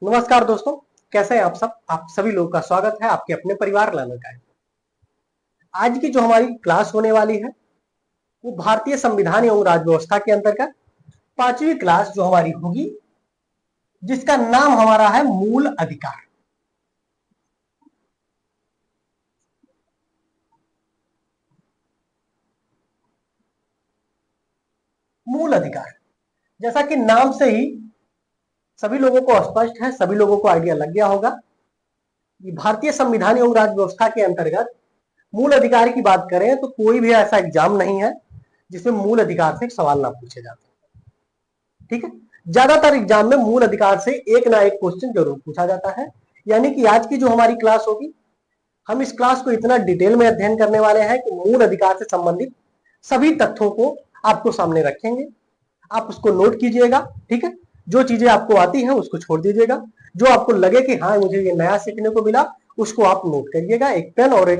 नमस्कार दोस्तों, कैसे हैं आप सब। आप सभी लोगों का स्वागत है आपके अपने परिवार लर्नर गाइड। आज की जो हमारी क्लास होने वाली है वो भारतीय संविधान एवं राज्य व्यवस्था के अंतर्गत पांचवी क्लास जो हमारी होगी, जिसका नाम हमारा है मूल अधिकार। मूल अधिकार, जैसा कि नाम से ही सभी लोगों को स्पष्ट है, सभी लोगों को आइडिया लग गया होगा। भारतीय संविधान एवं राज्य व्यवस्था के अंतर्गत मूल अधिकार की बात करें तो कोई भी ऐसा एग्जाम नहीं है जिसमें मूल अधिकार से सवाल ना पूछे जाते। ठीक है, ज्यादातर एग्जाम में मूल अधिकार से एक ना एक क्वेश्चन जरूर पूछा जाता है। यानी कि आज की जो हमारी क्लास होगी, हम इस क्लास को इतना डिटेल में अध्ययन करने वाले हैं कि मूल अधिकार से संबंधित सभी तथ्यों को आपको सामने रखेंगे। आप उसको नोट कीजिएगा। ठीक है, जो चीजें आपको आती है उसको छोड़ दीजिएगा, जो आपको लगे कि हाँ मुझे ये नया सीखने को मिला उसको आप नोट करिएगा। एक पेन और एक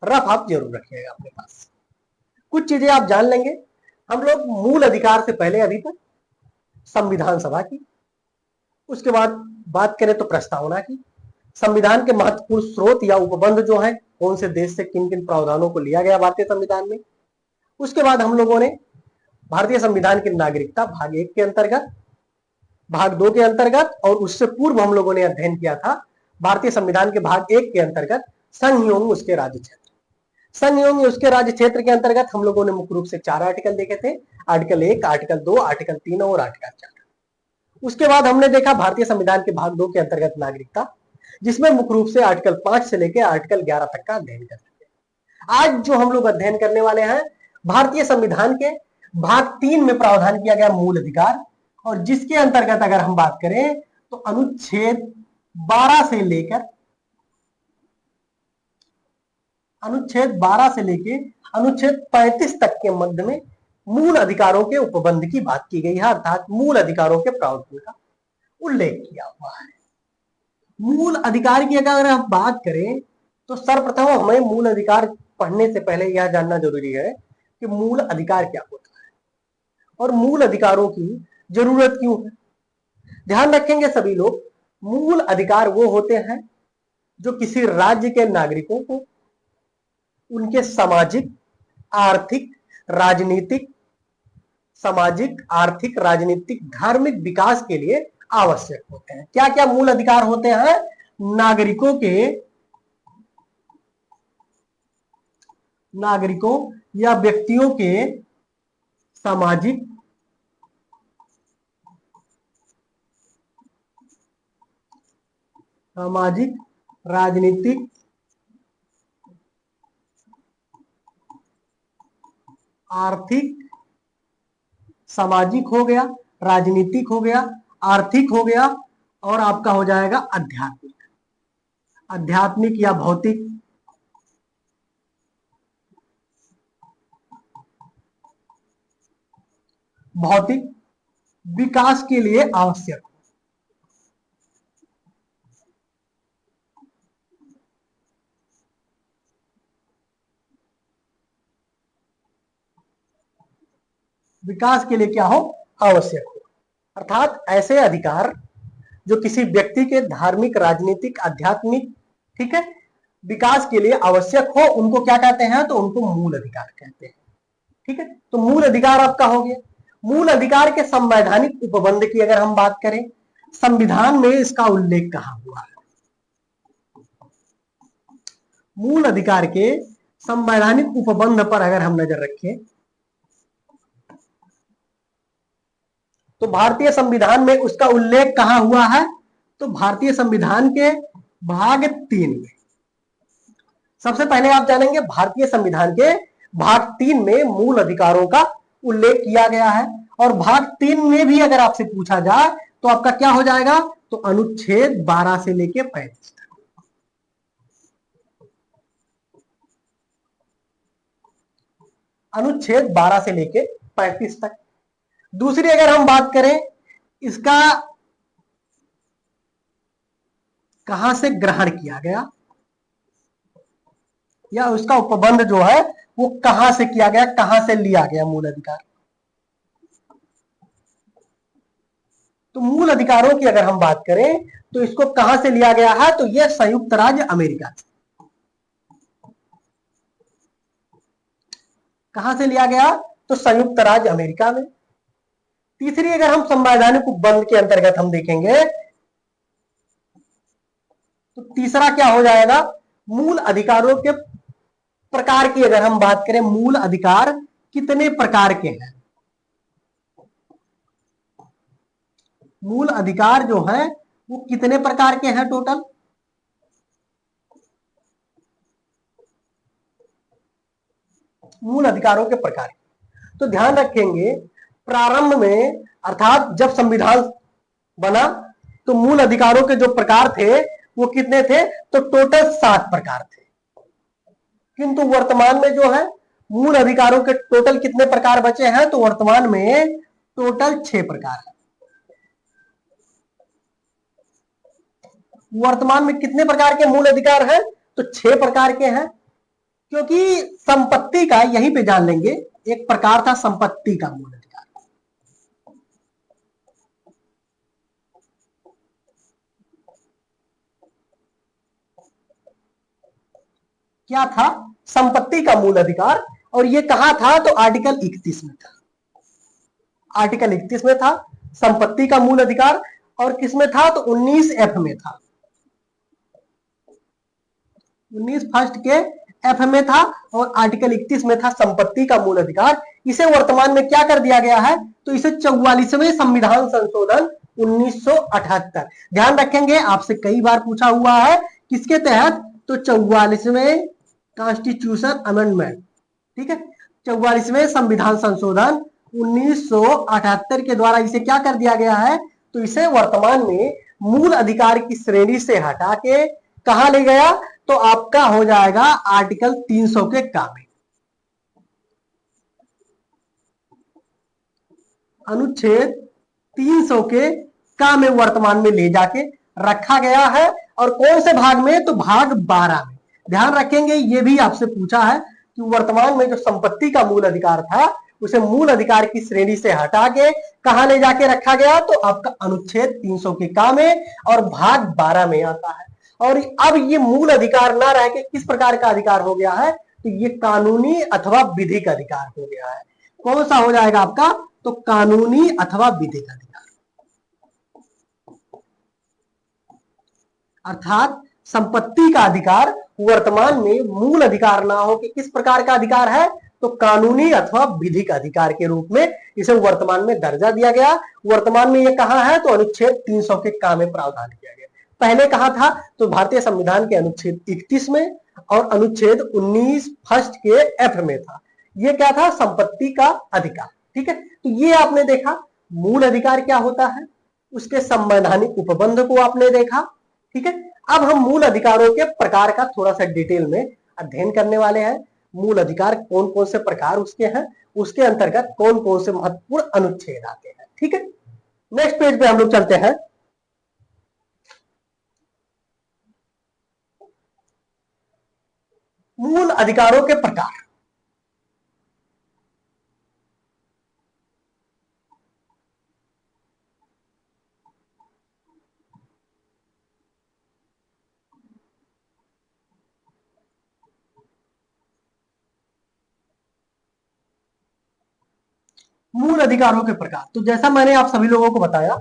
रफ आप जरूर रखिएगा अपने पास। कुछ चीजें आप जान लेंगे। हम लोग मूल अधिकार से पहले अभी तक संविधान सभा की, उसके बाद बात करें तो प्रस्तावना की, संविधान के महत्वपूर्ण स्रोत या उपबंध जो है, कौन से देश से किन किन प्रावधानों को लिया गया भारतीय संविधान में। उसके बाद हम लोगों ने भारतीय संविधान की नागरिकता भाग 1 के अंतर्गत, भाग 2 के अंतर्गत और उससे पूर्व हम लोगों ने अध्ययन किया था भारतीय संविधान के भाग 1 के अंतर्गत संघ एवं उसके राज्य क्षेत्र। संघ एवं उसके राज्य क्षेत्र के अंतर्गत हम लोगों ने मुख्य रूप से 4 आर्टिकल देखे थे, आर्टिकल 1, आर्टिकल 2, आर्टिकल 3 और आर्टिकल 4। उसके बाद हमने देखा भारतीय संविधान के भाग 2 के अंतर्गत नागरिकता, जिसमें मुख्य रूप से आर्टिकल 5 से लेकर आर्टिकल 11 तक का अध्ययन करते हैं। आज जो हम लोग अध्ययन करने वाले हैं भारतीय संविधान के भाग 3 में प्रावधान किया गया मूल अधिकार, और जिसके अंतर्गत अगर हम बात करें तो अनुच्छेद 12 से लेकर अनुच्छेद 35 तक के मध्य में मूल अधिकारों के उपबंध की बात की गई है, अर्थात मूल अधिकारों के प्रावधान का उल्लेख किया हुआ है। मूल अधिकार की अगर हम बात करें तो सर्वप्रथम हमें मूल अधिकार पढ़ने से पहले यह जानना जरूरी है कि मूल अधिकार क्या होता है और मूल अधिकारों की जरूरत क्यों है। ध्यान रखेंगे सभी लोग, मूल अधिकार वो होते हैं जो किसी राज्य के नागरिकों को उनके सामाजिक, आर्थिक, राजनीतिक, धार्मिक विकास के लिए आवश्यक होते हैं। क्या क्या मूल अधिकार होते हैं? नागरिकों या व्यक्तियों के सामाजिक, राजनीतिक, आर्थिक, सामाजिक हो गया, राजनीतिक हो गया, आर्थिक हो गया, और आपका हो जाएगा आध्यात्मिक या भौतिक विकास के लिए आवश्यक। विकास के लिए क्या हो? आवश्यक हो। अर्थात ऐसे अधिकार जो किसी व्यक्ति के धार्मिक, राजनीतिक, आध्यात्मिक, ठीक है, विकास के लिए आवश्यक हो, उनको क्या कहते हैं? तो उनको मूल अधिकार कहते हैं। ठीक है, तो मूल अधिकार आपका हो गया। मूल अधिकार के संवैधानिक उपबंध की अगर हम बात करें, संविधान में इसका उल्लेख कहां हुआ है? मूल अधिकार के संवैधानिक उपबंध पर अगर हम नजर रखें तो भारतीय संविधान में उसका उल्लेख कहां हुआ है? तो भारतीय संविधान के भाग 3 में। सबसे पहले आप जानेंगे भारतीय संविधान के भाग 3 में मूल अधिकारों का उल्लेख किया गया है, और भाग 3 में भी अगर आपसे पूछा जाए तो आपका क्या हो जाएगा? तो अनुच्छेद 12 से लेके 35 तक। अनुच्छेद 12 से लेके 35 तक। दूसरी अगर हम बात करें इसका कहां से ग्रहण किया गया, या उसका उपबंध जो है वो कहां से किया गया, कहां से लिया गया मूल अधिकार, तो मूल अधिकारों की अगर हम बात करें तो इसको कहां से लिया गया है, तो यह संयुक्त राज्य अमेरिका से। कहां से लिया गया, तो संयुक्त राज्य अमेरिका में। तीसरी अगर हम संवैधानिक उपबंध के अंतर्गत हम देखेंगे तो तीसरा क्या हो जाएगा, मूल अधिकारों के प्रकार की अगर हम बात करें, मूल अधिकार कितने प्रकार के हैं। मूल अधिकार जो है वो कितने प्रकार के हैं टोटल, मूल अधिकारों के प्रकार। तो ध्यान रखेंगे प्रारंभ में अर्थात जब संविधान बना तो मूल अधिकारों के जो प्रकार थे वो कितने थे, तो टोटल 7 प्रकार थे। किंतु वर्तमान में जो है मूल अधिकारों के टोटल कितने प्रकार बचे हैं, तो वर्तमान में टोटल 6 प्रकार है। वर्तमान में कितने प्रकार के मूल अधिकार हैं, तो 6 प्रकार के हैं। क्योंकि संपत्ति का, यहीं पे जान लेंगे, एक प्रकार था संपत्ति का मूल अधिकार। क्या था, संपत्ति का मूल अधिकार, और ये कहां था, तो आर्टिकल 31 में था। आर्टिकल 31 में था संपत्ति का मूल अधिकार, और किसमें था, तो 19F में था। 19 फर्स्ट के एफ में था और आर्टिकल 31 में था संपत्ति का मूल अधिकार। इसे वर्तमान में क्या कर दिया गया है, तो इसे 44वें संविधान संशोधन 1978, ध्यान रखेंगे आपसे कई बार पूछा हुआ है किसके तहत, तो 44वें कॉन्स्टिट्यूशन अमेंडमेंट, ठीक है, 44वें संविधान संशोधन 1978 के द्वारा इसे क्या कर दिया गया है, तो इसे वर्तमान में मूल अधिकार की श्रेणी से हटा के कहां ले गया, तो आपका हो जाएगा आर्टिकल 300 के कामे, अनुच्छेद 300 के कामे वर्तमान में ले जाके रखा गया है। और कौन से भाग में, तो भाग 12 में। ध्यान रखेंगे ये भी आपसे पूछा है कि वर्तमान में जो संपत्ति का मूल अधिकार था उसे मूल अधिकार की श्रेणी से हटा के कहां ले जाके रखा गया, तो आपका अनुच्छेद 300 के कामे और भाग 12 में आता है। और अब ये मूल अधिकार ना रह के किस प्रकार का अधिकार हो गया है, तो ये कानूनी अथवा विधिक अधिकार हो गया है। कौन सा हो जाएगा आपका, तो कानूनी अथवा विधिक अधिकार। अर्थात संपत्ति का अधिकार वर्तमान में मूल अधिकार ना हो कि किस प्रकार का अधिकार है, तो कानूनी अथवा विधिक अधिकार के रूप में इसे वर्तमान में दर्जा दिया गया। वर्तमान में ये कहां है, तो अनुच्छेद 300 के का में प्रावधान किया गया। पहले कहां था, तो भारतीय संविधान के अनुच्छेद 31 में और अनुच्छेद 19 फर्स्ट के एफ में था। ये क्या था, संपत्ति का अधिकार, ठीक है। तो ये आपने देखा मूल अधिकार क्या होता है, उसके संवैधानिक उपबंध को आपने देखा, ठीक है। अब हम मूल अधिकारों के प्रकार का थोड़ा सा डिटेल में अध्ययन करने वाले हैं। मूल अधिकार कौन कौन से प्रकार उसके हैं, उसके अंतर्गत कौन कौन से महत्वपूर्ण अनुच्छेद आते हैं, ठीक है। नेक्स्ट पेज पे हम लोग चलते हैं। मूल अधिकारों के प्रकार। मूल अधिकारों के प्रकार, तो जैसा मैंने आप सभी लोगों को बताया,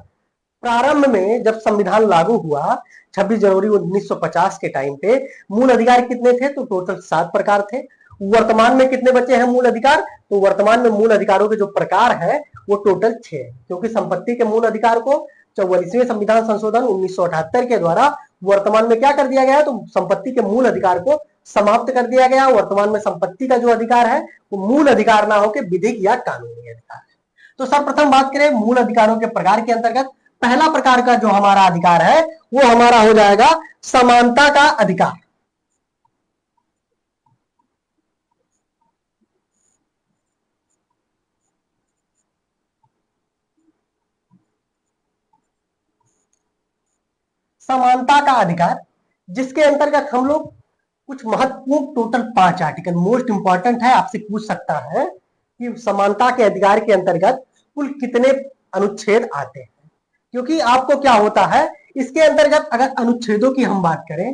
प्रारंभ में जब संविधान लागू हुआ 26 जनवरी 1950 के टाइम पे मूल अधिकार कितने थे, तो टोटल 7 प्रकार थे। वर्तमान में कितने बचे हैं मूल अधिकार, तो वर्तमान में मूल अधिकारों के जो प्रकार है वो टोटल 6 है। क्योंकि संपत्ति के मूल अधिकार को 44वें संविधान संशोधन 1978 के द्वारा वर्तमान में क्या कर दिया गया, तो संपत्ति के मूल अधिकार को समाप्त कर दिया गया। वर्तमान में संपत्ति का जो अधिकार है वो मूल अधिकार ना होकर विधिक या कानूनी अधिकार है। तो सर्वप्रथम बात करें मूल अधिकारों के प्रकार के अंतर्गत, पहला प्रकार का जो हमारा अधिकार है वो हमारा हो जाएगा समानता का अधिकार। समानता का अधिकार, जिसके अंतर्गत हम लोग कुछ महत्वपूर्ण टोटल 5 आर्टिकल, मोस्ट इंपॉर्टेंट है, आपसे पूछ सकता है कि समानता के अधिकार के अंतर्गत कुल कितने अनुच्छेद आते हैं। क्योंकि आपको क्या होता है, इसके अंतर्गत अगर अनुच्छेदों की हम बात करें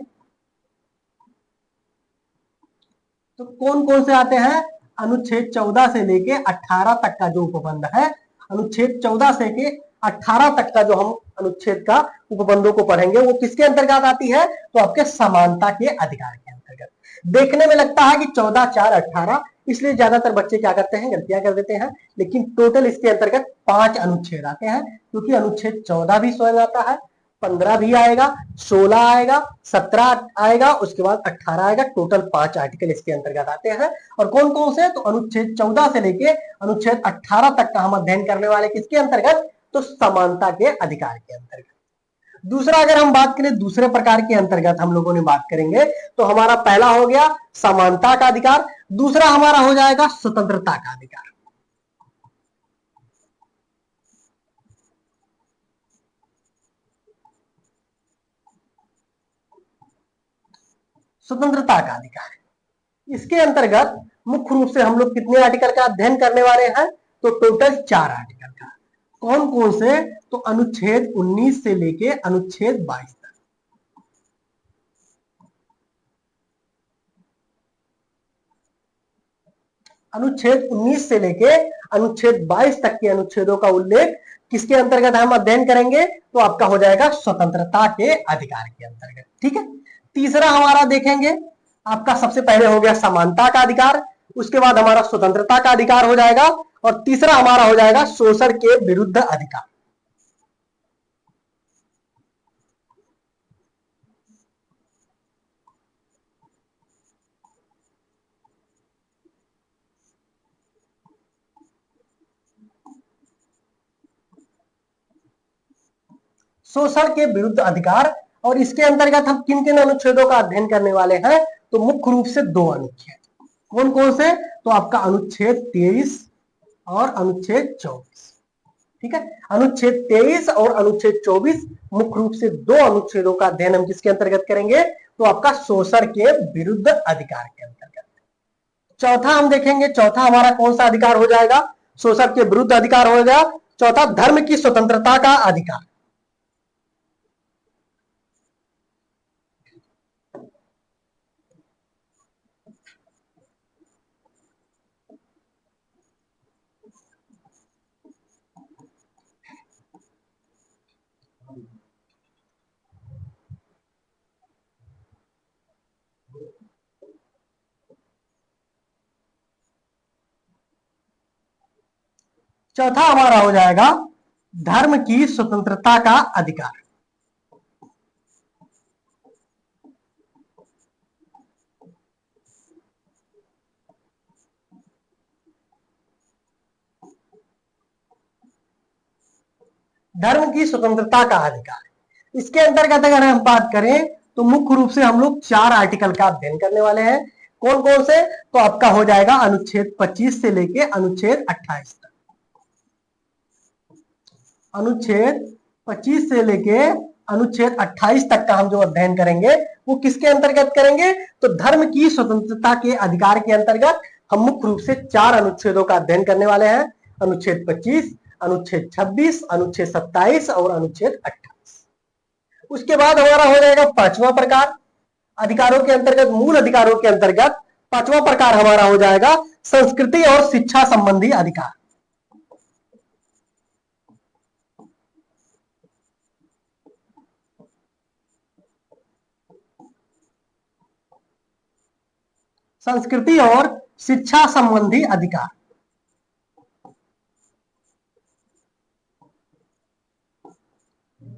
तो कौन कौन से आते हैं, अनुच्छेद 14 से लेके 18 तक का जो उपबंध है, अनुच्छेद 14 से के 18 तक का जो हम अनुच्छेद का उपबंधों को पढ़ेंगे वो किसके अंतर्गत आती है, तो आपके समानता के अधिकार के अंतर्गत। देखने में लगता है कि 14 4 18, इसलिए ज्यादातर बच्चे क्या करते हैं, गलतियां कर देते हैं, लेकिन टोटल इसके अंतर्गत 5 अनुच्छेद आते हैं, क्योंकि अनुच्छेद 14 भी स्वयं आता है, 15 भी आएगा, 16 आएगा, 17 आएगा, उसके बाद 18 आएगा, टोटल 5 आर्टिकल इसके अंतर्गत आते हैं। और कौन कौन से, तो अनुच्छेद 14 से लेके अनुच्छेद 18 तक का हम अध्ययन करने वाले किसके अंतर्गत, तो समानता के अधिकार के अंतर्गत। दूसरा अगर हम बात करें दूसरे प्रकार के अंतर्गत हम लोगों ने बात करेंगे, तो हमारा पहला हो गया समानता का अधिकार, दूसरा हमारा हो जाएगा स्वतंत्रता का अधिकार। स्वतंत्रता का अधिकार, इसके अंतर्गत मुख्य रूप से हम लोग कितने आर्टिकल का अध्ययन करने वाले हैं, तो टोटल 4 आर्टिकल का। कौन कौन से, तो अनुच्छेद 19 से लेके अनुच्छेद 22 तक। अनुच्छेद 19 से लेके अनुच्छेद 22 तक के अनुच्छेदों का उल्लेख किसके अंतर्गत हम अध्ययन करेंगे, तो आपका हो जाएगा स्वतंत्रता के अधिकार के अंतर्गत। ठीक है, तीसरा हमारा देखेंगे, आपका सबसे पहले हो गया समानता का अधिकार, उसके बाद हमारा स्वतंत्रता का अधिकार हो जाएगा, और तीसरा हमारा हो जाएगा शोषण के विरुद्ध अधिकार। शोषण के विरुद्ध अधिकार, और इसके अंतर्गत हम किन किन अनुच्छेदों का अध्ययन करने वाले हैं, तो मुख्य रूप से 2 अनुच्छेद। कौन कौन से, तो आपका अनुच्छेद 23 और अनुच्छेद 24। ठीक है, अनुच्छेद 23 और अनुच्छेद 24 मुख्य रूप से 2 अनुच्छेदों का अध्ययन हम किसके अंतर्गत करेंगे, तो आपका शोषण के विरुद्ध अधिकार के अंतर्गत। चौथा हम देखेंगे, चौथा हमारा कौन सा अधिकार हो जाएगा, शोषण के विरुद्ध अधिकार हो गया। चौथा धर्म की स्वतंत्रता का अधिकार। चौथा हमारा हो जाएगा धर्म की स्वतंत्रता का अधिकार। धर्म की स्वतंत्रता का अधिकार, इसके अंतर्गत अगर हम बात करें तो मुख्य रूप से हम लोग 4 आर्टिकल का अध्ययन करने वाले हैं। कौन कौन से, तो आपका हो जाएगा अनुच्छेद 25 से लेके अनुच्छेद 28 तक। अनुच्छेद 25 से लेके अनुच्छेद 28 तक का हम जो अध्ययन करेंगे वो किसके अंतर्गत करेंगे, तो धर्म की स्वतंत्रता के अधिकार के अंतर्गत हम मुख्य रूप से 4 अनुच्छेदों का अध्ययन करने वाले हैं। अनुच्छेद 25, अनुच्छेद 26, अनुच्छेद 27 और अनुच्छेद 28। उसके बाद हमारा हो जाएगा 5वां प्रकार, अधिकारों के अंतर्गत, मूल अधिकारों के अंतर्गत 5वां प्रकार हमारा हो जाएगा संस्कृति और शिक्षा संबंधी अधिकार। संस्कृति और शिक्षा संबंधी अधिकार।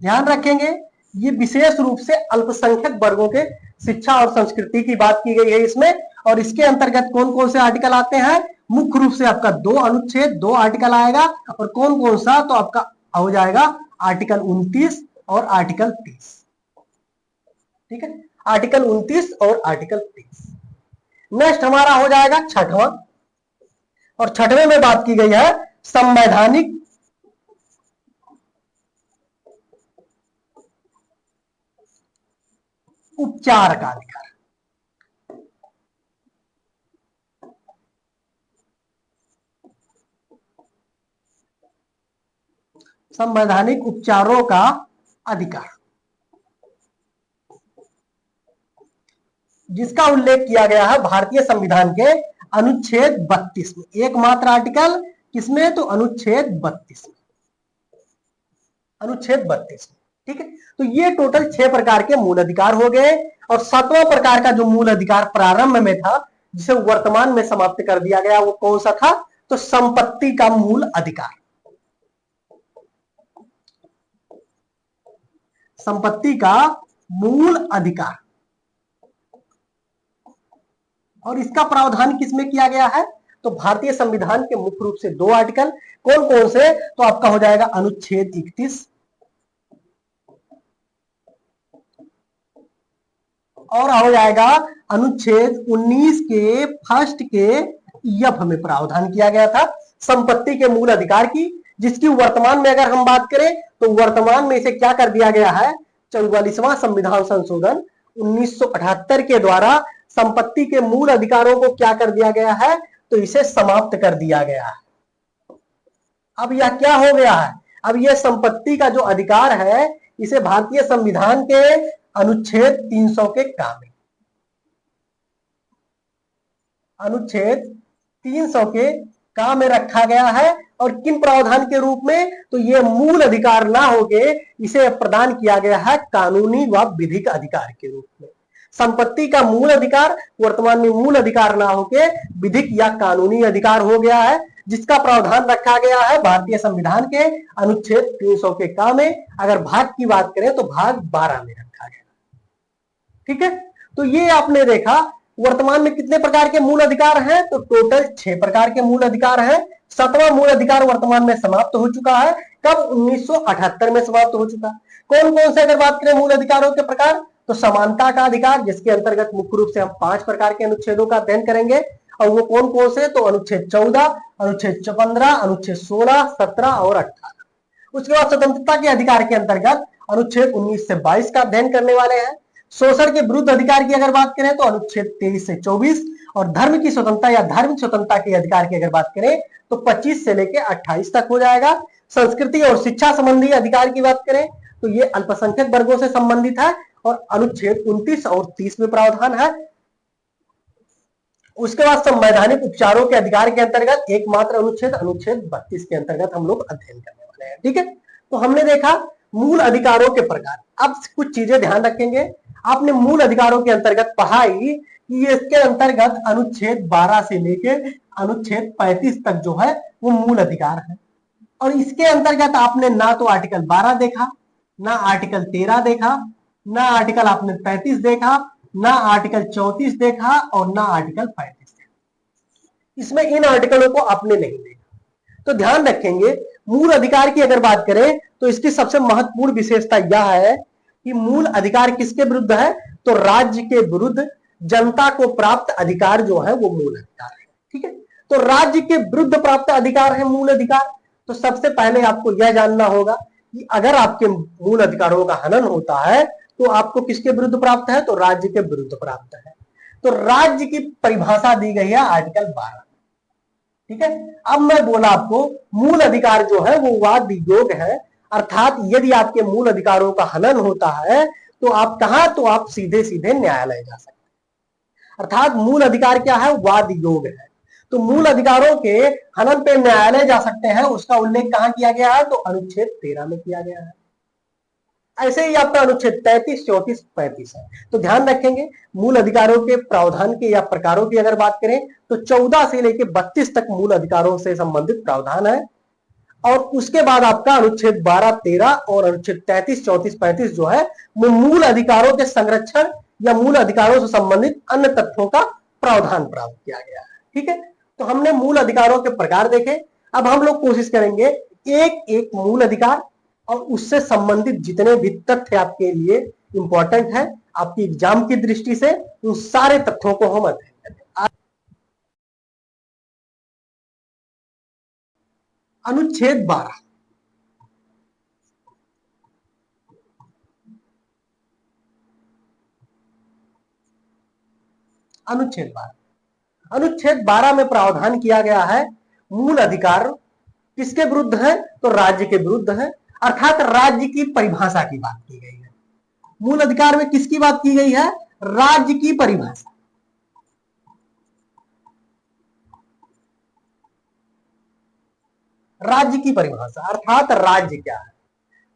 ध्यान रखेंगे, ये विशेष रूप से अल्पसंख्यक वर्गों के शिक्षा और संस्कृति की बात की गई है इसमें। और इसके अंतर्गत कौन कौन से आर्टिकल आते हैं, मुख्य रूप से आपका 2 अनुच्छेद 2 आर्टिकल आएगा। और कौन कौन सा, तो आपका हो जाएगा आर्टिकल 29 और आर्टिकल 30। ठीक है, आर्टिकल 29 और आर्टिकल 30। नेक्स्ट हमारा हो जाएगा 6वां, और 6वें में बात की गई है संवैधानिक उपचार का अधिकार। संवैधानिक उपचारों का अधिकार, जिसका उल्लेख किया गया है भारतीय संविधान के अनुच्छेद 32 में, एकमात्र आर्टिकल किसमें, तो अनुच्छेद 32 में, अनुच्छेद 32 में। ठीक है, तो ये टोटल 6 प्रकार के मूल अधिकार हो गए। और 7वां प्रकार का जो मूल अधिकार प्रारंभ में था, जिसे वर्तमान में समाप्त कर दिया गया, वो कौन सा था, तो संपत्ति का मूल अधिकार, संपत्ति का मूल अधिकार। और इसका प्रावधान किसमें किया गया है, तो भारतीय संविधान के मुख्य रूप से 2 आर्टिकल, कौन कौन से, तो आपका हो जाएगा अनुच्छेद 31 और हो जाएगा अनुच्छेद 19 के फर्स्ट के यफ में प्रावधान किया गया था संपत्ति के मूल अधिकार की, जिसकी वर्तमान में अगर हम बात करें तो वर्तमान में इसे क्या कर दिया गया है, 44वां संविधान संशोधन 1978 के द्वारा संपत्ति के मूल अधिकारों को क्या कर दिया गया है, तो इसे समाप्त कर दिया गया है। अब यह क्या हो गया है, अब यह संपत्ति का जो अधिकार है, इसे भारतीय संविधान के अनुच्छेद 300 के काम में, अनुच्छेद 300 के काम में रखा गया है। और किन प्रावधान के रूप में, तो ये मूल अधिकार ना होके इसे प्रदान किया गया है कानूनी व विधिक अधिकार के रूप में। संपत्ति का मूल अधिकार वर्तमान में मूल अधिकार ना होके विधिक या कानूनी अधिकार हो गया है, जिसका प्रावधान रखा गया है भारतीय संविधान के अनुच्छेद 300 के काम में। अगर भाग की बात करें तो भाग 12 में रखा गया। ठीक है, तो ये आपने देखा वर्तमान में कितने प्रकार के मूल अधिकार हैं, तो टोटल 6 प्रकार के मूल अधिकार हैं। 7वां मूल अधिकार वर्तमान में समाप्त हो चुका है, कब, 1978 में समाप्त हो चुका। कौन कौन से अगर बात करें मूल अधिकारों के प्रकार, तो समानता का अधिकार, जिसके अंतर्गत मुख्य रूप से हम 5 प्रकार के अनुच्छेदों का अध्ययन करेंगे। और वो कौन कौन से, तो अनुच्छेद 14, अनुच्छेद 15, अनुच्छेद 16, 17 और 18। उसके बाद स्वतंत्रता के अधिकार के अंतर्गत अनुच्छेद 19 से 22 का अध्ययन करने वाले हैं। शोषण के विरुद्ध अधिकार की अगर बात करें तो अनुच्छेद 23 से 24, और धर्म की स्वतंत्रता या धार्मिक स्वतंत्रता के अधिकार की अगर बात करें तो 25 से लेकर 28 तक हो जाएगा। संस्कृति और शिक्षा संबंधी अधिकार की बात करें तो ये अल्पसंख्यक वर्गों से संबंधित है और अनुच्छेद 29 और 30 में प्रावधान है। उसके बाद संवैधानिक उपचारों के अधिकार के अंतर्गत एकमात्र अनुच्छेद, अनुच्छेद 32 के अंतर्गत हम लोग अध्ययन करने वाले हैं। ठीक है, तो हमने देखा मूल अधिकारों के प्रकार। अब कुछ चीजें ध्यान रखेंगे, आपने मूल अधिकारों के अंतर्गत पढ़ाई कि इसके अंतर्गत अनुच्छेद 12 से लेकर अनुच्छेद 35 तक जो है वो मूल अधिकार है। और इसके अंतर्गत आपने ना तो आर्टिकल 12 देखा, ना आर्टिकल 13 देखा, ना आर्टिकल आपने 35 देखा, ना आर्टिकल 34 देखा और ना आर्टिकल 35 देखा। इसमें इन आर्टिकलों को आपने नहीं देखा। तो ध्यान रखेंगे मूल अधिकार की अगर बात करें तो इसकी सबसे महत्वपूर्ण विशेषता यह है कि मूल अधिकार किसके विरुद्ध है, तो राज्य के विरुद्ध जनता को प्राप्त अधिकार जो है वो मूल अधिकार है। ठीक है, तो राज्य के विरुद्ध प्राप्त अधिकार है मूल अधिकार। तो सबसे पहले आपको यह जानना होगा कि अगर आपके मूल अधिकारों का हनन होता है तो आपको किसके विरुद्ध प्राप्त है, तो राज्य के विरुद्ध प्राप्त है। तो राज्य की परिभाषा दी गई है आर्टिकल 12। ठीक है, अब मैं बोला आपको मूल अधिकार जो है वो वाद योग है, अर्थात यदि आपके मूल अधिकारों का हनन होता है तो आप कहां, तो आप सीधे सीधे न्यायालय जा सकते हैं। अर्थात मूल अधिकार क्या है, वाद योग है। तो मूल अधिकारों के हनन पे न्यायालय जा सकते हैं, उसका उल्लेख कहां किया गया है, तो अनुच्छेद 13 में किया गया है। ऐसे ही आपका अनुच्छेद 33, 34, 35 है। तो ध्यान रखेंगे मूल अधिकारों के प्रावधान के या प्रकारों की अगर बात करें तो 14 से लेकर 32 तक मूल अधिकारों से संबंधित प्रावधान है। और उसके बाद आपका अनुच्छेद 12, 13 और अनुच्छेद 33, 34, 35 जो है वो मूल अधिकारों के संरक्षण या मूल अधिकारों से संबंधित अन्य तथ्यों का प्रावधान प्राप्त किया गया है। ठीक है, तो हमने मूल अधिकारों के प्रकार देखे। अब हम लोग कोशिश करेंगे एक एक मूल अधिकार और उससे संबंधित जितने भी तथ्य आपके लिए इंपॉर्टेंट है आपकी एग्जाम की दृष्टि से, उन सारे तथ्यों को हम अध्ययन करें। अनुच्छेद 12, अनुच्छेद 12, अनुच्छेद 12 में प्रावधान किया गया है मूल अधिकार किसके विरुद्ध है, तो राज्य के विरुद्ध है। अर्थात राज्य की परिभाषा की बात की गई है। मूल अधिकार में किसकी बात की गई है? राज्य की परिभाषा। राज्य की परिभाषा अर्थात राज्य क्या है?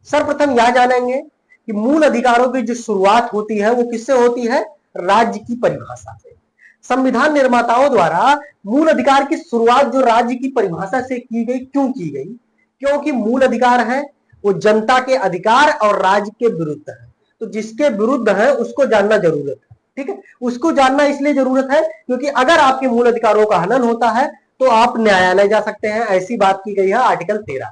सर्वप्रथम यह जानेंगे कि मूल अधिकारों की जो शुरुआत होती है वो किससे होती है? राज्य की परिभाषा से। संविधान निर्माताओं द्वारा मूल अधिकार की शुरुआत जो राज्य की परिभाषा से की गई, क्यों की गई? क्योंकि मूल अधिकार है वो जनता के अधिकार और राज्य के विरुद्ध है, तो जिसके विरुद्ध है उसको जानना जरूरत है। ठीक है, उसको जानना इसलिए जरूरत है क्योंकि अगर आपके मूल अधिकारों का हनन होता है तो आप न्यायालय जा सकते हैं, ऐसी बात की गई है आर्टिकल 13।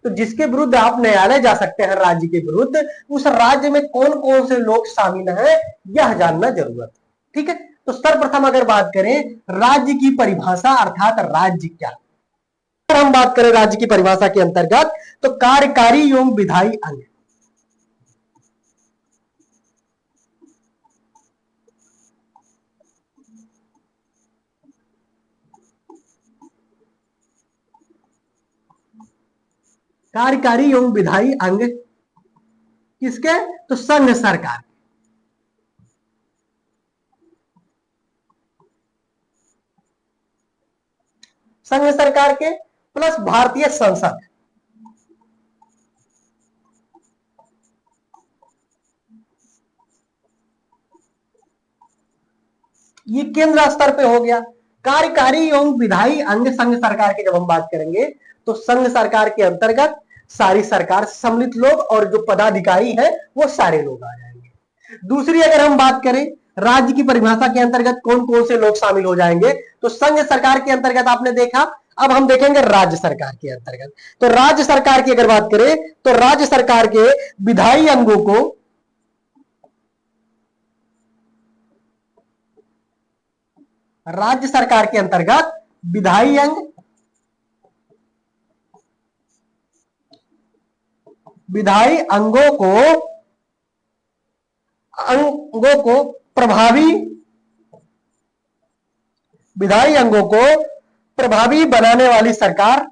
तो जिसके विरुद्ध आप न्यायालय जा सकते हैं राज्य के विरुद्ध, उस राज्य में कौन कौन से लोग शामिल हैं यह जानना जरूरत है। ठीक है, तो सर्वप्रथम अगर बात करें राज्य की परिभाषा अर्थात राज्य क्या, अगर हम बात करें राज्य की परिभाषा के अंतर्गत तो कार्यकारी एवं विधायी अंग। कार्यकारी एवं विधायी अंग किसके? तो संघ सरकार। संघ सरकार के प्लस भारतीय संसद। ये केंद्र स्तर पे हो गया। कार्यकारी एवं विधायी अंग संघ सरकार की जब हम बात करेंगे तो संघ सरकार के अंतर्गत सारी सरकार से सम्मिलित लोग और जो पदाधिकारी है वो सारे लोग आ जाएंगे। दूसरी अगर हम बात करें राज्य की परिभाषा के अंतर्गत कौन कौन से लोग शामिल हो जाएंगे, तो संघ सरकार के अंतर्गत आपने देखा। अब हम देखेंगे राज्य सरकार के अंतर्गत। तो राज्य सरकार की अगर बात करें तो राज्य सरकार के विधायी अंगों को राज्य सरकार के अंतर्गत विधायी अंग, विधायी अंगों को प्रभावी, विधायी अंगों को प्रभावी बनाने वाली सरकार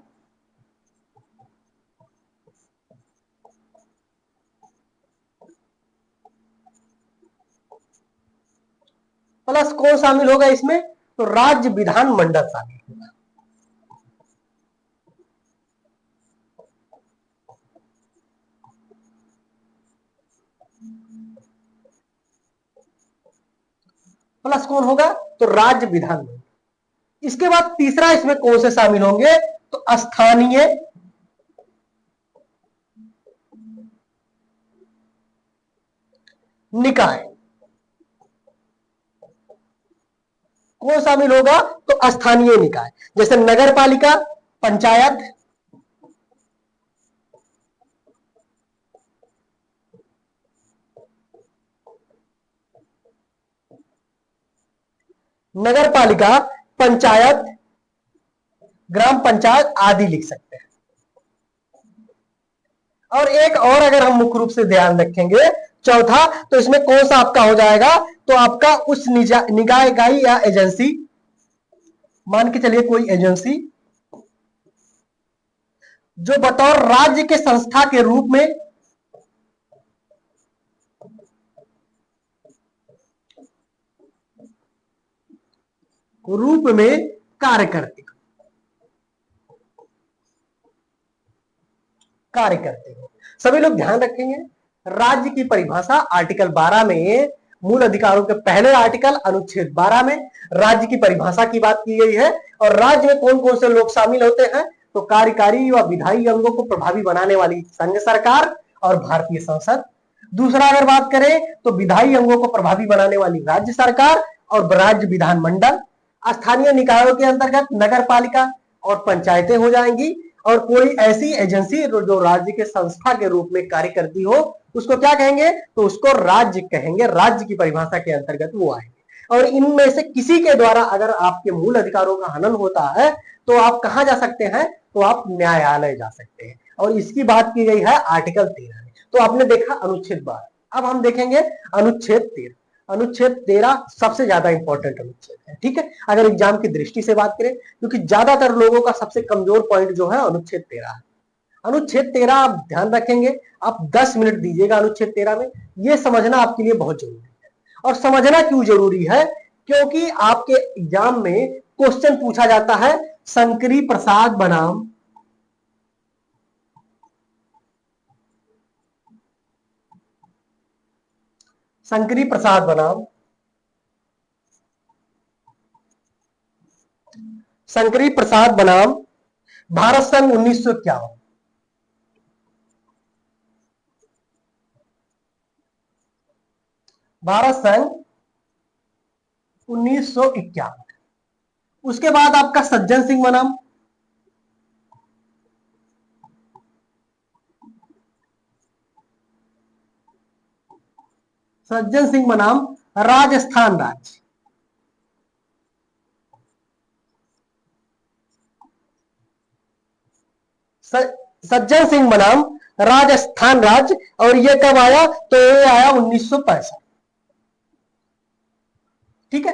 प्लस कौन शामिल होगा इसमें? तो राज्य विधानमंडल शामिल होगा। प्लस कौन होगा? तो राज्य विधानमंडल। इसके बाद तीसरा इसमें कौन से शामिल होंगे? तो स्थानीय निकाय। कौन शामिल होगा? तो स्थानीय निकाय, जैसे नगर पालिका, पंचायत, नगर पालिका, पंचायत, ग्राम पंचायत आदि लिख सकते हैं। और एक और अगर हम मुख्य रूप से ध्यान रखेंगे चौथा, तो इसमें कौन सा आपका हो जाएगा? तो आपका उस निकाय या एजेंसी, मान के चलिए कोई एजेंसी जो बतौर राज्य के संस्था के रूप में कार्य करते हो। सभी लोग ध्यान रखेंगे राज्य की परिभाषा आर्टिकल 12 में, मूल अधिकारों के पहले आर्टिकल अनुच्छेद 12 में राज्य की परिभाषा की बात की गई है। और राज्य में कौन कौन से लोग शामिल होते हैं? तो कार्यकारी व विधायी अंगों को प्रभावी बनाने वाली संघ सरकार और भारतीय संसद। दूसरा अगर बात करें तो विधायी अंगों को प्रभावी बनाने वाली राज्य सरकार और राज्य विधानमंडल। स्थानीय निकायों के अंतर्गत नगर पालिका और पंचायतें हो जाएंगी। और कोई ऐसी एजेंसी जो राज्य के संस्था के रूप में कार्य करती हो उसको क्या कहेंगे? तो उसको राज्य कहेंगे। राज्य की परिभाषा के अंतर्गत वो आएंगे। और इनमें से किसी के द्वारा अगर आपके मूल अधिकारों का हनन होता है तो आप कहां जा सकते हैं? तो आप न्यायालय जा सकते हैं। और इसकी बात की गई है आर्टिकल 13 में। तो आपने देखा अनुच्छेद 12। अब हम देखेंगे अनुच्छेद 13। अनुच्छेद 13 सबसे ज्यादा इंपॉर्टेंट अनुच्छेद है। ठीक है, अगर एग्जाम की दृष्टि से बात करें, क्योंकि ज्यादातर लोगों का सबसे कमजोर पॉइंट जो है अनुच्छेद 13 है। अनुच्छेद 13 आप ध्यान रखेंगे, आप 10 मिनट दीजिएगा अनुच्छेद 13 में, यह समझना आपके लिए बहुत जरूरी है। और समझना क्यों जरूरी है, क्योंकि आपके एग्जाम में क्वेश्चन पूछा जाता है शंकरी प्रसाद बनाम शंकरी प्रसाद बनाम शंकरी प्रसाद बनाम भारत संघ 1951। भारत संघ 1951। उसके बाद आपका सज्जन सिंह बनाम राजस्थान राज्य। सज्जन सिंह बनाम राजस्थान राज्य। और ये कब आया, तो ये आया 1965। ठीक है।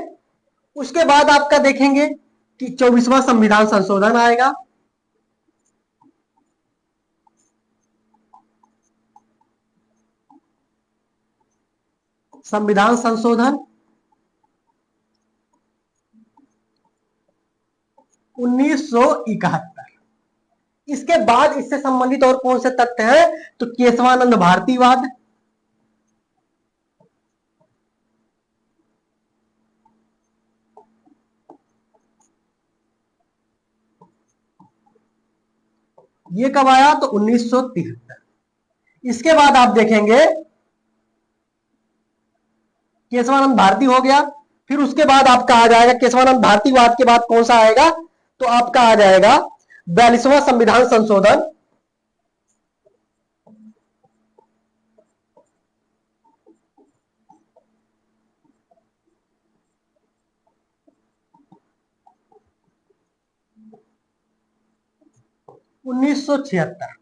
उसके बाद आपका देखेंगे कि 24वां संविधान संशोधन आएगा। संविधान संशोधन 1971। इसके बाद इससे संबंधित और कौन से तथ्य हैं, तो केशवानंद भारतीवाद, ये कब आया, तो 1973। इसके बाद आप देखेंगे केशवानंद भारती हो गया। फिर उसके बाद आपका आ जाएगा केशवानंद भारतीवाद के बाद कौन सा आएगा, तो आपका आ जाएगा 42वां संविधान संशोधन 1976।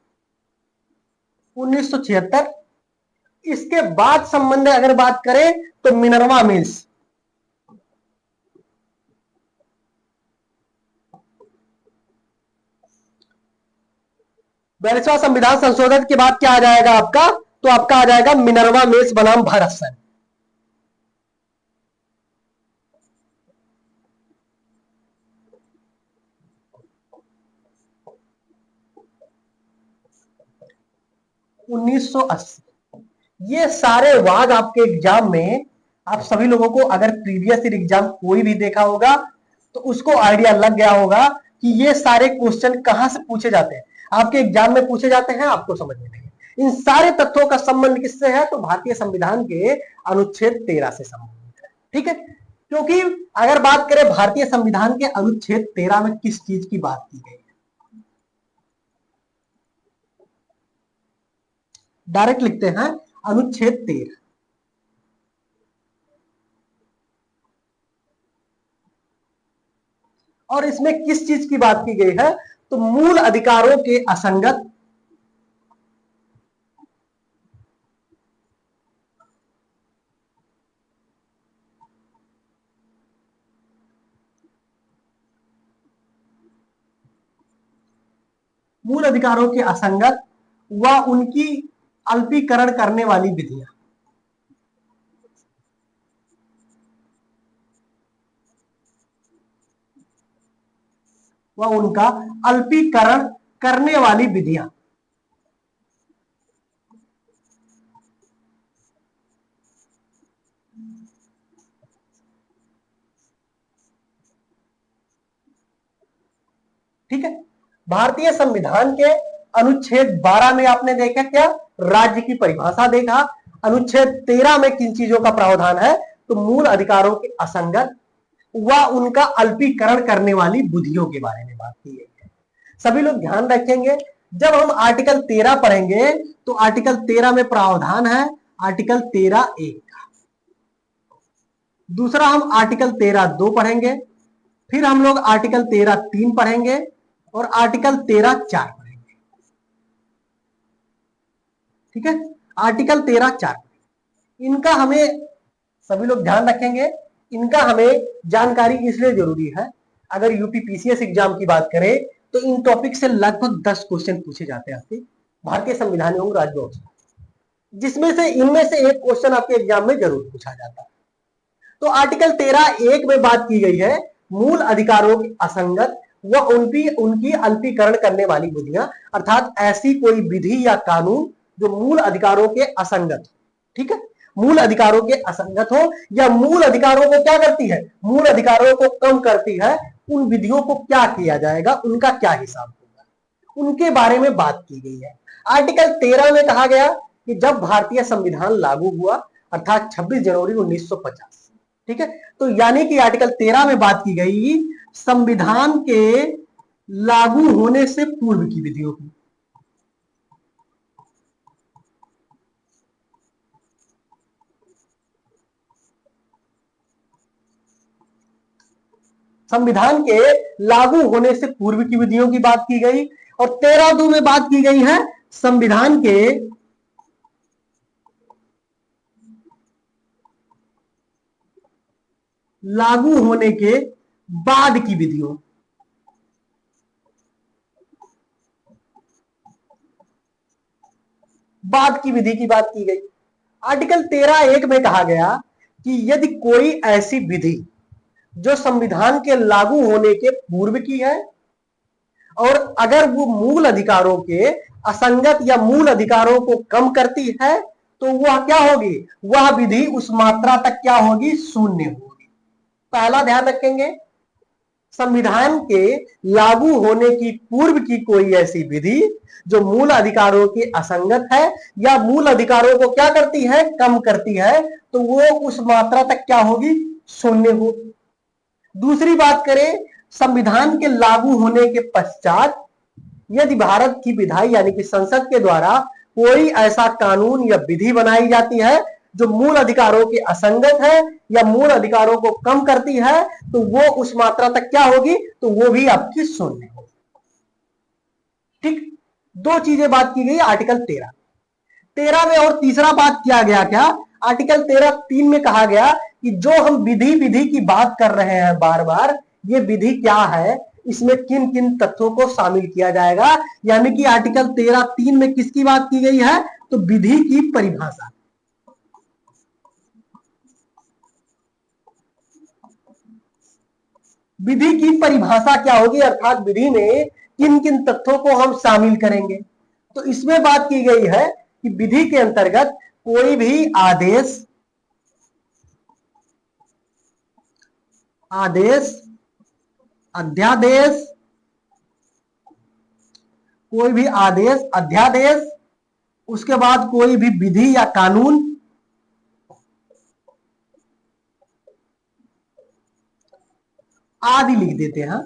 1976। इसके बाद संबंध अगर बात करें तो मिनर्वा मिल्स, 42वां संविधान संशोधन के बाद क्या आ जाएगा आपका, तो आपका आ जाएगा मिनर्वा मिल्स बनाम भारत संघ। उन्नीस सौ 1980। ये सारे वाद आपके एग्जाम में, आप सभी लोगों को अगर प्रीवियस ईयर एग्जाम कोई भी देखा होगा तो उसको आइडिया लग गया होगा कि ये सारे क्वेश्चन कहां से पूछे जाते हैं, आपके एग्जाम में पूछे जाते हैं, आपको समझ में नहीं। इन सारे तथ्यों का संबंध किससे है, तो भारतीय संविधान के अनुच्छेद 13 से संबंधित है। ठीक है। क्योंकि अगर बात करें भारतीय संविधान के अनुच्छेद 13 में किस चीज की बात की गई है, डायरेक्ट लिखते हैं अनुच्छेद 13। और इसमें किस चीज की बात की गई है, तो मूल अधिकारों के असंगत मूल अधिकारों के असंगत व उनकी अल्पीकरण करने वाली विधियां, व उनका अल्पीकरण करने वाली विधियां। ठीक है। भारतीय संविधान के अनुच्छेद 12 में आपने देखा क्या, राज्य की परिभाषा देखा। अनुच्छेद 13 में किन चीजों का प्रावधान है, तो मूल अधिकारों के असंगत व उनका अल्पीकरण करने वाली विधियों के बारे में बात की गई है। सभी लोग ध्यान रखेंगे, जब हम आर्टिकल 13 पढ़ेंगे तो आर्टिकल 13 में प्रावधान है आर्टिकल 13(1) का। दूसरा हम आर्टिकल 13(2) पढ़ेंगे, फिर हम लोग आर्टिकल 13(3) पढ़ेंगे और आर्टिकल 13(4) पढ़ेंगे। ठीक है। आर्टिकल 13(4) इनका हमें सभी लोग ध्यान रखेंगे, इनका हमें जानकारी इसलिए जरूरी है, अगर यूपी पीसीएस एग्जाम की बात करें तो इन टॉपिक से लगभग 10 क्वेश्चन पूछे जाते हैं आपके भारतीय संविधान एवं राज्य व्यवस्था, जिसमें से इनमें से एक क्वेश्चन आपके एग्जाम में जरूर पूछा जाता है। तो आर्टिकल 13(1) में बात की गई है मूल अधिकारों की असंगत व उनकी अल्पीकरण करने वाली विधियां, अर्थात ऐसी कोई विधि या कानून जो मूल अधिकारों के असंगत, ठीक है, मूल अधिकारों के असंगत हो या मूल अधिकारों को क्या करती है, मूल अधिकारों को कम करती है, उन विधियों को क्या किया जाएगा, उनका क्या हिसाब होगा, उनके बारे में बात की गई है। आर्टिकल 13 में कहा गया कि जब भारतीय संविधान लागू हुआ अर्थात 26 जनवरी 1950, ठीक है, तो यानी कि आर्टिकल 13 में बात की गई संविधान के लागू होने से पूर्व की विधियों की। संविधान के लागू होने से पूर्व की विधियों की बात की गई, और 13(2) में बात की गई है संविधान के लागू होने के बाद की विधियों, बाद की विधि की बात की गई। आर्टिकल 13(1) में कहा गया कि यदि कोई ऐसी विधि जो संविधान के लागू होने के पूर्व की है और अगर वो मूल अधिकारों के असंगत या मूल अधिकारों को कम करती है तो वह क्या होगी, वह विधि उस मात्रा तक क्या होगी, शून्य होगी। पहला ध्यान रखेंगे, संविधान के लागू होने की पूर्व की कोई ऐसी विधि जो मूल अधिकारों के असंगत है या मूल अधिकारों को क्या करती है, कम करती है, तो वो उस मात्रा तक क्या होगी, शून्य होगी। दूसरी बात करें, संविधान के लागू होने के पश्चात यदि भारत की विधायी यानी कि संसद के द्वारा कोई ऐसा कानून या विधि बनाई जाती है जो मूल अधिकारों के असंगत है या मूल अधिकारों को कम करती है, तो वो उस मात्रा तक क्या होगी, तो वो भी आपकी शून्य होगी। ठीक, दो चीजें बात की गई आर्टिकल 13 में। और तीसरा बात किया गया क्या, आर्टिकल 13(3) में कहा गया कि जो हम विधि की बात कर रहे हैं बार बार, ये विधि क्या है, इसमें किन किन तत्वों को शामिल किया जाएगा, यानी कि आर्टिकल 13(3) में किसकी बात की गई है, तो विधि की परिभाषा। विधि की परिभाषा क्या होगी, अर्थात विधि में किन किन तत्वों को हम शामिल करेंगे। तो इसमें बात की गई है कि विधि के अंतर्गत कोई भी आदेश अध्यादेश, कोई भी आदेश अध्यादेश, उसके बाद कोई भी विधि या कानून आदि लिख देते हैं,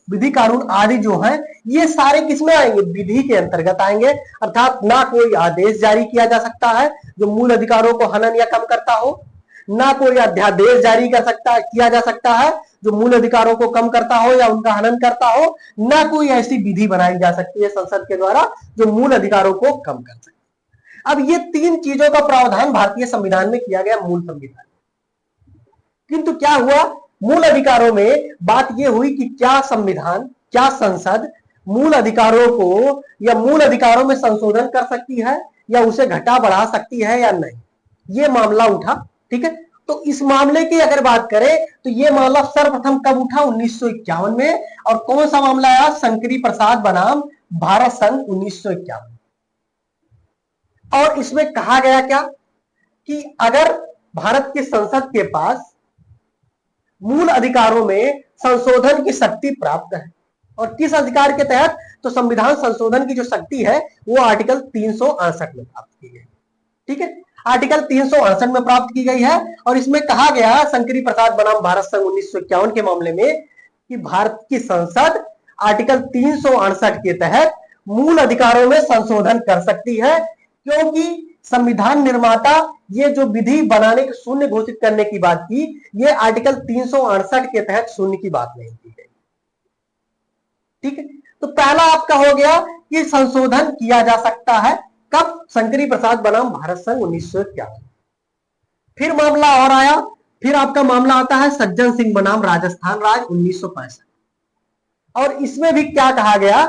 विधि कानून आदि जो है ये सारे किसमें आएंगे, विधि के अंतर्गत आएंगे। अर्थात ना कोई आदेश जारी किया जा सकता है जो मूल अधिकारों को हनन या कम करता हो, ना कोई अध्यादेश जारी किया जा सकता है जो मूल अधिकारों को कम करता हो या उनका हनन करता हो, ना कोई ऐसी विधि बनाई जा सकती है संसद के द्वारा जो मूल अधिकारों को कम कर सके। अब ये तीन चीजों का प्रावधान भारतीय संविधान में किया गया, मूल संविधान। किंतु क्या हुआ, मूल अधिकारों में बात यह हुई कि क्या संविधान, क्या संसद मूल अधिकारों को या मूल अधिकारों में संशोधन कर सकती है या उसे घटा बढ़ा सकती है या नहीं, यह मामला उठा। ठीक है, तो इस मामले की अगर बात करें तो यह मामला सर्वप्रथम कब उठा, 1951 में। और कौन सा मामला आया, शंकरी प्रसाद बनाम भारत संघ 1951। और इसमें कहा गया क्या कि अगर भारत की संसद के पास मूल अधिकारों में संशोधन की शक्ति प्राप्त है, और किस अधिकार के तहत, तो संविधान संशोधन की जो शक्ति है वो आर्टिकल 368 में प्राप्त की गई। ठीक है, आर्टिकल 368 में प्राप्त की गई है। और इसमें कहा गया शंकरी प्रसाद बनाम भारत संघ 1951 के मामले में कि भारत की संसद आर्टिकल 368 के तहत मूल अधिकारों में संशोधन कर सकती है, क्योंकि संविधान निर्माता ये जो विधि बनाने के शून्य घोषित करने की बात की, ये आर्टिकल 368 के तहत शून्य की बात नहीं की गई। ठीक है, तो पहला आपका हो गया कि संशोधन किया जा सकता है, कब, शंकरी प्रसाद बनाम भारत संघ 1951। फिर मामला और आया, फिर आपका मामला आता है सज्जन सिंह बनाम राजस्थान राज्य 1965। और इसमें भी क्या कहा गया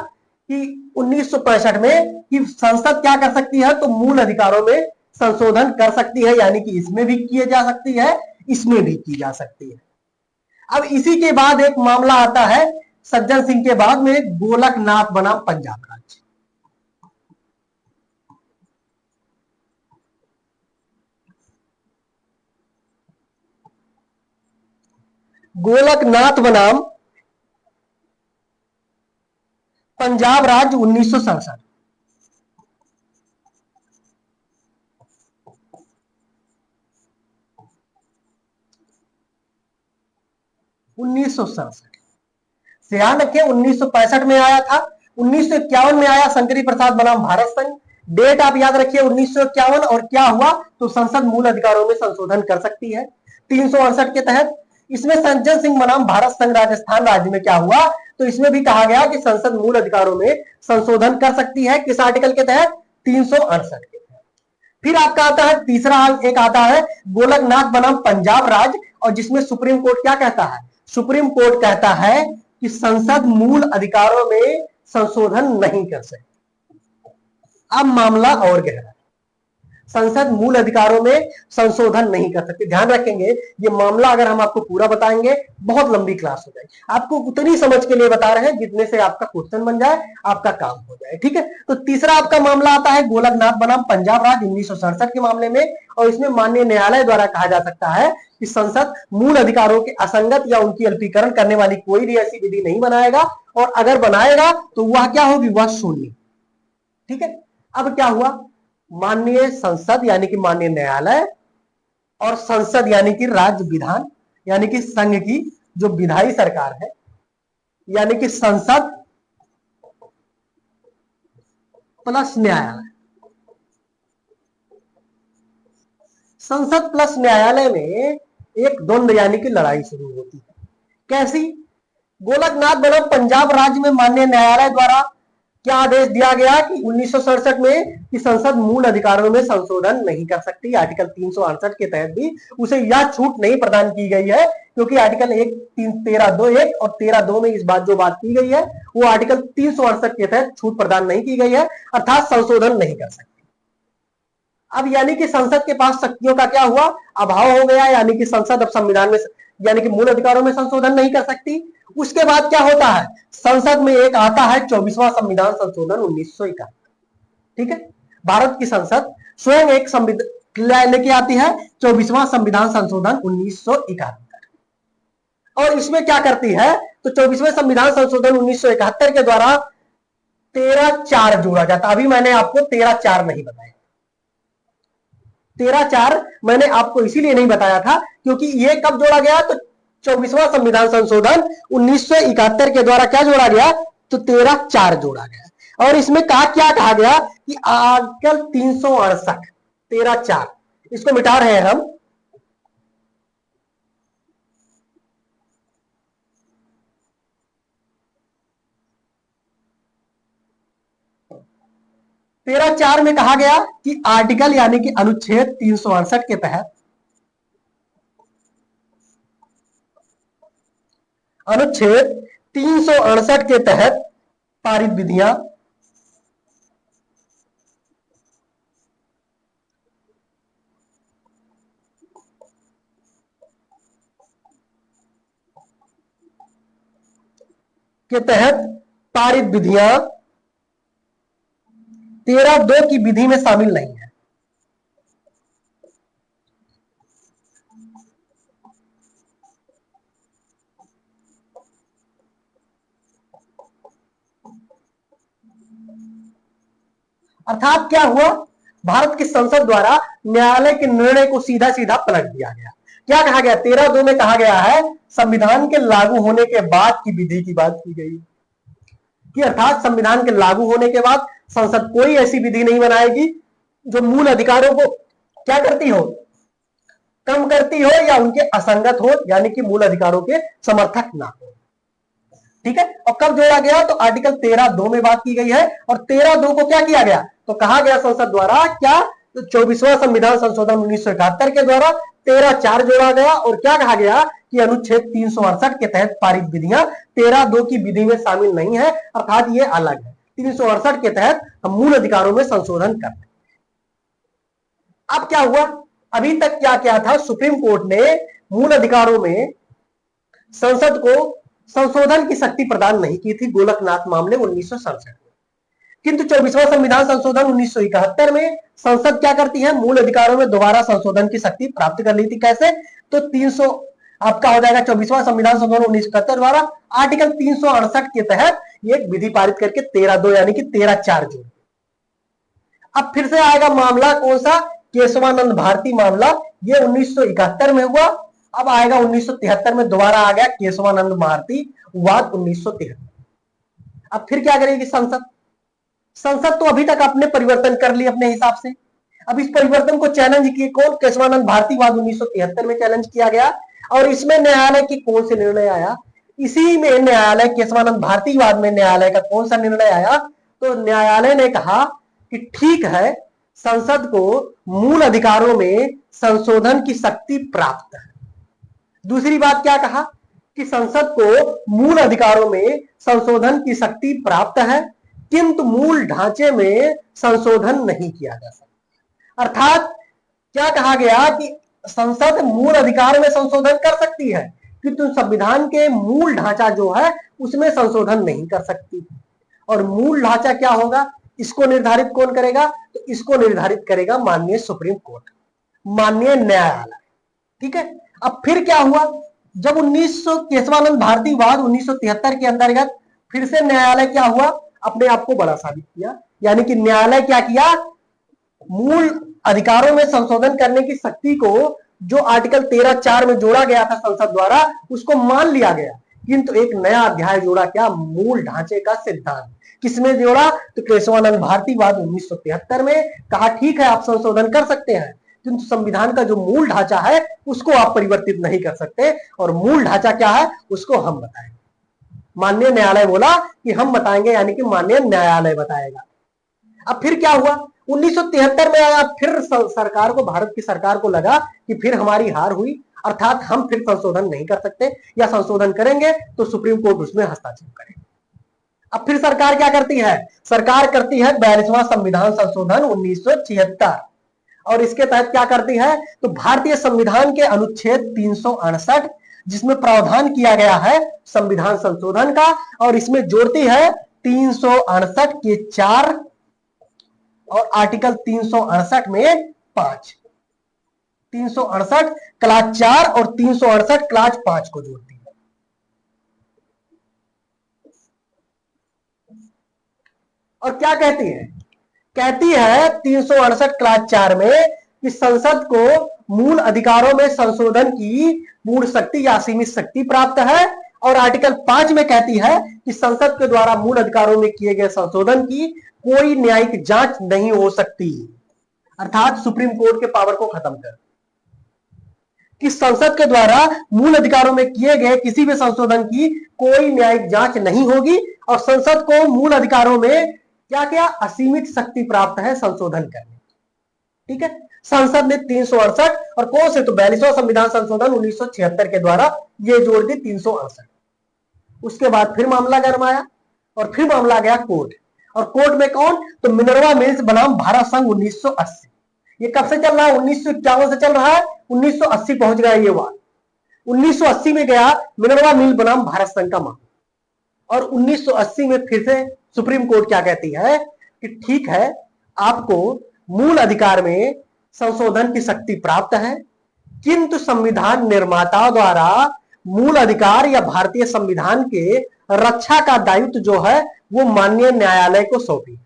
कि 1965 में कि संसद क्या कर सकती है, तो मूल अधिकारों में संशोधन कर सकती है, यानी कि इसमें भी किए जा सकती है, इसमें भी की जा सकती है। अब इसी के बाद एक मामला आता है सज्जन सिंह के बाद में, गोलकनाथ बनाम पंजाब राज्य। गोलकनाथ बनाम पंजाब राज्य 1967। ध्यान रखिए 1965 में आया था, 1951 में आया शंकरी प्रसाद बनाम भारत संघ। डेट आप याद रखिए 1951, और क्या हुआ, तो संसद मूल अधिकारों में संशोधन कर सकती है 368 के तहत। इसमें सज्जन सिंह बनाम भारत संघ राजस्थान राज्य में क्या हुआ, तो इसमें भी कहा गया कि संसद मूल अधिकारों में संशोधन कर सकती है, किस आर्टिकल के तहत, 368 के तहत। फिर आपका आता है तीसरा, एक आता है गोलकनाथ बनाम पंजाब राज्य, और जिसमें सुप्रीम कोर्ट क्या कहता है, सुप्रीम कोर्ट कहता है कि संसद मूल अधिकारों में संशोधन नहीं कर सकती। अब मामला और गहरा, संसद मूल अधिकारों में संशोधन नहीं कर सकती। ध्यान रखेंगे ये मामला अगर हम आपको पूरा बताएंगे बहुत लंबी क्लास हो जाएगी, आपको उतनी समझ के लिए बता रहे हैं जितने से आपका क्वेश्चन बन जाए, आपका काम हो जाए, ठीक है। तो तीसरा आपका मामला आता है गोलकनाथ बनाम पंजाब राज्य 1967 के मामले में, और इसमें माननीय न्यायालय द्वारा कहा जा सकता है कि संसद मूल अधिकारों के असंगत या उनकी अल्पीकरण करने वाली कोई भी ऐसी विधि नहीं बनाएगा, और अगर बनाएगा तो वह क्या होगी, वह शून्य, ठीक है। अब क्या हुआ, माननीय संसद यानी कि माननीय न्यायालय और संसद यानी कि राज्य विधान यानी कि संघ की जो विधायी सरकार है, यानी कि संसद प्लस न्यायालय, संसद प्लस न्यायालय में एक द्वंद्व यानी कि लड़ाई शुरू होती है। कैसी, गोलकनाथ बनाम पंजाब राज्य में माननीय न्यायालय द्वारा क्या आदेश दिया गया कि 1967 में कि संसद मूल अधिकारों में संशोधन नहीं कर सकती, आर्टिकल 368 के तहत भी उसे यह छूट नहीं प्रदान की गई है, क्योंकि आर्टिकल 13(2)(1) और 13(2) में इस बात जो बात की गई है वो आर्टिकल 368 के तहत छूट प्रदान नहीं की गई है, अर्थात संशोधन नहीं कर सकती। अब यानी कि संसद के पास शक्तियों का क्या हुआ, अभाव हो गया, यानी कि संसद अब संविधान में यानी कि मूल अधिकारों में संशोधन नहीं कर सकती। उसके बाद क्या होता है, संसद में एक आता है 24वां संविधान संशोधन 1971, ठीक है। भारत की संसद स्वयं एक संविधान लेके आती है 24वां संविधान संशोधन 1971, और इसमें क्या करती है, तो 24वें संविधान संशोधन 1971 के द्वारा 13(4) जोड़ा जाता। अभी मैंने आपको 13(4) नहीं बताया, 13(4) मैंने आपको इसीलिए नहीं बताया था क्योंकि ये कब जोड़ा गया, तो 24वां संविधान संशोधन 1971 के द्वारा क्या जोड़ा गया, तो 13(4) जोड़ा गया। और इसमें क्या कहा गया कि आर्टिकल 368 13(4) इसको मिटा रहे हैं हम, तेरह चार में कहा गया कि आर्टिकल यानी कि अनुच्छेद 368 के तहत, अनुच्छेद 368 के तहत पारित विधियां के तहत पारित विधियां 13(2) की विधि में शामिल नहीं है। अर्थात क्या हुआ, भारत की संसद द्वारा न्यायालय के निर्णय को सीधा सीधा पलट दिया गया। क्या कहा गया, 13(2) में कहा गया है संविधान के लागू होने के बाद की विधि की बात की गई कि अर्थात संविधान के लागू होने के बाद संसद कोई ऐसी विधि नहीं बनाएगी जो मूल अधिकारों को क्या करती हो, कम करती हो या उनके असंगत हो, यानी कि मूल अधिकारों के समर्थक ना हो, ठीक है। और कब जोड़ा गया, तो आर्टिकल 13(2) में बात की गई है, और 13(2) को क्या किया गया, तो कहा गया संसद द्वारा क्या, तो 24वां संविधान संशोधन 1971 के द्वारा 13(4) जोड़ा गया और क्या कहा गया कि अनुच्छेद 368 के तहत पारित विधियां 13(2) की विधि में शामिल नहीं है, अर्थात ये अलग है। 368 के तहत हम मूल अधिकारों में संशोधन करते हैं। अब क्या हुआ, अभी तक क्या क्या था, सुप्रीम कोर्ट ने मूल अधिकारों में संसद को संशोधन की शक्ति प्रदान नहीं की थी गोलकनाथ मामले 1967 में, किंतु 24वां संविधान संशोधन 1971 में संसद क्या करती है, मूल अधिकारों में दोबारा संशोधन की शक्ति प्राप्त कर ली थी। कैसे, तो 300 आपका हो जाएगा 24वां संविधान संशोधन 1971 द्वारा आर्टिकल 368 के तहत एक विधि पारित करके 13(2) यानी कि 13(4) जोड़। अब फिर से आएगा मामला कौन सा, केशवानंद भारती मामला, ये 1971 में हुआ। अब आएगा 1973 में दोबारा आ गया केशवानंद भारती वाद 1973। अब फिर क्या करेगी संसद, संसद तो अभी तक अपने परिवर्तन कर लिए अपने हिसाब से। अब इस परिवर्तन को चैलेंज किए कौन, केशवानंद भारती वाद 1973 में चैलेंज किया गया। और इसमें न्यायालय की कौन से निर्णय आया, इसी में न्यायालय केशवानंद भारती वाद में न्यायालय का कौन सा निर्णय आया, तो न्यायालय ने कहा कि ठीक है, संसद को मूल अधिकारों में संशोधन की शक्ति प्राप्त है। दूसरी बात क्या कहा कि संसद को मूल अधिकारों में संशोधन की शक्ति प्राप्त है, किंतु मूल ढांचे में संशोधन नहीं किया जा सकता। अर्थात क्या कहा गया कि संसद मूल अधिकार में संशोधन कर सकती है, किंतु संविधान के मूल ढांचा जो है उसमें संशोधन नहीं कर सकती। और मूल ढांचा क्या होगा, इसको निर्धारित कौन करेगा, तो इसको निर्धारित करेगा माननीय सुप्रीम कोर्ट, माननीय न्यायालय। ठीक है, अब फिर क्या हुआ, जब 1900 केशवानंद भारती वाद 1973 के अंतर्गत फिर से न्यायालय क्या हुआ, अपने आप को बड़ा साबित किया। यानी कि न्यायालय क्या किया, मूल अधिकारों में संशोधन करने की शक्ति को जो आर्टिकल 13(4) में जोड़ा गया था संसद द्वारा, उसको मान लिया गया, किंतु एक नया अध्याय जोड़ा, क्या, मूल ढांचे का सिद्धांत। किसमें जोड़ा, तो केशवानंद भारती वाद 1973 में कहा ठीक है आप संशोधन कर सकते हैं, किंतु संविधान का जो मूल ढांचा है उसको आप परिवर्तित नहीं कर सकते, और मूल ढांचा क्या है उसको हम बताएंगे। माननीय न्यायालय बोला कि हम बताएंगे, यानी कि माननीय न्यायालय बताएगा। अब फिर क्या हुआ, 1973 में आया, फिर सरकार को, भारत की सरकार को लगा कि फिर हमारी हार हुई, अर्थात हम फिर संशोधन नहीं कर सकते, या संशोधन करेंगे तो सुप्रीम कोर्ट उसमें हस्तक्षेप करेगा। अब फिर सरकार क्या करती है, सरकार करती है 42वां संविधान संशोधन 1976, और इसके तहत क्या करती है, तो भारतीय संविधान के अनुच्छेद 368 जिसमें प्रावधान किया गया है संविधान संशोधन का, और इसमें जोड़ती है 368 के 4 और आर्टिकल 368 में 5, 368 क्लास 4 और 368 क्लास 5 को जोड़ती है। और क्या कहती है, कहती है 368 क्लास 4 में कि संसद को मूल अधिकारों में संशोधन की पूर्ण शक्ति या असीमित शक्ति प्राप्त है, और आर्टिकल 5 में कहती है कि संसद के द्वारा मूल अधिकारों में किए गए संशोधन की कोई न्यायिक जांच नहीं हो सकती। अर्थात सुप्रीम कोर्ट के पावर को खत्म कर, कि संसद के द्वारा मूल अधिकारों में किए गए किसी भी संशोधन की कोई न्यायिक जांच नहीं होगी, और संसद को मूल अधिकारों में क्या क्या असीमित शक्ति प्राप्त है संशोधन करने। ठीक है, संसद ने 368 और कौन से, तो 42वां संविधान संशोधन 1976 के द्वारा ये जोड़ दी 368। उसके बाद फिर मामला गरमाया और फिर मामला गया कोर्ट, और कोर्ट में कौन, तो मिनर्वा मिल्स बनाम भारत संघ 1980। ये कब से चल रहा है, 1951 से चल रहा है, 1980 पहुंच गया ये वाद। 1980 में गया मिनर्वा मिल बनाम भारत संघ का मामला, और 1980 में फिर से सुप्रीम कोर्ट क्या कहती है कि ठीक है, आपको मूल अधिकार में संशोधन की शक्ति प्राप्त है, किंतु संविधान निर्माताओं द्वारा मूल अधिकार या भारतीय संविधान के रक्षा का दायित्व जो है वो माननीय न्यायालय को सौंपी,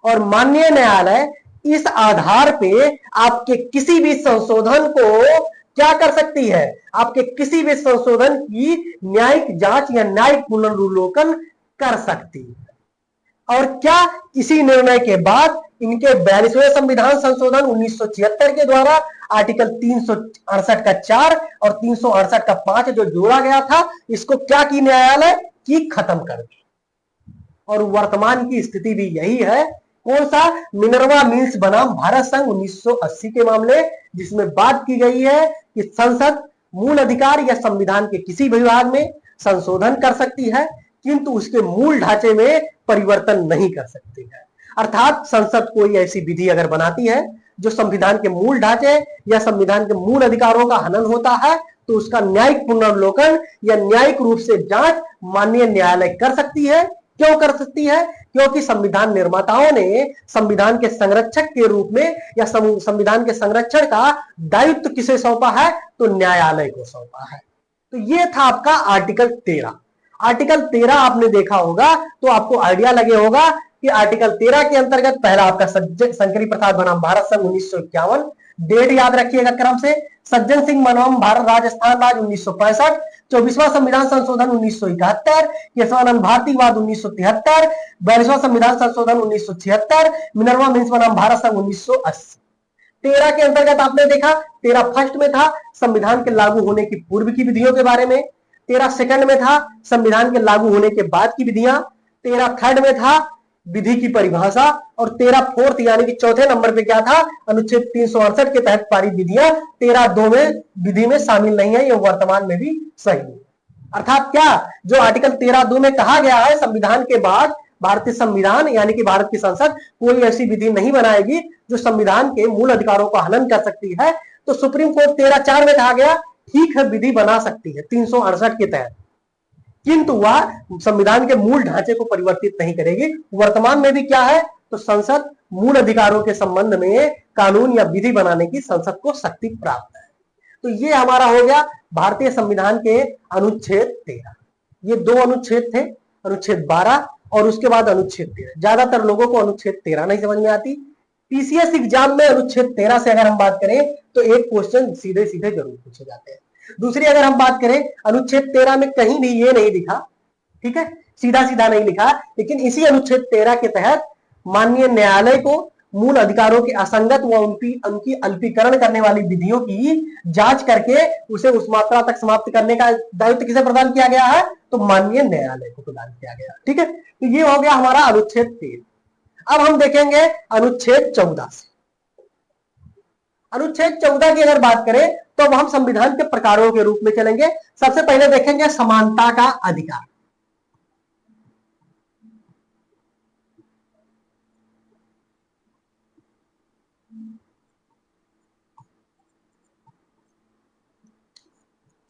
और माननीय न्यायालय इस आधार पे आपके किसी भी संशोधन को क्या कर सकती है, आपके किसी भी संशोधन की न्यायिक जांच या न्यायिक पुनर्विलोकन कर सकती है। और क्या, इसी निर्णय के बाद इनके 42वें संविधान संशोधन 1976 के द्वारा आर्टिकल 368 का 4 और 368 का 5 जो जोड़ा गया था, इसको क्या की न्यायालय की खत्म कर दी। और वर्तमान की स्थिति भी यही है कौन सा? मिनर्वा मिल्स बनाम भारत संघ 1980 के मामले, जिसमें बात की गई है कि संसद मूल अधिकार या संविधान के किसी भी विभाग में संशोधन कर सकती है, किंतु उसके मूल ढांचे में परिवर्तन नहीं कर सकती है। अर्थात संसद कोई ऐसी विधि अगर बनाती है जो संविधान के मूल ढांचे या संविधान के मूल अधिकारों का हनन होता है, तो उसका न्यायिक पुनर्वलोकन या न्यायिक रूप से जांच माननीय न्यायालय कर सकती है। क्यों कर सकती है? क्योंकि संविधान निर्माताओं ने संविधान के संरक्षक के रूप में या संविधान के संरक्षण का दायित्व किसे सौंपा है? तो न्यायालय को सौंपा है। तो ये था आपका आर्टिकल 13। आर्टिकल 13 आपने देखा होगा तो आपको आइडिया लगे होगा कि आर्टिकल 13 के अंतर्गत पहला आपका शंकरी प्रसाद बनाम भारत संघ 1951, डेट याद रखिएगा क्रम से, सज्जन सिंह बनाम भारत राजस्थान राज्य 1965, 24वां संविधान संशोधन 1971, केशवानंद भारतीवाद 1973, 42वां संविधान संशोधन 1976, मिनर्वा मिल्स बनाम भारत संघ 1980। 13 के अंतर्गत आपने देखा, 13 फर्स्ट में था संविधान के लागू होने की पूर्व की विधियों के बारे में, 13 सेकंड में था संविधान के लागू होने के बाद की विधियां, 13 थर्ड में था विधि की परिभाषा, और 13 फोर्थ यानी कि चौथे नंबर पे क्या था? अनुच्छेद 368 के तहत पारित विधियां 13 दो में विधि में शामिल नहीं है, ये वर्तमान में भी सही है। अर्थात क्या? जो आर्टिकल 13 दो में कहा गया है संविधान के बाद भारतीय संविधान यानी कि भारत की संसद कोई ऐसी विधि नहीं बनाएगी जो संविधान के मूल अधिकारों का हनन कर सकती है, तो सुप्रीम कोर्ट 13(4) में कहा गया ठीक है विधि बना सकती है 368 के तहत, किंतु वह संविधान के मूल ढांचे को परिवर्तित नहीं करेगी। वर्तमान में भी क्या है? तो संसद मूल अधिकारों के संबंध में कानून या विधि बनाने की संसद को शक्ति प्राप्त है। तो ये हमारा हो गया भारतीय संविधान के अनुच्छेद 13। ये दो अनुच्छेद थे, अनुच्छेद 12 और उसके बाद अनुच्छेद 13। ज्यादातर लोगों को अनुच्छेद 13 नहीं समझ में आती। पीसीएस एग्जाम में अनुच्छेद 13 से अगर हम बात करें तो एक क्वेश्चन सीधे सीधे जरूर पूछे जाते हैं। दूसरी अगर हम बात करें, अनुच्छेद 13 में कहीं भी ये नहीं लिखा, ठीक है, सीधा सीधा नहीं लिखा, लेकिन इसी अनुच्छेद 13 के तहत माननीय न्यायालय को मूल अधिकारों के असंगत व उनकी अल्पीकरण करने वाली विधियों की जांच करके उसे उस मात्रा तक समाप्त करने का दायित्व किसे प्रदान किया गया है? तो माननीय न्यायालय को प्रदान किया गया। ठीक है, तो ये हो गया हमारा अनुच्छेद 13। अब हम देखेंगे अनुच्छेद 14 से। अनुच्छेद 14 की अगर बात करें तो अब हम संविधान के प्रकारों के रूप में चलेंगे। सबसे पहले देखेंगे समानता का अधिकार।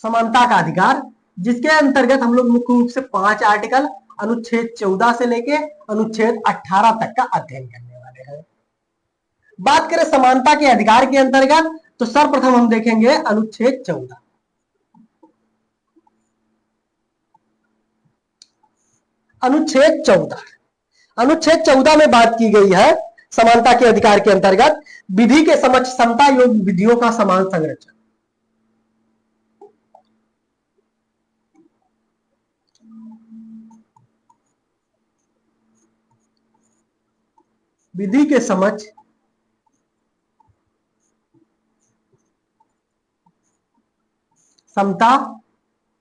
समानता का अधिकार, जिसके अंतर्गत हम लोग मुख्य रूप से 5 आर्टिकल अनुच्छेद 14 से लेके अनुच्छेद 18 तक का अध्ययन करने वाले हैं। बात करें समानता के अधिकार के अंतर्गत तो सर्वप्रथम हम देखेंगे अनुच्छेद 14। अनुच्छेद 14, अनुच्छेद 14 में बात की गई है समानता के अधिकार के अंतर्गत विधि के समक्ष समता योग्य विधियों का समान संरक्षण। विधि के समक्ष समता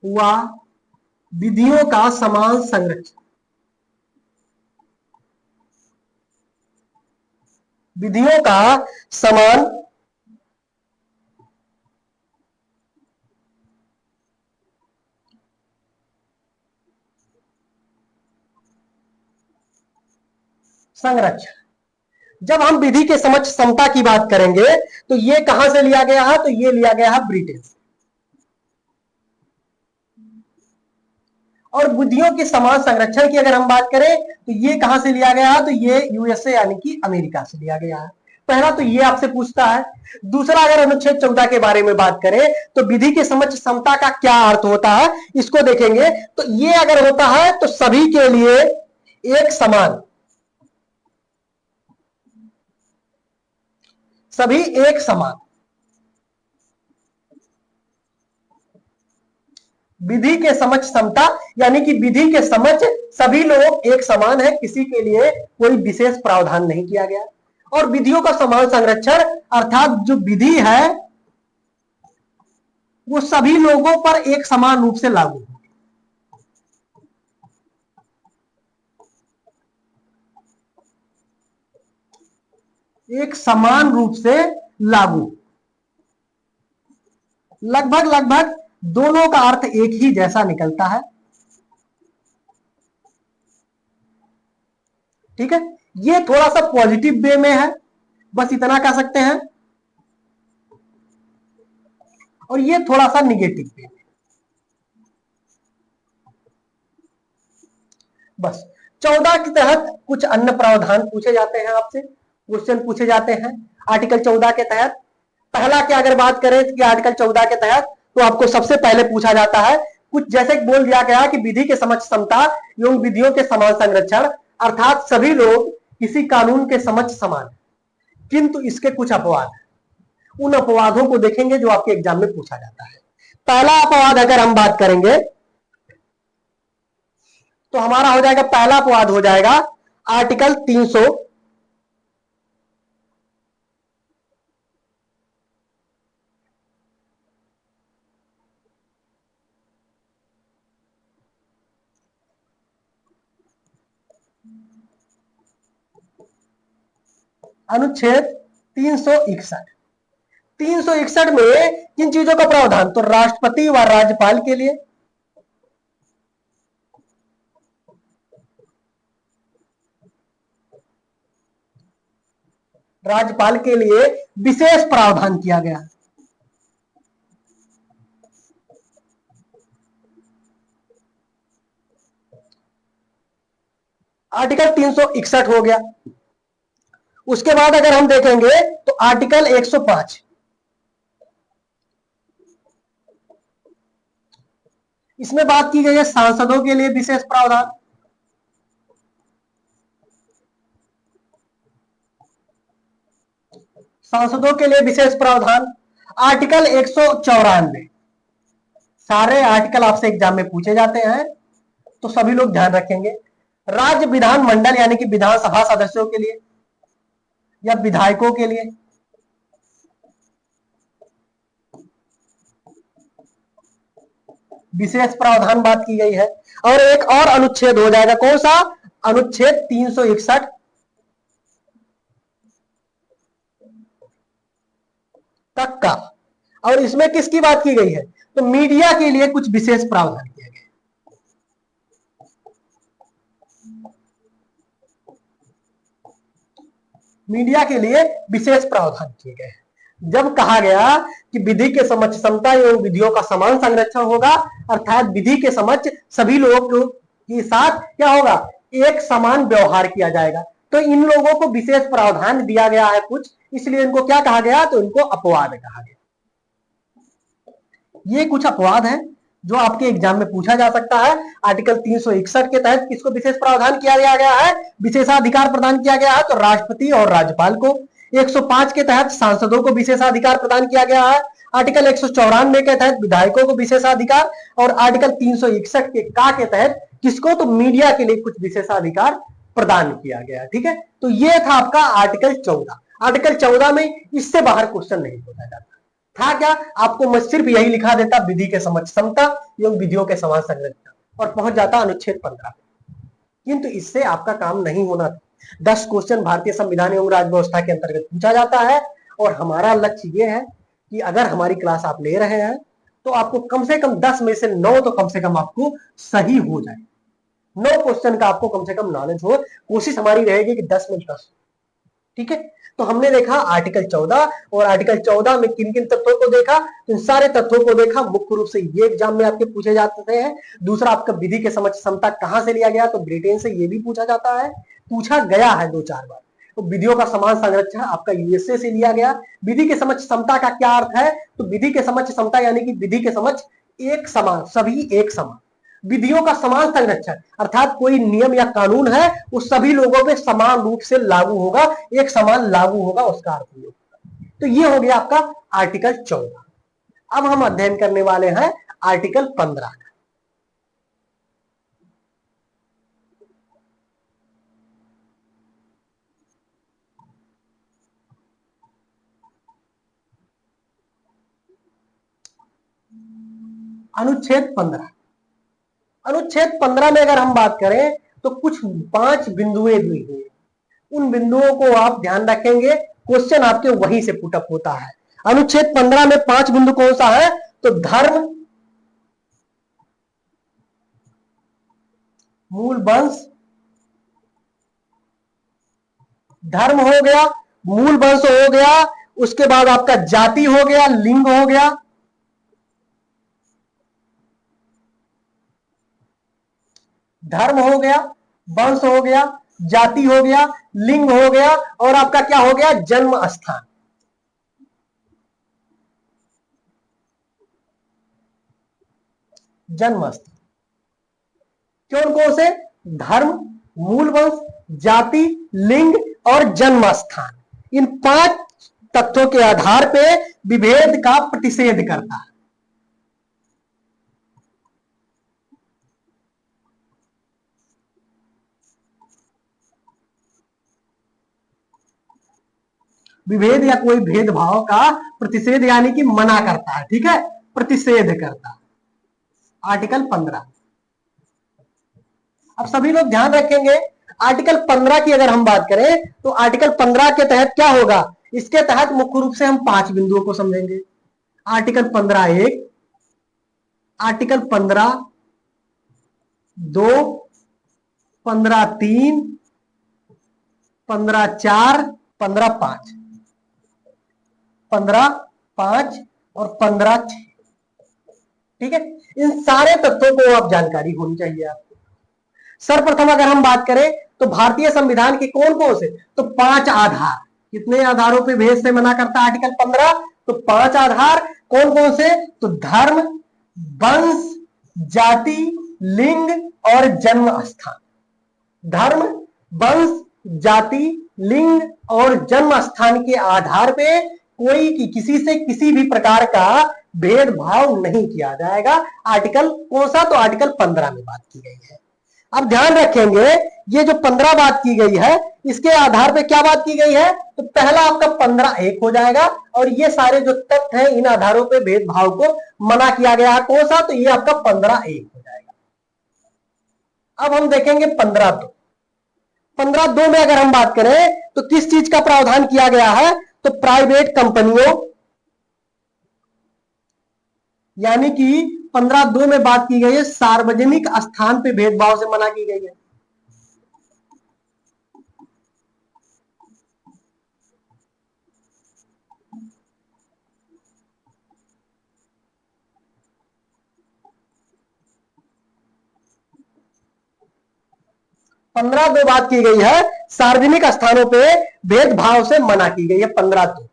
व विधियों का समान संरक्षण। विधियों का समान संरक्षण। जब हम विधि के समक्ष समता की बात करेंगे तो ये कहां से लिया गया है? तो ये लिया गया है ब्रिटेन से। और विधियों के समान संरक्षण की अगर हम बात करें तो ये कहां से लिया गया है? तो ये यूएसए यानी कि अमेरिका से लिया गया है। पहला तो ये आपसे पूछता है। दूसरा, अगर अनुच्छेद 14 के बारे में बात करें तो विधि के समक्ष समता का क्या अर्थ होता है इसको देखेंगे। तो ये अगर होता है तो सभी के लिए एक समान, सभी एक समान। विधि के समक्ष समता यानी कि विधि के समक्ष सभी लोग एक समान है, किसी के लिए कोई विशेष प्रावधान नहीं किया गया। और विधियों का समान संरक्षण अर्थात जो विधि है वो सभी लोगों पर एक समान रूप से लागू हो। एक समान रूप से लागू। लगभग लगभग दोनों का अर्थ एक ही जैसा निकलता है। ठीक है, ये थोड़ा सा पॉजिटिव वे में है, बस इतना कह सकते हैं, और ये थोड़ा सा निगेटिव वे में। बस 14 के तहत कुछ अन्य प्रावधान पूछे जाते हैं, आपसे क्वेश्चन पूछे जाते हैं आर्टिकल 14 के तहत। पहला क्या अगर बात करें कि आर्टिकल 14 के तहत, तो आपको सबसे पहले पूछा जाता है कुछ जैसे बोल दिया गया कि विधि के समक्ष समता एवं विधियों के समान संरक्षण, अर्थात सभी लोग किसी कानून के समक्ष समान, किंतु इसके कुछ अपवाद हैं। उन अपवादों को देखेंगे जो आपके एग्जाम में पूछा जाता है। पहला अपवाद अगर हम बात करेंगे तो हमारा हो जाएगा, पहला अपवाद हो जाएगा आर्टिकल 300 अनुच्छेद 361। 361 में किन चीजों का प्रावधान, तो राष्ट्रपति व राज्यपाल के लिए, राज्यपाल के लिए विशेष प्रावधान किया गया। आर्टिकल 361 हो गया। उसके बाद अगर हम देखेंगे तो आर्टिकल 105, इसमें बात की गई है सांसदों के लिए विशेष प्रावधान। सांसदों के लिए विशेष प्रावधान आर्टिकल 194। सारे आर्टिकल आपसे एग्जाम में पूछे जाते हैं, तो सभी लोग ध्यान रखेंगे। राज्य विधान मंडल यानी कि विधानसभा सदस्यों के लिए या विधायकों के लिए विशेष प्रावधान बात की गई है। और एक और अनुच्छेद हो जाएगा, कौन सा, अनुच्छेद 361 तक का। और इसमें किसकी बात की गई है, तो मीडिया के लिए कुछ विशेष प्रावधान किया गया। मीडिया के लिए विशेष प्रावधान किए गए हैं। जब कहा गया कि विधि के समक्ष समता एवं विधियों का समान संरक्षण होगा, अर्थात विधि के समक्ष सभी लोगों के साथ क्या होगा, एक समान व्यवहार किया जाएगा, तो इन लोगों को विशेष प्रावधान दिया गया है कुछ, इसलिए इनको क्या कहा गया, तो इनको अपवाद कहा गया। ये कुछ अपवाद है जो आपके एग्जाम में पूछा जा सकता है। आर्टिकल 361 के तहत किसको विशेष प्रावधान किया गया है, विशेषाधिकार प्रदान किया गया है, तो राष्ट्रपति और राज्यपाल को। 105 के तहत सांसदों को विशेषाधिकार प्रदान किया गया है। आर्टिकल 194 के तहत विधायकों को विशेषाधिकार, और आर्टिकल 361 के का के तहत किसको, तो मीडिया के लिए कुछ विशेषाधिकार प्रदान किया गया। ठीक है, तो ये था आपका आर्टिकल 14। आर्टिकल 14 में इससे बाहर क्वेश्चन नहीं पूछा जाता था। क्या आपको मैं सिर्फ यही लिखा देता, विधि के समक्ष समता एवं विधियों के समान संरक्षण, और पहुंच जाता अनुच्छेद 15। किंतु इससे आपका काम नहीं होना था। 10 क्वेश्चन भारतीय संविधान एवं राज्य व्यवस्था के अंतर्गत पूछा जाता है, और हमारा लक्ष्य यह है कि अगर हमारी क्लास आप ले रहे हैं तो आपको कम से कम 10 में से 9 तो कम से कम आपको सही हो जाए। 9 क्वेश्चन का आपको कम से कम नॉलेज हो, कोशिश हमारी रहेगी कि 10 में 10। ठीक है, तो हमने देखा आर्टिकल 14, और आर्टिकल 14 में किन किन तत्वों को देखा, इन सारे तत्वों को देखा। मुख्य रूप से ये एग्जाम में आपके पूछे जाते हैं। दूसरा, आपका विधि के समक्ष समता कहां से लिया गया, तो ब्रिटेन से, ये भी पूछा जाता है, पूछा गया है 2-4 बार। तो विधियों का समान संरक्षण आपका यूएसए से लिया गया। विधि के समक्ष समता का क्या अर्थ है, तो विधि के समक्ष समता यानी कि विधि के समक्ष एक समान, सभी एक समान, विधियों का समान संरक्षण, अर्थात कोई नियम या कानून है वो सभी लोगों पे समान रूप से लागू होगा, एक समान लागू होगा, उसका अर्थ ये। तो ये हो गया आपका आर्टिकल 14। अब हम अध्ययन करने वाले हैं आर्टिकल 15। अनुच्छेद 15। अनुच्छेद 15 में अगर हम बात करें तो कुछ 5 बिंदुएं दी हुई। उन बिंदुओं को आप ध्यान रखेंगे क्वेश्चन आपके वहीं से पुटअप होता है। अनुच्छेद 15 में 5 बिंदु कौन सा है? तो धर्म, मूल वंश, धर्म हो गया, मूल वंश हो गया, उसके बाद आपका जाति हो गया, लिंग हो गया, धर्म हो गया, वंश हो गया, जाति हो गया, लिंग हो गया, और आपका क्या हो गया? जन्म स्थान। जन्म स्थान कौन कौन से? धर्म, मूल वंश, जाति, लिंग और जन्म स्थान। इन 5 तथ्यों के आधार पे विभेद का प्रतिषेध करता है। विभेद या कोई भेदभाव का प्रतिषेध यानी कि मना करता है, ठीक है, प्रतिषेध करता है। आर्टिकल 15। अब सभी लोग ध्यान रखेंगे, आर्टिकल 15 की अगर हम बात करें तो आर्टिकल 15 के तहत क्या होगा? इसके तहत मुख्य रूप से हम 5 बिंदुओं को समझेंगे। आर्टिकल 15(1), आर्टिकल 15(2), 15(3), 15(4), 15(5), 15(5) और 15(6), ठीक है। इन सारे तत्वों को आप जानकारी होनी चाहिए आपको। सर्वप्रथम अगर हम बात करें तो भारतीय संविधान के कौन कौन से? तो 5 आधार। कितने आधारों पे भेद से मना करता है आर्टिकल 15? तो 5 आधार। कौन कौन से? तो धर्म, वंश, जाति, लिंग और जन्म स्थान। धर्म, वंश, जाति, लिंग और जन्म स्थान के आधार पे कोई किसी से किसी भी प्रकार का भेदभाव नहीं किया जाएगा। आर्टिकल कौन सा? तो आर्टिकल 15 में बात की गई है। अब ध्यान रखेंगे, ये जो 15 बात की गई है, इसके आधार पे क्या बात की गई है? तो पहला आपका 15(1) हो जाएगा, और ये सारे जो तथ्य हैं इन आधारों पे भेदभाव को मना किया गया है। कौन सा? तो ये आपका 15(1) हो जाएगा। अब हम देखेंगे 15(2). 15(2) में अगर हम बात करें तो किस चीज का प्रावधान किया गया है? तो प्राइवेट कंपनियों, यानी कि 15(2) में बात की गई है सार्वजनिक स्थान पे भेदभाव से मना की गई है। पंद्रह दो बात की गई है सार्वजनिक स्थानों पे भेदभाव से मना की गई है। 15(2).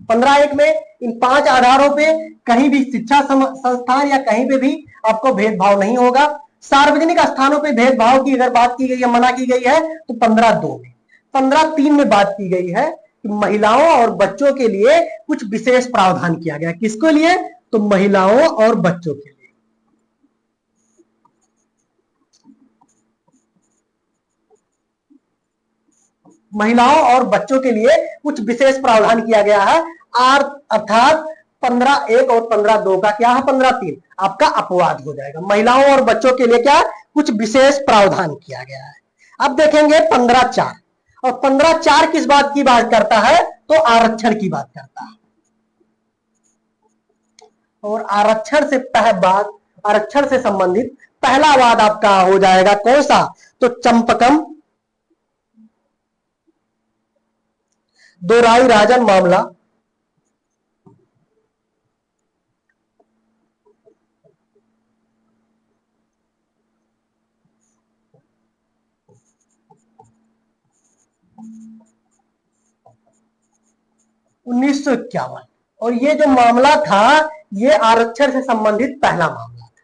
15(1) में इन 5 आधारों पे कहीं भी शिक्षा संस्थान या कहीं पे भी आपको भेदभाव नहीं होगा। सार्वजनिक स्थानों पे भेदभाव की अगर बात की गई है, मना की गई है, तो 15(2) में। 15(3) में बात की गई है कि महिलाओं और बच्चों के लिए कुछ विशेष प्रावधान किया गया। किसके लिए? तो महिलाओं और बच्चों के लिए। महिलाओं और बच्चों के लिए कुछ विशेष प्रावधान किया गया है। अर्थात 15(1) और 15(2) का क्या है? 15(3) आपका अपवाद हो जाएगा। महिलाओं और बच्चों के लिए क्या? कुछ विशेष प्रावधान किया गया है। अब देखेंगे 15(4). और 15(4) किस बात की बात करता है? तो आरक्षण की बात करता है। और आरक्षण से संबंधित पहला वाद आपका हो जाएगा कौन सा? तो चंपकम, दोराई राजन मामला, उन्नीस सौ 1951। और ये जो मामला था ये आरक्षण से संबंधित पहला मामला था,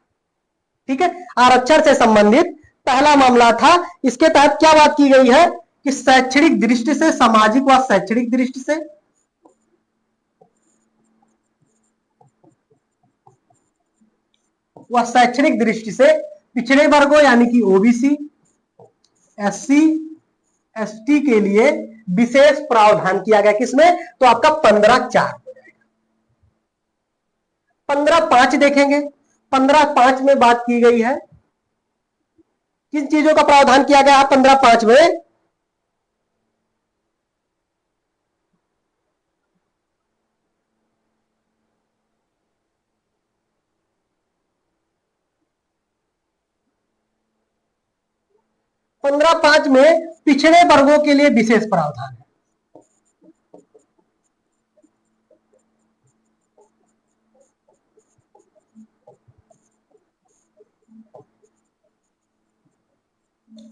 ठीक है। आरक्षण से संबंधित पहला मामला था। इसके तहत क्या बात की गई है कि शैक्षणिक दृष्टि से, सामाजिक व शैक्षणिक दृष्टि से, वह शैक्षणिक दृष्टि से पिछड़े वर्गों यानी कि ओबीसी, एससी, एसटी के लिए विशेष प्रावधान किया गया। किसमें? तो आपका 15(4) हो जाएगा। 15(5) देखेंगे। 15(5) में बात की गई है, किन चीजों का प्रावधान किया गया है 15(5) में? 15(5) में पिछड़े वर्गों के लिए विशेष प्रावधान है।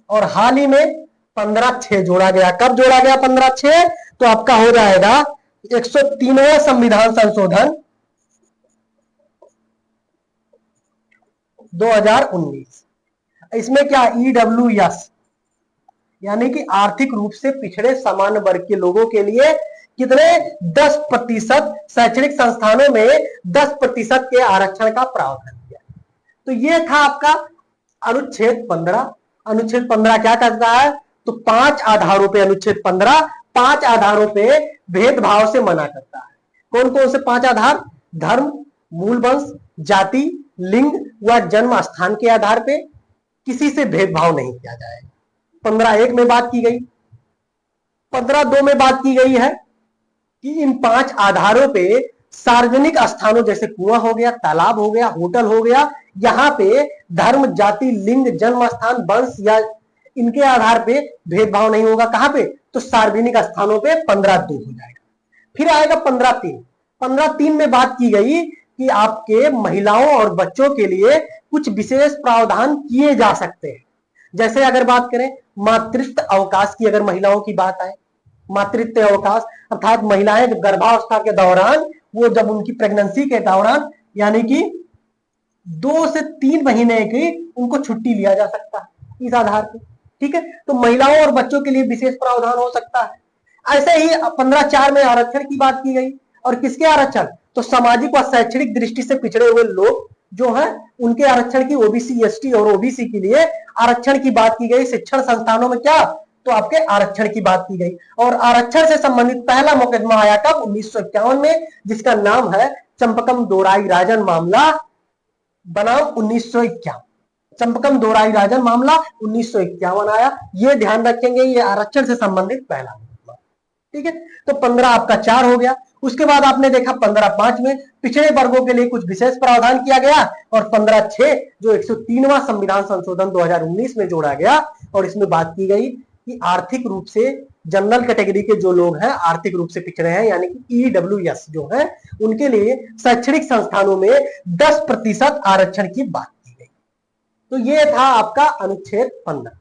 और हाल ही में 15(6) जोड़ा गया। कब जोड़ा गया 15(6)? तो आपका हो जाएगा 103वां संविधान संशोधन 2019। इसमें क्या EWS यानी कि आर्थिक रूप से पिछड़े सामान्य वर्ग के लोगों के लिए कितने 10% शैक्षणिक संस्थानों में 10% के आरक्षण का प्रावधान किया। तो ये था आपका अनुच्छेद 15। अनुच्छेद 15 क्या कहता है? तो 5 आधारों पे अनुच्छेद 15 5 आधारों पे भेदभाव से मना करता है। कौन कौन से 5 आधार? धर्म, मूल वंश, जाति, लिंग व जन्म स्थान के आधार पे किसी से भेदभाव नहीं किया जाएगा। 15(1) में बात की गई। 15(2) में बात की गई है कि इन 5 आधारों पे सार्वजनिक स्थानों जैसे कुआं हो गया, तालाब हो गया, होटल हो गया, यहां पे धर्म, जाति, लिंग, जन्म स्थान, वंश या इनके आधार पे भेदभाव नहीं होगा। कहां पे? तो सार्वजनिक स्थानों पे 15(2) हो जाएगा। फिर आएगा 15(3). 15(3) में बात की गई कि आपके महिलाओं और बच्चों के लिए कुछ विशेष प्रावधान किए जा सकते हैं। जैसे अगर बात करें मातृत्व अवकाश की, अगर महिलाओं की बात आए, मातृत्व अवकाश अर्थात महिलाएं गर्भावस्था के दौरान, वो जब उनकी प्रेगनेंसी के दौरान यानी कि 2 से 3 महीने की उनको छुट्टी लिया जा सकता है इस आधार पर। ठीक है, तो महिलाओं और बच्चों के लिए विशेष प्रावधान हो सकता है। ऐसे ही 15(4) में आरक्षण की बात की गई। और किसके आरक्षण? तो सामाजिक व शैक्षणिक दृष्टि से पिछड़े हुए लोग जो है उनके आरक्षण की, ओबीसी, एसटी और ओबीसी के लिए आरक्षण की बात की गई। शिक्षण संस्थानों में क्या? तो आपके आरक्षण की बात की गई। और आरक्षण से संबंधित पहला मुकदमा आया कब? 1951 में, जिसका नाम है चंपकम दोराई राजन मामला बनाम 1951। चंपकम दोराई राजन मामला 1951 आया। ये ध्यान रखेंगे, ये आरक्षण से संबंधित पहला मुकदमा। ठीक है, तो 15 आपका 4 हो गया। उसके बाद आपने देखा 15(5) में पिछड़े वर्गों के लिए कुछ विशेष प्रावधान किया गया। और 15(6) जो 103वां संविधान संशोधन 2019 में जोड़ा गया। और इसमें बात की गई कि आर्थिक रूप से जनरल कैटेगरी के जो लोग हैं, आर्थिक रूप से पिछड़े हैं, यानी कि EWS जो है, उनके लिए शैक्षणिक संस्थानों में 10% आरक्षण की बात की गई। तो ये था आपका अनुच्छेद 15।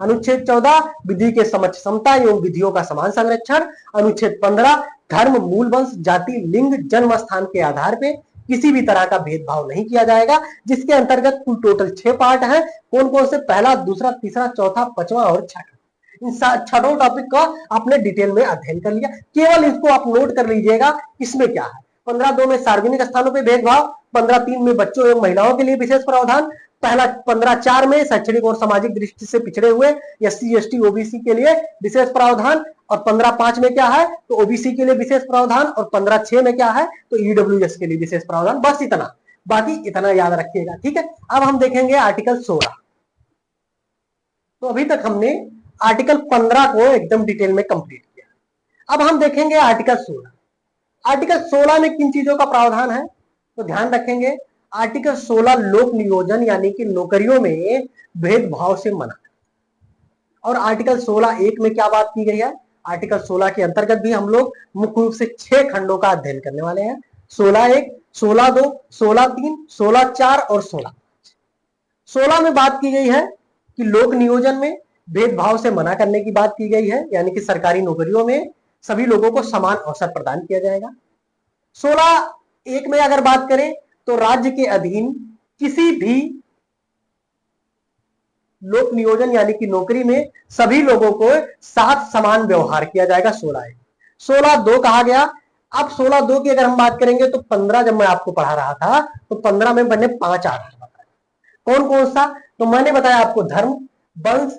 अनुच्छेद 14 विधि के समक्ष समता एवं विधियों का समान संरक्षण। अनुच्छेद 15 धर्म, मूल वंश, जाति, लिंग, जन्म स्थान के आधार पे किसी भी तरह का भेदभाव नहीं किया जाएगा, जिसके अंतर्गत कुल टोटल 6 पार्ट है। कौन कौन से? पहला, दूसरा, तीसरा, चौथा, 5वां और 6वां। इन 6 टॉपिक का आपने डिटेल में अध्ययन कर लिया। केवल इसको आप नोट कर लीजिएगा इसमें क्या है। 15(2) में सार्वजनिक स्थानों पर भेदभाव, 15(3) में बच्चों एवं महिलाओं के लिए विशेष प्रावधान, पहला 15(4) में शैक्षणिक और सामाजिक दृष्टि से पिछड़े हुए एससी, एसटी, ओबीसी के लिए विशेष प्रावधान। और 15(5) में क्या है? तो ओबीसी के लिए विशेष प्रावधान। और 15(6) में क्या है? तो ईडब्ल्यूएस के लिए विशेष प्रावधान। बस इतना, बाकी इतना याद रखिएगा। ठीक है, अब हम देखेंगे आर्टिकल 16। तो अभी तक हमने आर्टिकल 15 को एकदम डिटेल में कंप्लीट किया। अब हम देखेंगे आर्टिकल 16। आर्टिकल 16 में किन चीजों का प्रावधान है? तो ध्यान रखेंगे, आर्टिकल 16 लोक नियोजन यानी कि नौकरियों में भेदभाव से मना। और आर्टिकल 16(1) में क्या बात की गई है? आर्टिकल 16 के अंतर्गत भी हम लोग मुख्य रूप से 6 खंडों का अध्ययन करने वाले हैं। 16(1), 16(2), 16(3), 16(4) और 16। 16 में बात की गई है कि लोक नियोजन में भेदभाव से मना करने की बात की गई है, यानी कि सरकारी नौकरियों में सभी लोगों को समान अवसर प्रदान किया जाएगा। 16(1) में अगर बात करें तो राज्य के अधीन किसी भी लोक नियोजन यानी कि नौकरी में सभी लोगों को साथ समान व्यवहार किया जाएगा। 16(1). 16(2) कहा गया। अब 16(2) की अगर हम बात करेंगे तो 15 जब मैं आपको पढ़ा रहा था तो 15 में मैंने 5 आधार बताया। कौन कौन सा? तो मैंने बताया आपको धर्म, वंश,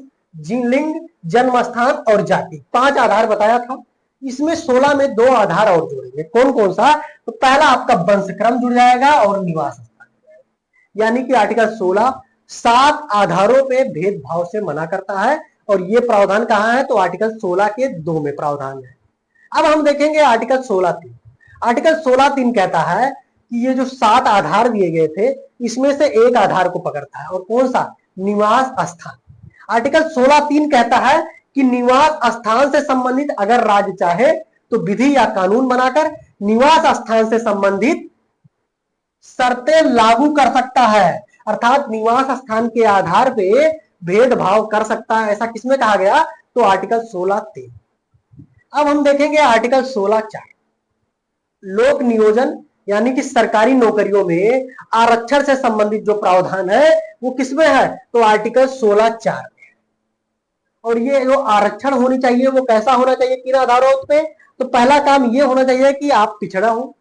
लिंग, जन्म स्थान और जाति, 5 आधार बताया था। इसमें 16 में 2 आधार और जोड़ेंगे। कौन कौन सा? तो पहला आपका वंशक्रम जुड़ जाएगा और निवास स्थान, यानी कि आर्टिकल 16 7 आधारों पे भेदभाव से मना करता है। और ये प्रावधान कहां है? तो आर्टिकल 16 के 2 में प्रावधान है। अब हम देखेंगे आर्टिकल 16(3). आर्टिकल 16(3) कहता है कि ये जो 7 आधार दिए गए थे, इसमें से एक आधार को पकड़ता है। और कौन सा? निवास स्थान। आर्टिकल 16(3) कहता है कि निवास स्थान से संबंधित अगर राज्य चाहे तो विधि या कानून बनाकर निवास स्थान से संबंधित शर्तें लागू कर सकता है, अर्थात निवास स्थान के आधार पे भेदभाव कर सकता है। ऐसा किसमें कहा गया? तो आर्टिकल 16(3). अब हम देखेंगे आर्टिकल 16(4), लोक नियोजन यानी कि सरकारी नौकरियों में आरक्षण से संबंधित जो प्रावधान है वो किसमें है? तो आर्टिकल 16(4) में। और ये जो आरक्षण होनी चाहिए वो कैसा होना चाहिए? किन आधारों पे? तो पहला काम ये होना चाहिए कि आप पिछड़ा हो,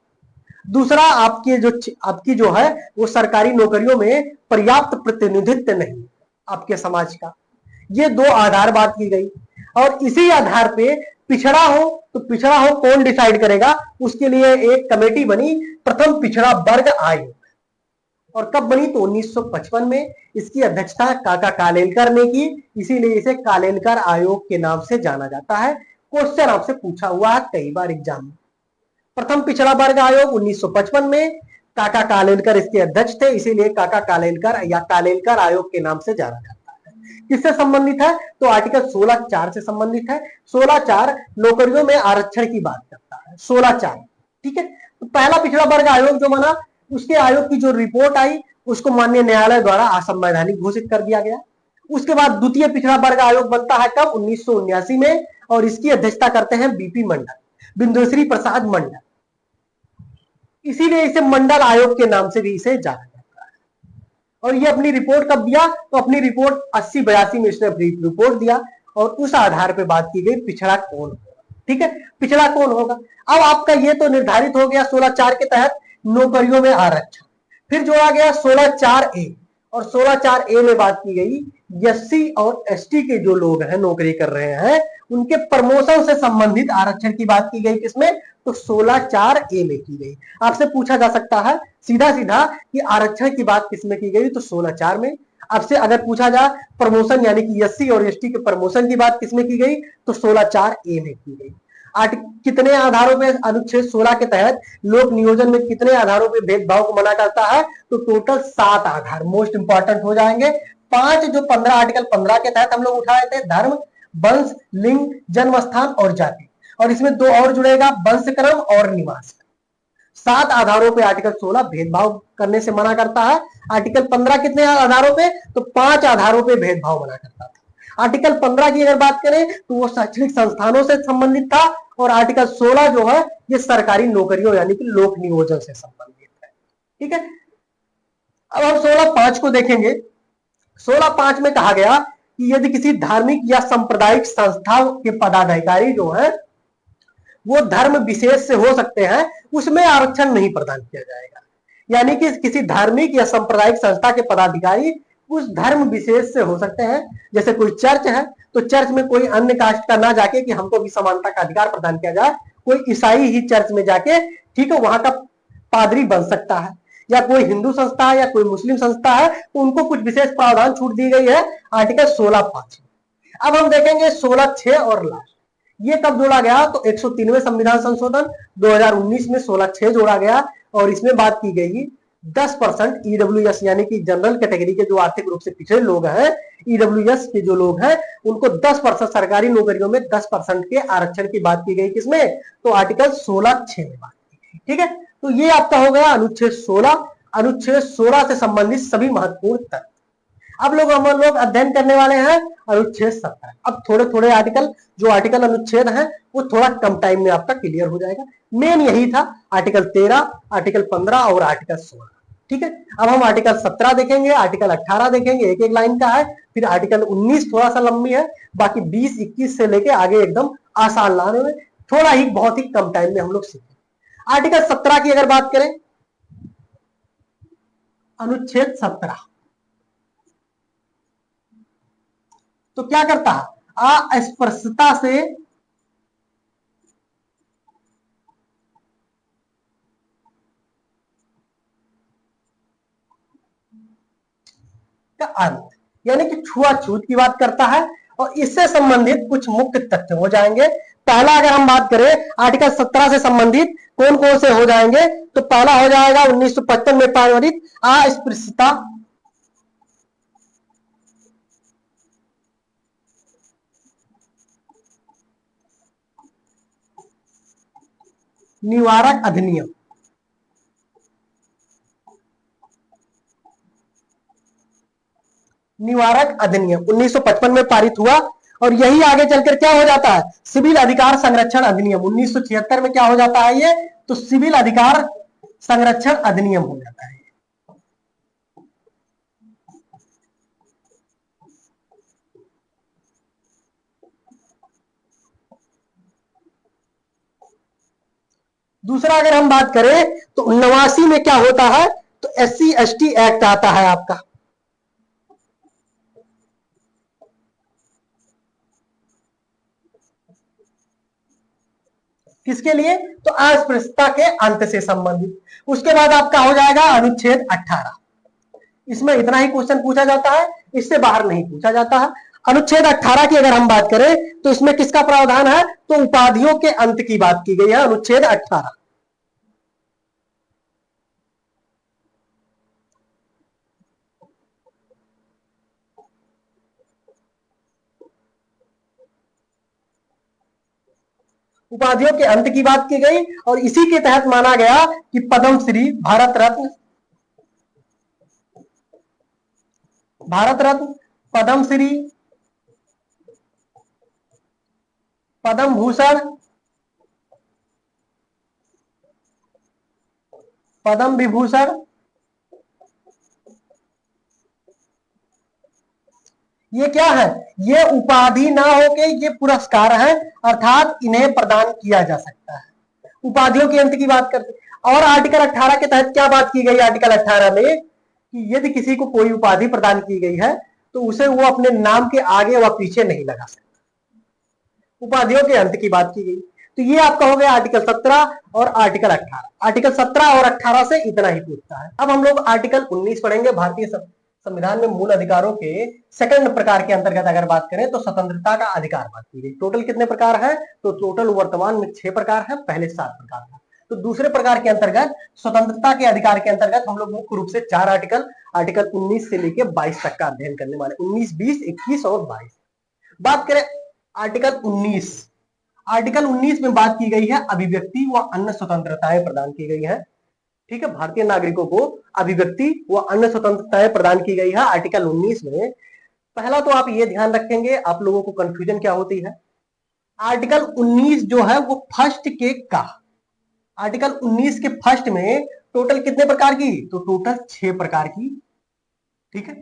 दूसरा आपकी जो है वो सरकारी नौकरियों में पर्याप्त प्रतिनिधित्व नहीं आपके समाज का। ये दो आधार बात की गई और इसी आधार पे पिछड़ा हो तो पिछड़ा हो कौन डिसाइड करेगा? उसके लिए एक कमेटी बनी, प्रथम पिछड़ा वर्ग आयोग। और कब बनी? तो 1955 में। इसकी अध्यक्षता काका कालेलकर ने की, इसीलिए इसे कालेलकर आयोग के नाम से जाना जाता है। क्वेश्चन आपसे पूछा हुआ है कई बार एग्जाम में। प्रथम पिछड़ा वर्ग आयोग 1955 में, काका कालेलकर इसके अध्यक्ष थे, इसीलिए काका कालेलकर या कालेलकर आयोग के नाम से जाना जाता है। किससे संबंधित है? तो आर्टिकल 16(4) से संबंधित है। 16(4) नौकरियों में आरक्षण की बात करता है। 16(4), ठीक है। तो पहला पिछड़ा वर्ग आयोग जो बना, उसके आयोग की जो रिपोर्ट आई उसको माननीय न्यायालय द्वारा असंवैधानिक घोषित कर दिया गया। उसके बाद द्वितीय पिछड़ा वर्ग आयोग बनता है कब? 1979 में, और इसकी अध्यक्षता करते हैं बीपी मंडल, बिंदुश्री प्रसाद मंडल, इसीलिए इसे मंडल आयोग के नाम से भी इसे जाना जाता है। और ये अपनी रिपोर्ट कब दिया? तो अपनी रिपोर्ट 80-82 में इसने अपनी रिपोर्ट दिया और उस आधार पर बात की गई पिछड़ा कौन होगा, ठीक है, पिछड़ा कौन होगा। अब आपका ये तो निर्धारित हो गया 16(4) के तहत नौकरियों में आरक्षण। फिर जोड़ा गया 16(4)(a), और 16(4)(a) में बात की गई एससी और एसटी के जो लोग हैं नौकरी कर रहे हैं उनके प्रमोशन से संबंधित आरक्षण की बात की गई। किसमें? तो 16(4)(a) में की गई। आपसे पूछा जा सकता है सीधा सीधा कि आरक्षण की बात किसमें की गई? तो 16(4) में। आपसे अगर पूछा जाए प्रमोशन यानी कि एससी और एसटी के प्रमोशन की बात किसमें की गई? तो 16(4)(a) में की गई। कितने आधारों पे अनुच्छेद 16 के तहत लोक नियोजन में कितने आधारों पे भेदभाव को मना करता है? तो टोटल 7 आधार मोस्ट इंपॉर्टेंट हो जाएंगे। 5 जो 15 आर्टिकल 15 के तहत हम लोग उठाए थे, धर्म, वंश, लिंग, जन्म स्थान और जाति, और इसमें 2 और जुड़ेगा, वंश क्रम और निवास। 7 आधारों पे आर्टिकल 16 भेदभाव करने से मना करता है। आर्टिकल 15 कितने आधारों पे? तो 5 आधारों पे भेदभाव मना करता था। आर्टिकल 15 की अगर बात करें तो वो शैक्षणिक संस्थानों से संबंधित था, और आर्टिकल 16 जो है ये सरकारी नौकरियों यानी कि लोक नियोजन से संबंधित है, ठीक है। अब हम 16(5) को देखेंगे। 16(5) में कहा गया कि यदि किसी धार्मिक या सांप्रदायिक संस्था के पदाधिकारी जो है वो धर्म विशेष से हो सकते हैं, उसमें आरक्षण नहीं प्रदान किया जाएगा। यानी कि किसी धार्मिक या सांप्रदायिक संस्था के पदाधिकारी उस धर्म विशेष से हो सकते हैं। जैसे कोई चर्च है तो चर्च में कोई अन्य कास्ट का ना जाके कि हमको भी समानता का अधिकार प्रदान किया जाए, कोई ईसाई ही चर्च में जाके, ठीक है, वहां का पादरी बन सकता है। या कोई हिंदू संस्था है या कोई मुस्लिम संस्था है तो उनको कुछ विशेष प्रावधान छूट दी गई है आर्टिकल 16(5). अब हम देखेंगे 16(6) और लास्ट ये कब जोड़ा गया? तो 103वें संविधान संशोधन 2019 में 16(6) जोड़ा गया, और इसमें बात की गई 10% ईडब्ल्यूएस यानी कि जनरल कैटेगरी के जो आर्थिक रूप से पिछड़े लोग हैं, ईडब्ल्यूएस के जो लोग हैं उनको 10% सरकारी नौकरियों में 10% के आरक्षण की बात की गई। किसमें? तो आर्टिकल 16(6) में बात की गई, ठीक है। तो ये आपका हो गया अनुच्छेद 16। अनुच्छेद 16 से संबंधित सभी महत्वपूर्ण तथ्य। अब हम लोग अध्ययन करने वाले हैं अनुच्छेद 17। अब थोड़े थोड़े जो आर्टिकल अनुच्छेद हैं वो थोड़ा कम टाइम में आपका क्लियर हो जाएगा। मेन यही था आर्टिकल 13, आर्टिकल 15 और आर्टिकल 16, ठीक है। अब हम आर्टिकल 17 देखेंगे, आर्टिकल 18 देखेंगे, एक एक लाइन का है। फिर आर्टिकल 19 थोड़ा सा लंबी है, बाकी 20, 21 से लेके आगे एकदम आसान लाने में थोड़ा ही बहुत ही कम टाइम में हम लोग सीखेंगे। आर्टिकल 17 की अगर बात करें, अनुच्छेद 17 तो क्या करता है? अस्पृश्यता से का अंत यानी कि छुआछूत की बात करता है, और इससे संबंधित कुछ मुख्य तथ्य हो जाएंगे। पहला अगर हम बात करें आर्टिकल 17 से संबंधित कौन कौन से हो जाएंगे, तो पहला हो जाएगा 1955 में पारित अस्पृश्यता निवारक अधिनियम, निवारक अधिनियम 1955 में पारित हुआ और यही आगे चलकर क्या हो जाता है, सिविल अधिकार संरक्षण अधिनियम 1976 में क्या हो जाता है ये, तो सिविल अधिकार संरक्षण अधिनियम हो जाता है। दूसरा अगर हम बात करें तो 89 में क्या होता है, तो SC/ST एक्ट आता है आपका। किसके लिए, तो अस्पृश्यता के अंत से संबंधित। उसके बाद आपका हो जाएगा अनुच्छेद 18। इसमें इतना ही क्वेश्चन पूछा जाता है, इससे बाहर नहीं पूछा जाता है। अनुच्छेद 18 की अगर हम बात करें तो इसमें किसका प्रावधान है, तो उपाधियों के अंत की बात की गई है अनुच्छेद 18। उपाधियों के अंत की बात की गई और इसी के तहत माना गया कि पद्मश्री, भारत रत्न, पद्मश्री, पद्म भूषण, पद्म विभूषण, ये क्या है, ये उपाधि ना होके ये पुरस्कार है, अर्थात इन्हें प्रदान किया जा सकता है। उपाधियों के अंत की बात करते और आर्टिकल 18 के तहत क्या बात की गई, आर्टिकल 18 में कि यदि किसी को कोई उपाधि प्रदान की गई है तो उसे वो अपने नाम के आगे व पीछे नहीं लगा सकता। उपाधियों के अंत की बात की गई। तो ये आपका हो गया आर्टिकल 17 और आर्टिकल 18। आर्टिकल 17 और 18 से इतना ही पूछता है। अब हम लोग आर्टिकल 19 पढ़ेंगे। भारतीय संविधान में मूल अधिकारों के सेकंड प्रकार के अंतर्गत अगर बात करें तो स्वतंत्रता का अधिकार बात की गई। टोटल कितने प्रकार है, तो टोटल वर्तमान में 6 प्रकार है, पहले 7 प्रकार था। तो दूसरे प्रकार के अंतर्गत स्वतंत्रता के अधिकार के अंतर्गत हम लोग मुख्य रूप से 4 आर्टिकल 19 से लेकर 22 तक का अध्ययन करने वाले, 19, 20, 21 और 22। बात करें आर्टिकल 19 में बात की गई है अभिव्यक्ति व अन्य स्वतंत्रताएं प्रदान की गई है। ठीक है, भारतीय नागरिकों को अभिव्यक्ति व अन्य स्वतंत्रताएं प्रदान की गई है आर्टिकल 19 में। पहला तो आप ये ध्यान रखेंगे, आप लोगों को कंफ्यूजन क्या होती है, आर्टिकल 19 जो है वो फर्स्ट के का, आर्टिकल 19 के फर्स्ट में टोटल कितने प्रकार की, तो टोटल 6 प्रकार की, ठीक है,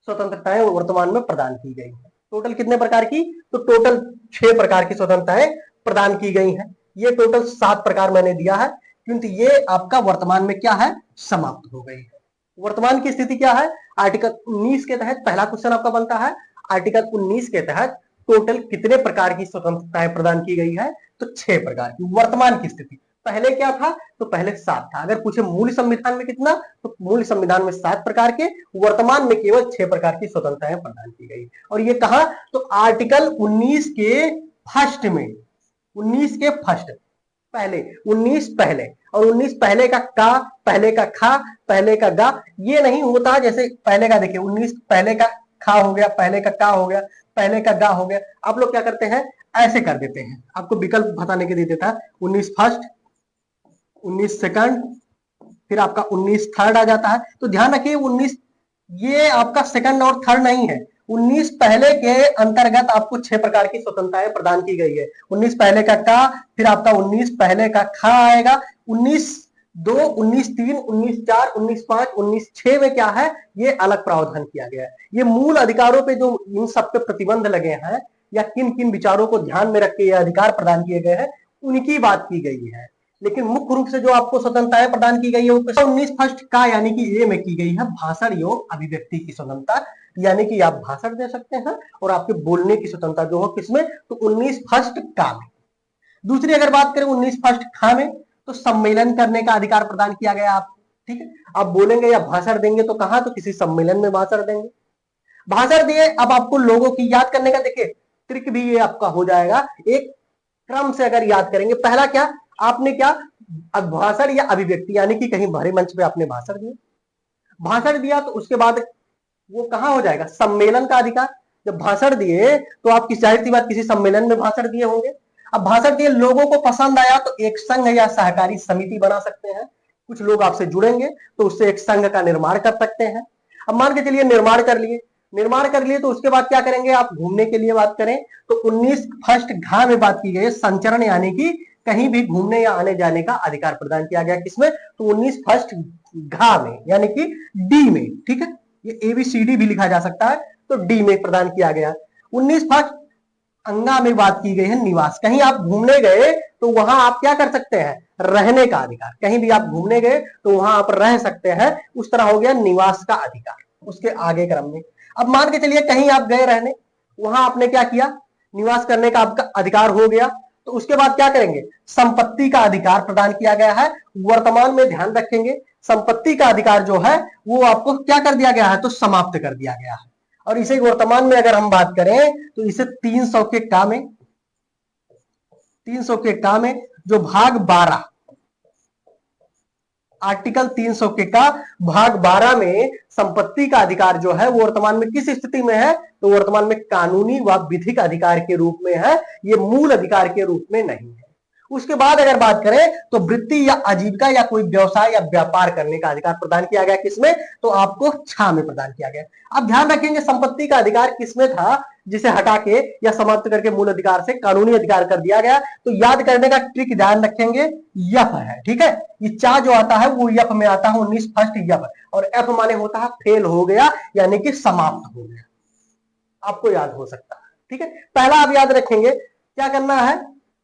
स्वतंत्रताएं वर्तमान में प्रदान की गई है। टोटल कितने प्रकार की, तो टोटल 6 प्रकार की स्वतंत्रताएं प्रदान की गई हैं। ये टोटल 7 प्रकार मैंने दिया है क्योंकि ये आपका वर्तमान में क्या है, समाप्त हो गई है। वर्तमान की स्थिति क्या है, आर्टिकल 19 के तहत पहला क्वेश्चन आपका बनता है, आर्टिकल 19 के तहत टोटल कितने प्रकार की स्वतंत्रताएं प्रदान की गई है, तो 6 प्रकार की। वर्तमान की स्थिति, पहले क्या था, तो पहले 7 था। अगर पूछे मूल संविधान में कितना, तो मूल संविधान में 7 प्रकार के, वर्तमान में केवल 6 प्रकार की स्वतंत्रताएं प्रदान की गई। और ये कहा, तो आर्टिकल 19 के फर्स्ट में, 19 के फर्स्ट पहले, 19 पहले और 19 पहले का पहले का खा, पहले का गा, ये नहीं होता। जैसे पहले का देखिए, 19 पहले का खा हो गया, पहले का का हो गया, पहले का गा हो गया। आप लोग क्या करते हैं, ऐसे कर देते हैं, आपको विकल्प बताने के लिए देता है, 19 फर्स्ट, 19 सेकंड, फिर आपका 19 थर्ड आ जाता है। तो ध्यान रखिए 19 ये आपका सेकंड और थर्ड नहीं है, 19 पहले के अंतर्गत आपको 6 प्रकार की स्वतंत्रताएं प्रदान की गई है। 19 पहले का, फिर आपका 19 पहले का खा आएगा, 19 2, 19 3, 19 4, 19 5, 19 6 में क्या है, ये अलग प्रावधान किया गया है। ये मूल अधिकारों पे जो इन सब पे प्रतिबंध लगे हैं या किन किन विचारों को ध्यान में रख के ये अधिकार प्रदान किए गए हैं, उनकी बात की गई है। लेकिन मुख्य रूप से जो आपको स्वतंत्रताएं प्रदान की गई है वो 19 फर्स्ट का यानी कि ए में की गई है, भाषण योग अभिव्यक्ति की स्वतंत्रता, यानी कि आप भाषण दे सकते हैं और आपके बोलने की स्वतंत्रता जो हो किसमें, तो 19 फर्स्ट का में। दूसरी अगर बात करें 19 फर्स्ट खा में, तो सम्मेलन करने का अधिकार प्रदान किया गया आपको। ठीक है, आप बोलेंगे या भाषण देंगे तो कहां, तो किसी सम्मेलन में भाषण देंगे, भाषण दिए। अब आपको लोगों की याद करने का देखिए ट्रिक भी ये आपका हो जाएगा, एक क्रम से अगर याद करेंगे। पहला क्या, आपने क्या, भाषण या अभिव्यक्ति यानी कि कहीं भरे मंच पे आपने भाषण दिया, भाषण दिया तो उसके बाद वो कहां हो जाएगा, सम्मेलन का अधिकार। जब भाषण दिए तो आप जाहिर सी बात किसी सम्मेलन में भाषण दिए होंगे। अब भाषण के लोगों को पसंद आया तो एक संघ या सहकारी समिति बना सकते हैं, कुछ लोग आपसे जुड़ेंगे तो उससे एक संघ का निर्माण कर सकते हैं। अब मान के चलिए निर्माण कर लिए तो उसके बाद क्या करेंगे, आप घूमने के लिए बात करें तो 19 फर्स्ट घ में बात की गई है संचरण, यानी कि कहीं भी घूमने या आने जाने का अधिकार प्रदान किया गया। किसमें, तो 19 फर्स्ट घ में, यानी कि डी में। ठीक है, ये ABCD भी लिखा जा सकता है, तो डी में प्रदान किया गया। 19 फर्स्ट अंगा में बात की गई है निवास, कहीं आप घूमने गए तो वहां आप क्या कर सकते हैं, रहने का अधिकार। कहीं भी आप घूमने गए तो वहां आप रह सकते हैं, उस तरह हो गया निवास का अधिकार उसके आगे क्रम में। अब मान के चलिए कहीं आप गए रहने, वहां आपने क्या किया, निवास करने का आपका अधिकार हो गया, तो उसके बाद क्या करेंगे, संपत्ति का अधिकार प्रदान किया गया है। वर्तमान में ध्यान रखेंगे, संपत्ति का अधिकार जो है वो आपको क्या कर दिया गया है, तो समाप्त कर दिया गया है। और इसे वर्तमान में अगर हम बात करें तो इसे 300 के का में, 300 के का में जो भाग 12, आर्टिकल 300 के का भाग 12 में संपत्ति का अधिकार जो है वो वर्तमान में किस स्थिति में है, तो वर्तमान में कानूनी व विधिक अधिकार के रूप में है, ये मूल अधिकार के रूप में नहीं है। उसके बाद अगर बात करें तो वृत्ति या आजीविका या कोई व्यवसाय या व्यापार करने का अधिकार प्रदान किया गया, किसमें, तो आपको छा में प्रदान किया गया। अब ध्यान रखेंगे संपत्ति का अधिकार किसमें था, जिसे हटा के या समाप्त करके मूल अधिकार से कानूनी अधिकार कर दिया गया। तो याद करने का ट्रिक ध्यान रखेंगे, यफ है। ठीक है, ये चा जो आता है वो यफ में आता है, 19 फर्स्ट यफ, और एफ माने होता है फेल हो गया, यानी कि समाप्त हो गया, आपको याद हो सकता है। ठीक है, पहला आप याद रखेंगे क्या करना है,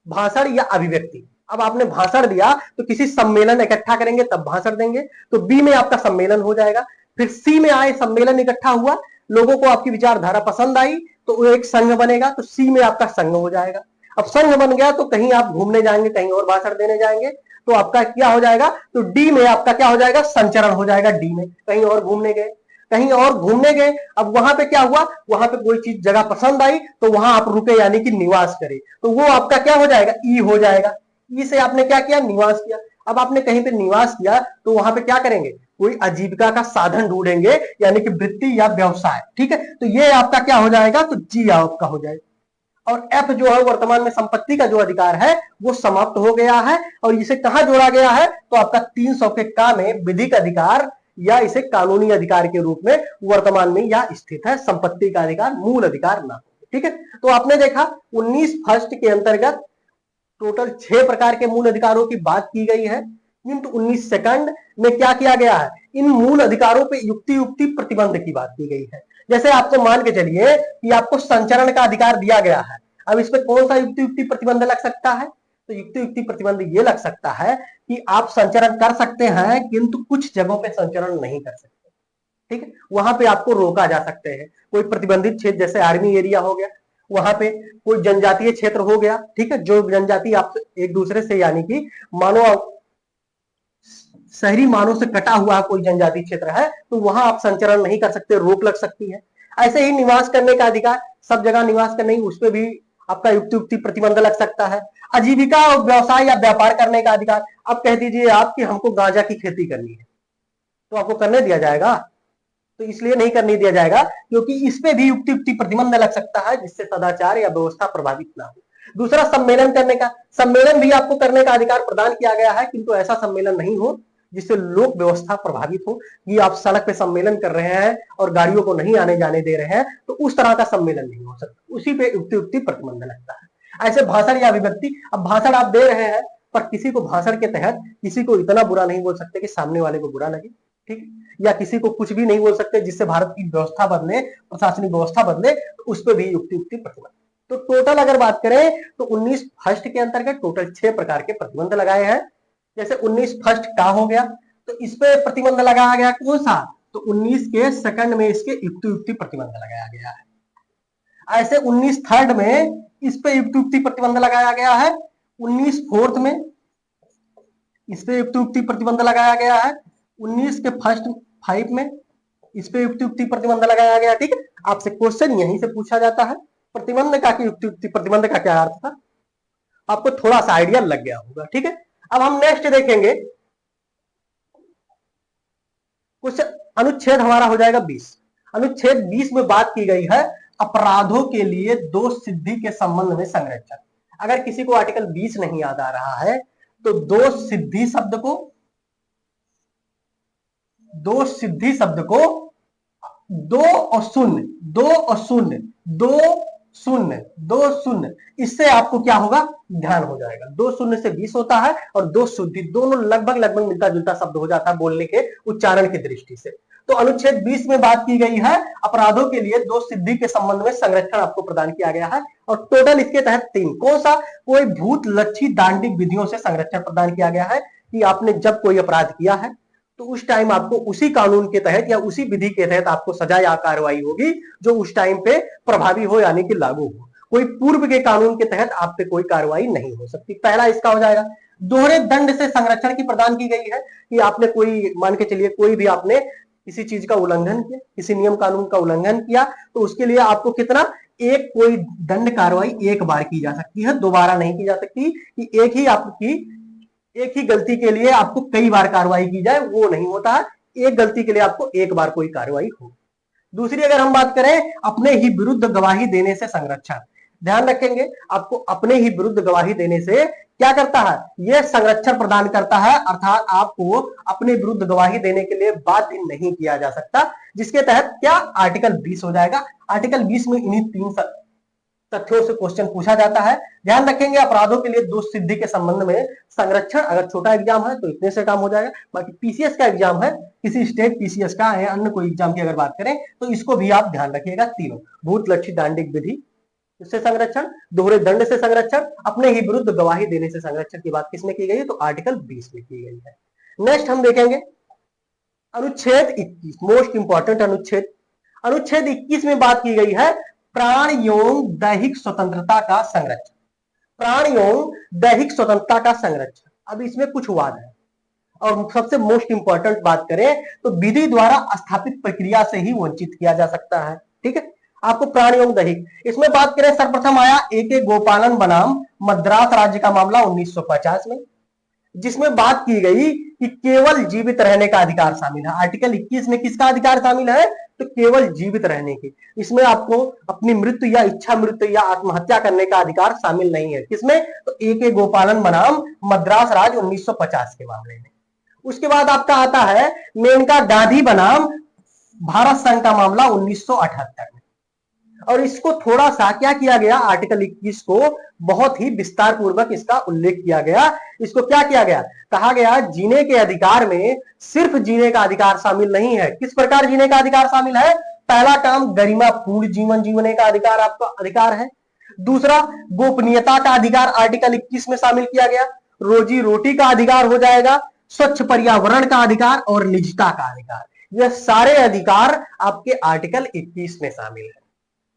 भाषण या अभिव्यक्ति। अब आपने भाषण दिया तो किसी सम्मेलन इकट्ठा करेंगे तब भाषण देंगे, तो बी में आपका सम्मेलन हो जाएगा। फिर सी में आए सम्मेलन इकट्ठा हुआ, लोगों को आपकी विचारधारा पसंद आई तो वो एक संघ बनेगा, तो सी में आपका संघ हो जाएगा। अब संघ बन गया तो कहीं आप घूमने जाएंगे, कहीं और भाषण देने जाएंगे, तो आपका क्या हो जाएगा, तो डी में आपका क्या हो जाएगा, संचरण हो जाएगा। डी में कहीं और घूमने गए, कहीं और घूमने गए, अब वहां पे क्या हुआ, वहां पे कोई चीज जगह पसंद आई तो वहां आप रुके, यानी कि निवास करे, तो वो आपका क्या हो जाएगा, ई हो जाएगा। ई से आपने क्या किया, निवास किया। अब आपने कहीं पे निवास किया तो वहां पे क्या करेंगे, कोई आजीविका का साधन ढूंढेंगे, यानी कि वृत्ति या व्यवसाय। ठीक है, तो ये आपका क्या हो जाएगा, तो जी आपका हो जाएगा। और एफ जो है वर्तमान में संपत्ति का जो अधिकार है वो समाप्त हो गया है, और इसे कहां जोड़ा गया है, तो आपका 300 के का में विधिक अधिकार या इसे कानूनी अधिकार के रूप में वर्तमान में या स्थित है, संपत्ति का अधिकार, मूल अधिकार ना। ठीक है, तो आपने देखा 19 फर्स्ट के अंतर्गत टोटल 6 प्रकार के मूल अधिकारों की बात की गई है, किंतु 19 सेकंड में क्या किया गया है, इन मूल अधिकारों पे युक्ति युक्ति प्रतिबंध की बात की गई है। जैसे आपको मान के चलिए कि आपको संचरण का अधिकार दिया गया है, अब इस पे कौन सा युक्ति युक्ति प्रतिबंध लग सकता है, तो युक्ति युक्ति प्रतिबंध ये लग सकता है कि आप संचरण कर सकते हैं किंतु कुछ जगहों पे संचरण नहीं कर सकते। ठीक है, वहां पे आपको रोका जा सकते हैं, कोई प्रतिबंधित क्षेत्र जैसे आर्मी एरिया हो गया, वहां पे कोई जनजातीय क्षेत्र हो गया। ठीक है, जो जनजाति आप एक दूसरे से, यानी कि मानो शहरी मानव से कटा हुआ कोई जनजाति क्षेत्र है, तो वहां आप संचरण नहीं कर सकते, रोक लग सकती है। ऐसे ही निवास करने का अधिकार, सब जगह निवास करने, उस पर भी आपका युक्ति युक्ति प्रतिबंध लग सकता है। आजीविका और व्यवसाय या व्यापार करने का अधिकार, अब कह दीजिए आप कि हमको गांजा की खेती करनी है, तो आपको करने दिया जाएगा, तो इसलिए नहीं करने दिया जाएगा क्योंकि इस पे भी युक्ति युक्ति प्रतिबंध लग सकता है, जिससे सदाचार या व्यवस्था प्रभावित ना हो। दूसरा, सम्मेलन करने का, सम्मेलन भी आपको करने का अधिकार प्रदान किया गया है, किंतु ऐसा सम्मेलन नहीं हो जिससे लोक व्यवस्था प्रभावित हो, कि आप सड़क पे सम्मेलन कर रहे हैं और गाड़ियों को नहीं आने जाने दे रहे हैं, तो उस तरह का सम्मेलन नहीं हो सकता, उसी पे युक्ति युक्ति प्रतिबंध लगता है। ऐसे भाषण या अभिव्यक्ति, अब भाषण आप दे रहे हैं पर किसी को भाषण के तहत किसी को इतना बुरा नहीं बोल सकते कि सामने वाले को बुरा लगे, ठीक, या किसी को कुछ भी नहीं बोल सकते जिससे भारत की व्यवस्था बदले, प्रशासनिक व्यवस्था बदले, तो उस पर भी युक्ति युक्ति प्रतिबंध। तो टोटल अगर बात करें तो 19 फर्स्ट के अंतर्गत टोटल 6 प्रकार के प्रतिबंध लगाए हैं। जैसे 19 फर्स्ट का हो गया तो इस पे प्रतिबंध लगाया गया कौन सा, तो 19 के सेकंड में इसके युक्ति युक्ति प्रतिबंध लगाया गया है। ऐसे 19 थर्ड में इस पे युक्ति युक्ति प्रतिबंध लगाया गया है। 19 फोर्थ में इस पे युक्ति युक्ति प्रतिबंध लगाया गया है। 19 के फर्स्ट 5 में इस पे युक्ति युक्ति प्रतिबंध लगाया गया। ठीक है, आपसे क्वेश्चन यहीं से पूछा जाता है, प्रतिबंध का कि युक्ति युक्ति प्रतिबंध का क्या अर्थ था, आपको थोड़ा सा आइडिया लग गया होगा। ठीक है, अब हम नेक्स्ट देखेंगे कुछ अनुच्छेद, हमारा हो जाएगा 20। अनुच्छेद 20 में बात की गई है अपराधों के लिए दोष सिद्धि के संबंध में संरक्षण। अगर किसी को आर्टिकल 20 नहीं याद आ रहा है तो दो सिद्धि शब्द को दो और शून्य, दो शून्य, इससे आपको क्या होगा, ध्यान हो जाएगा। 2 शून्य से 20 होता है और 2 शुद्धि, दोनों लगभग मिलता जुलता शब्द हो जाता है बोलने के उच्चारण की दृष्टि से। तो अनुच्छेद 20 में बात की गई है अपराधों के लिए 2 सिद्धि के संबंध में संरक्षण आपको प्रदान किया गया है, और टोटल इसके तहत 3, कौन सा, कोई भूत लक्षित दांडिक विधियों से संरक्षण प्रदान किया गया है कि आपने जब कोई अपराध किया है तो उस टाइम आपको उसी कानून के तहत या उसी विधि के तहत आपको सजा या कार्रवाई होगी जो उस टाइम पे प्रभावी हो, यानी कि लागू हो। कोई पूर्व के कानून के तहत आप पे कोई कार्रवाई नहीं हो सकती। पहला इसका हो जाएगा। दोहरे दंड से संरक्षण की प्रदान की गई है कि आपने कोई, मान के चलिए कोई भी आपने किसी चीज का उल्लंघन किया, किसी नियम कानून का उल्लंघन किया, तो उसके लिए आपको कितना, एक कोई दंड कार्रवाई एक बार की जा सकती है, दोबारा नहीं की जा सकती कि एक ही गलती के लिए आपको कई बार कार्रवाई की जाए, वो नहीं होता है। एक गलती के लिए आपको एक बार कोई कार्रवाई हो। दूसरी अगर हम बात करें अपने ही विरुद्ध गवाही देने से संरक्षण, ध्यान रखेंगे आपको अपने ही विरुद्ध गवाही देने से क्या करता है, यह संरक्षण प्रदान करता है, अर्थात आपको अपने विरुद्ध गवाही देने के लिए बाध्य नहीं किया जा सकता, जिसके तहत क्या, आर्टिकल 20 हो जाएगा। आर्टिकल 20 में इन्हीं 3 तथ्यों से क्वेश्चन पूछा जाता है। ध्यान रखेंगे अपराधों के लिए 2 सिद्धि के संबंध में संरक्षण, अगर छोटा एग्जाम है तो इतने से काम हो जाएगा। बाकी पीसीएस का एग्जाम है, किसी स्टेट पीसीएस का है, अन्य कोई एग्जाम की अगर बात करें तो इसको भी आप ध्यान रखिएगा। तीनों, भूत लक्षित दांडिक विधि से संरक्षण, दोहरे दंड से संरक्षण, अपने ही विरुद्ध गवाही देने से संरक्षण की बात किसमें की गई है, तो आर्टिकल 20 में की गई है। नेक्स्ट हम देखेंगे अनुच्छेद 21, मोस्ट इंपॉर्टेंट अनुच्छेद 21 में बात की गई है प्राण एवं दैहिक स्वतंत्रता का संरक्षण। प्राण एवं दैहिक स्वतंत्रता का संरक्षण, अब इसमें कुछ वाद है, और सबसे मोस्ट इंपॉर्टेंट बात करें तो विधि द्वारा स्थापित प्रक्रिया से ही वंचित किया जा सकता है। ठीक है, आपको प्राण एवं दैहिक, इसमें बात करें सर्वप्रथम आया ए.के. गोपालन बनाम मद्रास राज्य का मामला 1950 में, जिसमें बात की गई कि केवल जीवित रहने का अधिकार शामिल है। आर्टिकल 21 में किसका अधिकार शामिल है, तो केवल जीवित रहने की। इसमें आपको अपनी मृत्यु या इच्छा मृत्यु या आत्महत्या करने का अधिकार शामिल नहीं है। किसमें, तो ए.के. गोपालन बनाम मद्रास राज्य 1950 के मामले में। उसके बाद आपका आता है मेनका गांधी बनाम भारत संघ का मामला 1978 में, और इसको थोड़ा सा क्या किया गया, आर्टिकल 21 को बहुत ही विस्तार पूर्वक इसका उल्लेख किया गया। इसको क्या किया गया, कहा गया जीने के अधिकार में सिर्फ जीने का अधिकार शामिल नहीं है। किस प्रकार जीने का अधिकार शामिल है, पहला काम गरिमापूर्ण जीवन जीने का अधिकार आपका अधिकार है। दूसरा गोपनीयता का अधिकार आर्टिकल 21 में शामिल किया गया। रोजी रोटी का अधिकार हो जाएगा, स्वच्छ पर्यावरण का अधिकार और निजता का अधिकार, यह सारे अधिकार आपके आर्टिकल 21 में शामिल है।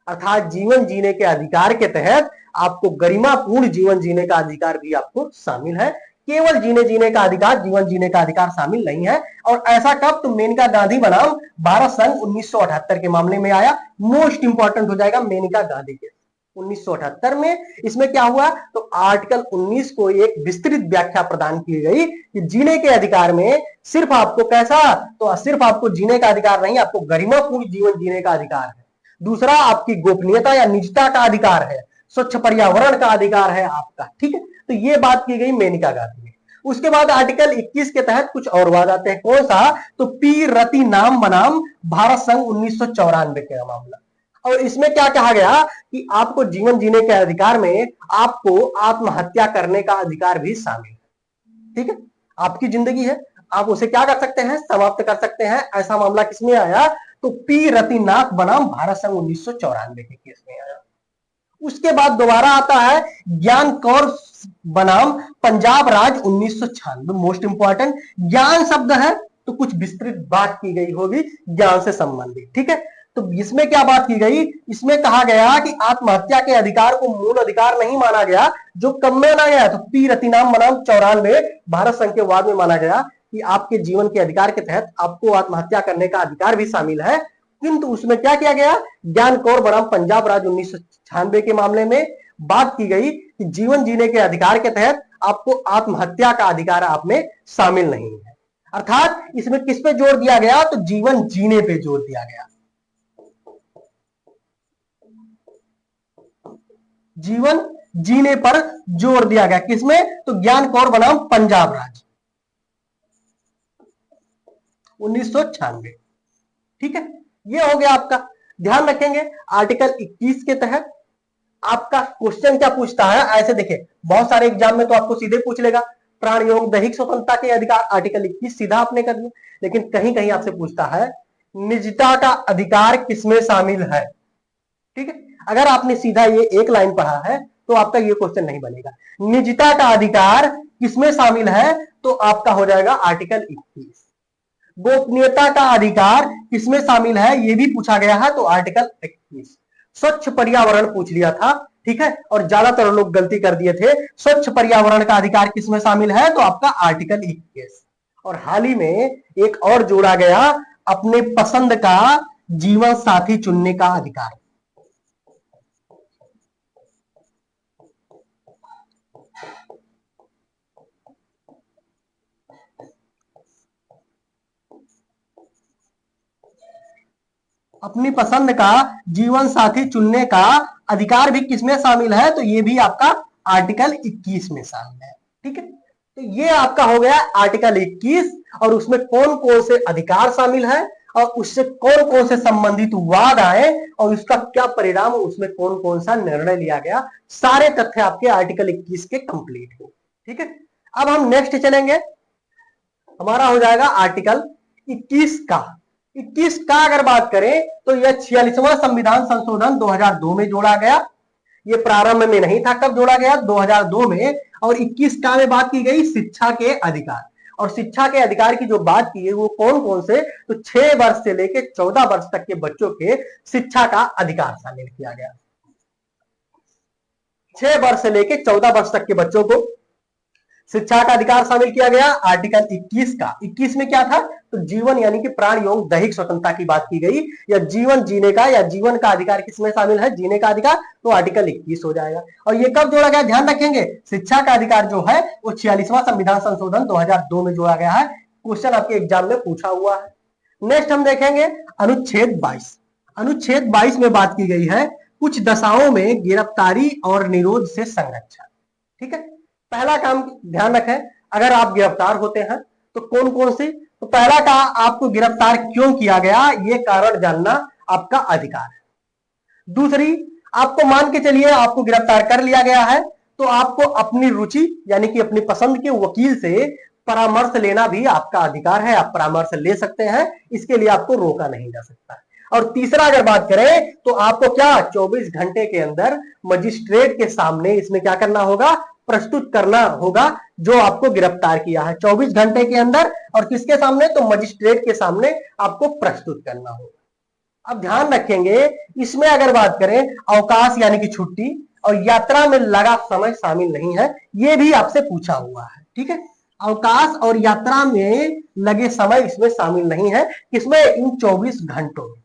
अर्थात जीवन जीने के अधिकार के तहत आपको गरिमापूर्ण जीवन जीने का अधिकार भी आपको शामिल है। केवल जीने का अधिकार, जीवन जीने का अधिकार शामिल नहीं है। और ऐसा कब, तो मेनका गांधी बनाम भारत संघ 1978 के मामले में आया। मोस्ट इंपॉर्टेंट हो जाएगा मेनका गांधी के 1978 में। इसमें क्या हुआ, तो आर्टिकल 19 को एक विस्तृत व्याख्या प्रदान की गई कि जीने के अधिकार में सिर्फ आपको कैसा, तो सिर्फ आपको जीने का अधिकार नहीं, आपको गरिमापूर्ण जीवन जीने का अधिकार है। दूसरा आपकी गोपनीयता या निजता का अधिकार है, स्वच्छ पर्यावरण का अधिकार है आपका। ठीक है, तो ये बात की गई मेनका गांधी में। उसके बाद आर्टिकल 21 के तहत कुछ और वाद आते हैं, कौन सा, तो पी रति नाम बनाम भारत संघ 1994 का मामला। और इसमें क्या कहा गया कि आपको जीवन जीने के अधिकार में आपको आत्महत्या करने का अधिकार भी शामिल है। ठीक है, आपकी जिंदगी है, आप उसे क्या कर सकते हैं, समाप्त कर सकते हैं। ऐसा मामला किसमें आया, तो पी रतिनाथ बनाम भारत संघ 1994 के केस में आया। उसके बाद दोबारा आता है ज्ञान कौर बनाम पंजाब राज्य 1996। मोस्ट इंपॉर्टेंट, ज्ञान शब्द है तो कुछ विस्तृत बात की गई होगी ज्ञान से संबंधित। ठीक है, तो इसमें क्या बात की गई, इसमें कहा गया कि आत्महत्या के अधिकार को मूल अधिकार नहीं माना गया, जो कब में माना गया, तो पी रतिनाम बनाम 94 भारत संघ के वाद में माना गया कि आपके जीवन के अधिकार के तहत आपको आत्महत्या करने का अधिकार भी शामिल है। किंतु उसमें क्या किया गया, ज्ञान कौर बनाम पंजाब राज्य 1996 के मामले में बात की गई कि जीवन जीने के अधिकार के तहत आपको आत्महत्या का अधिकार आप में शामिल नहीं है। अर्थात इसमें किस पे जोर दिया गया, तो जीवन जीने पे जोर दिया गया। जीवन जीने पर जोर दिया गया, किसमें? तो ज्ञान कौर बनाम पंजाब राज्य, 1996। ठीक है, ये हो गया आपका। ध्यान रखेंगे आर्टिकल 21 के तहत आपका क्वेश्चन क्या पूछता है। ऐसे देखिए बहुत सारे एग्जाम में तो आपको सीधे पूछ लेगा प्राण योग दैहिक स्वतंत्रता के अधिकार, आर्टिकल 21 सीधा आपने कर दिया, लेकिन कहीं कहीं आपसे पूछता है निजता का अधिकार किसमें शामिल है। ठीक है, अगर आपने सीधा ये एक लाइन पढ़ा है तो आपका ये क्वेश्चन नहीं बनेगा। निजता का अधिकार किसमें शामिल है, तो आपका हो जाएगा आर्टिकल 21। गोपनीयता का अधिकार किसमें शामिल है, ये भी पूछा गया है, तो आर्टिकल 21। स्वच्छ पर्यावरण पूछ लिया था, ठीक है, और ज्यादातर लोग गलती कर दिए थे। स्वच्छ पर्यावरण का अधिकार किसमें शामिल है, तो आपका आर्टिकल 21। और हाल ही में एक और जोड़ा गया, अपने पसंद का जीवन साथी चुनने का अधिकार। अपनी पसंद का जीवन साथी चुनने का अधिकार भी किसमें शामिल है, तो ये भी आपका आर्टिकल 21 में शामिल है। ठीक है, तो ये आपका हो गया आर्टिकल 21, और उसमें कौन कौन से अधिकार शामिल है और उससे कौन कौन से संबंधित वाद आए और उसका क्या परिणाम, उसमें कौन कौन सा निर्णय लिया गया, सारे तथ्य आपके आर्टिकल 21 के कंप्लीट हो। ठीक है, अब हम नेक्स्ट चलेंगे, हमारा हो जाएगा आर्टिकल 21 का। 21 का अगर बात करें तो यह 46वां संविधान संशोधन 2002 में जोड़ा गया। ये प्रारंभ में नहीं था, कब जोड़ा गया? 2002 में। और 21 का में बात की गई शिक्षा के अधिकार, और शिक्षा के अधिकार की जो बात की है वो कौन कौन से, तो 6 वर्ष से लेकर 14 वर्ष तक के बच्चों के शिक्षा का अधिकार शामिल किया गया। 6 वर्ष से लेकर 14 वर्ष तक के बच्चों को शिक्षा का अधिकार शामिल किया गया आर्टिकल 21 का। 21 में क्या था, तो जीवन यानी कि प्राण एवं दैहिक स्वतंत्रता की बात की गई, या जीवन जीने का या जीवन का अधिकार किसमें शामिल है, जीने का अधिकार, तो आर्टिकल 21 हो जाएगा। और ये कब जोड़ा गया, ध्यान रखेंगे, शिक्षा का अधिकार जो है वो 46वां संविधान संशोधन 2002 में जोड़ा गया है। क्वेश्चन आपके एग्जाम में पूछा हुआ है। नेक्स्ट हम देखेंगे अनुच्छेद 22। अनुच्छेद 22 में बात की गई है कुछ दशाओं में गिरफ्तारी और निरोध से संरक्षण। ठीक है, पहला काम ध्यान रखें, अगर आप गिरफ्तार होते हैं तो कौन कौन से, तो पहला का आपको गिरफ्तार क्यों किया गया, ये कारण जानना आपका अधिकार है। दूसरी, आपको मान के चलिए आपको गिरफ्तार कर लिया गया है, तो आपको अपनी रुचि यानी कि अपनी पसंद के वकील से परामर्श लेना भी आपका अधिकार है, आप परामर्श ले सकते हैं, इसके लिए आपको रोका नहीं जा सकता। और तीसरा अगर बात करें तो आपको क्या 24 घंटे के अंदर मजिस्ट्रेट के सामने इसमें क्या करना होगा, प्रस्तुत करना होगा जो आपको गिरफ्तार किया है, 24 घंटे के अंदर, और किसके सामने, तो मजिस्ट्रेट के सामने आपको प्रस्तुत करना होगा। अब ध्यान रखेंगे इसमें अगर बात करें अवकाश यानी कि छुट्टी और यात्रा में लगा समय शामिल नहीं है, यह भी आपसे पूछा हुआ है। ठीक है, अवकाश और यात्रा में लगे समय इसमें शामिल नहीं है, किसमें, इन 24 घंटों में।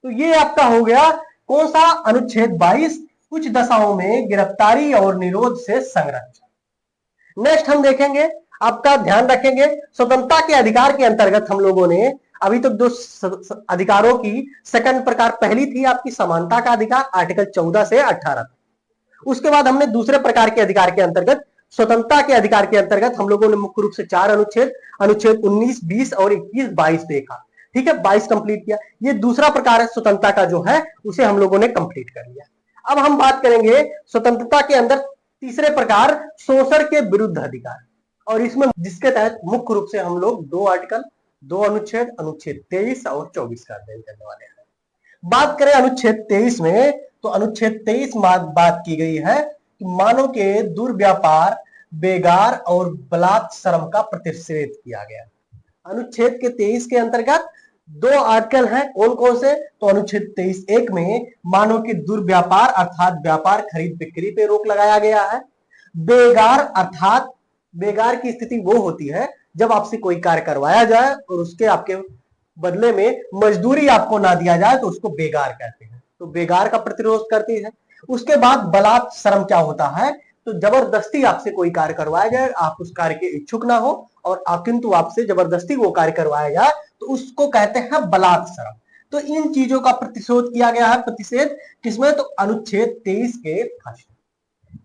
तो ये आपका हो गया कौन सा, अनुच्छेद 22, कुछ दशाओं में गिरफ्तारी और निरोध से संरक्षण। नेक्स्ट हम देखेंगे, आपका ध्यान रखेंगे स्वतंत्रता के अधिकार के अंतर्गत हम लोगों ने अभी तक दो अधिकारों की सेकंड प्रकार, पहली थी आपकी समानता का अधिकार आर्टिकल 14 से 18, उसके बाद हमने दूसरे प्रकार के अधिकार के अंतर्गत स्वतंत्रता के अधिकार के अंतर्गत हम लोगों ने मुख्य रूप से 4 अनुच्छेद, अनुच्छेद 19, 20 और 21, 22 देखा। ठीक है, 22 कंप्लीट किया। ये दूसरा प्रकार है स्वतंत्रता का जो है उसे हम लोगों ने कंप्लीट कर लिया। अब हम बात करेंगे स्वतंत्रता के अंदर तीसरे प्रकार शोषण के विरुद्ध अधिकार, और इसमें जिसके तहत मुख्य रूप से हम लोग 2 आर्टिकल, 2 अनुच्छेद, अनुच्छेद 23 और 24 का अध्ययन करने वाले हैं। बात करें अनुच्छेद 23 में, तो अनुच्छेद 23 में बात की गई है कि मानव के दुर्व्यापार, बेगार और बलात् श्रम का प्रतिषेध किया गया। अनुच्छेद के 23 के अंतर्गत 2 आर्टिकल हैं, कौन कौन से, तो अनुच्छेद 23(1) में मानव के दुर्व्यापार अर्थात व्यापार खरीद बिक्री पे रोक लगाया गया है। बेगार अर्थात बेगार की स्थिति वो होती है जब आपसे कोई कार्य करवाया जाए और उसके आपके बदले में मजदूरी आपको ना दिया जाए तो उसको बेगार कहते हैं, तो बेगार का प्रतिरोध करती है। उसके बाद बलात् श्रम क्या होता है, तो जबरदस्ती आपसे कोई कार्य करवाया जाए, आप उस कार्य के इच्छुक ना हो और किंतु आपसे जबरदस्ती वो कार्य करवाया जाए तो उसको कहते हैं बलात् श्रम। तो इन चीजों का प्रतिशोध किया गया है, प्रतिषेध किसमें, तो अनुच्छेद 23 के फर्स्ट।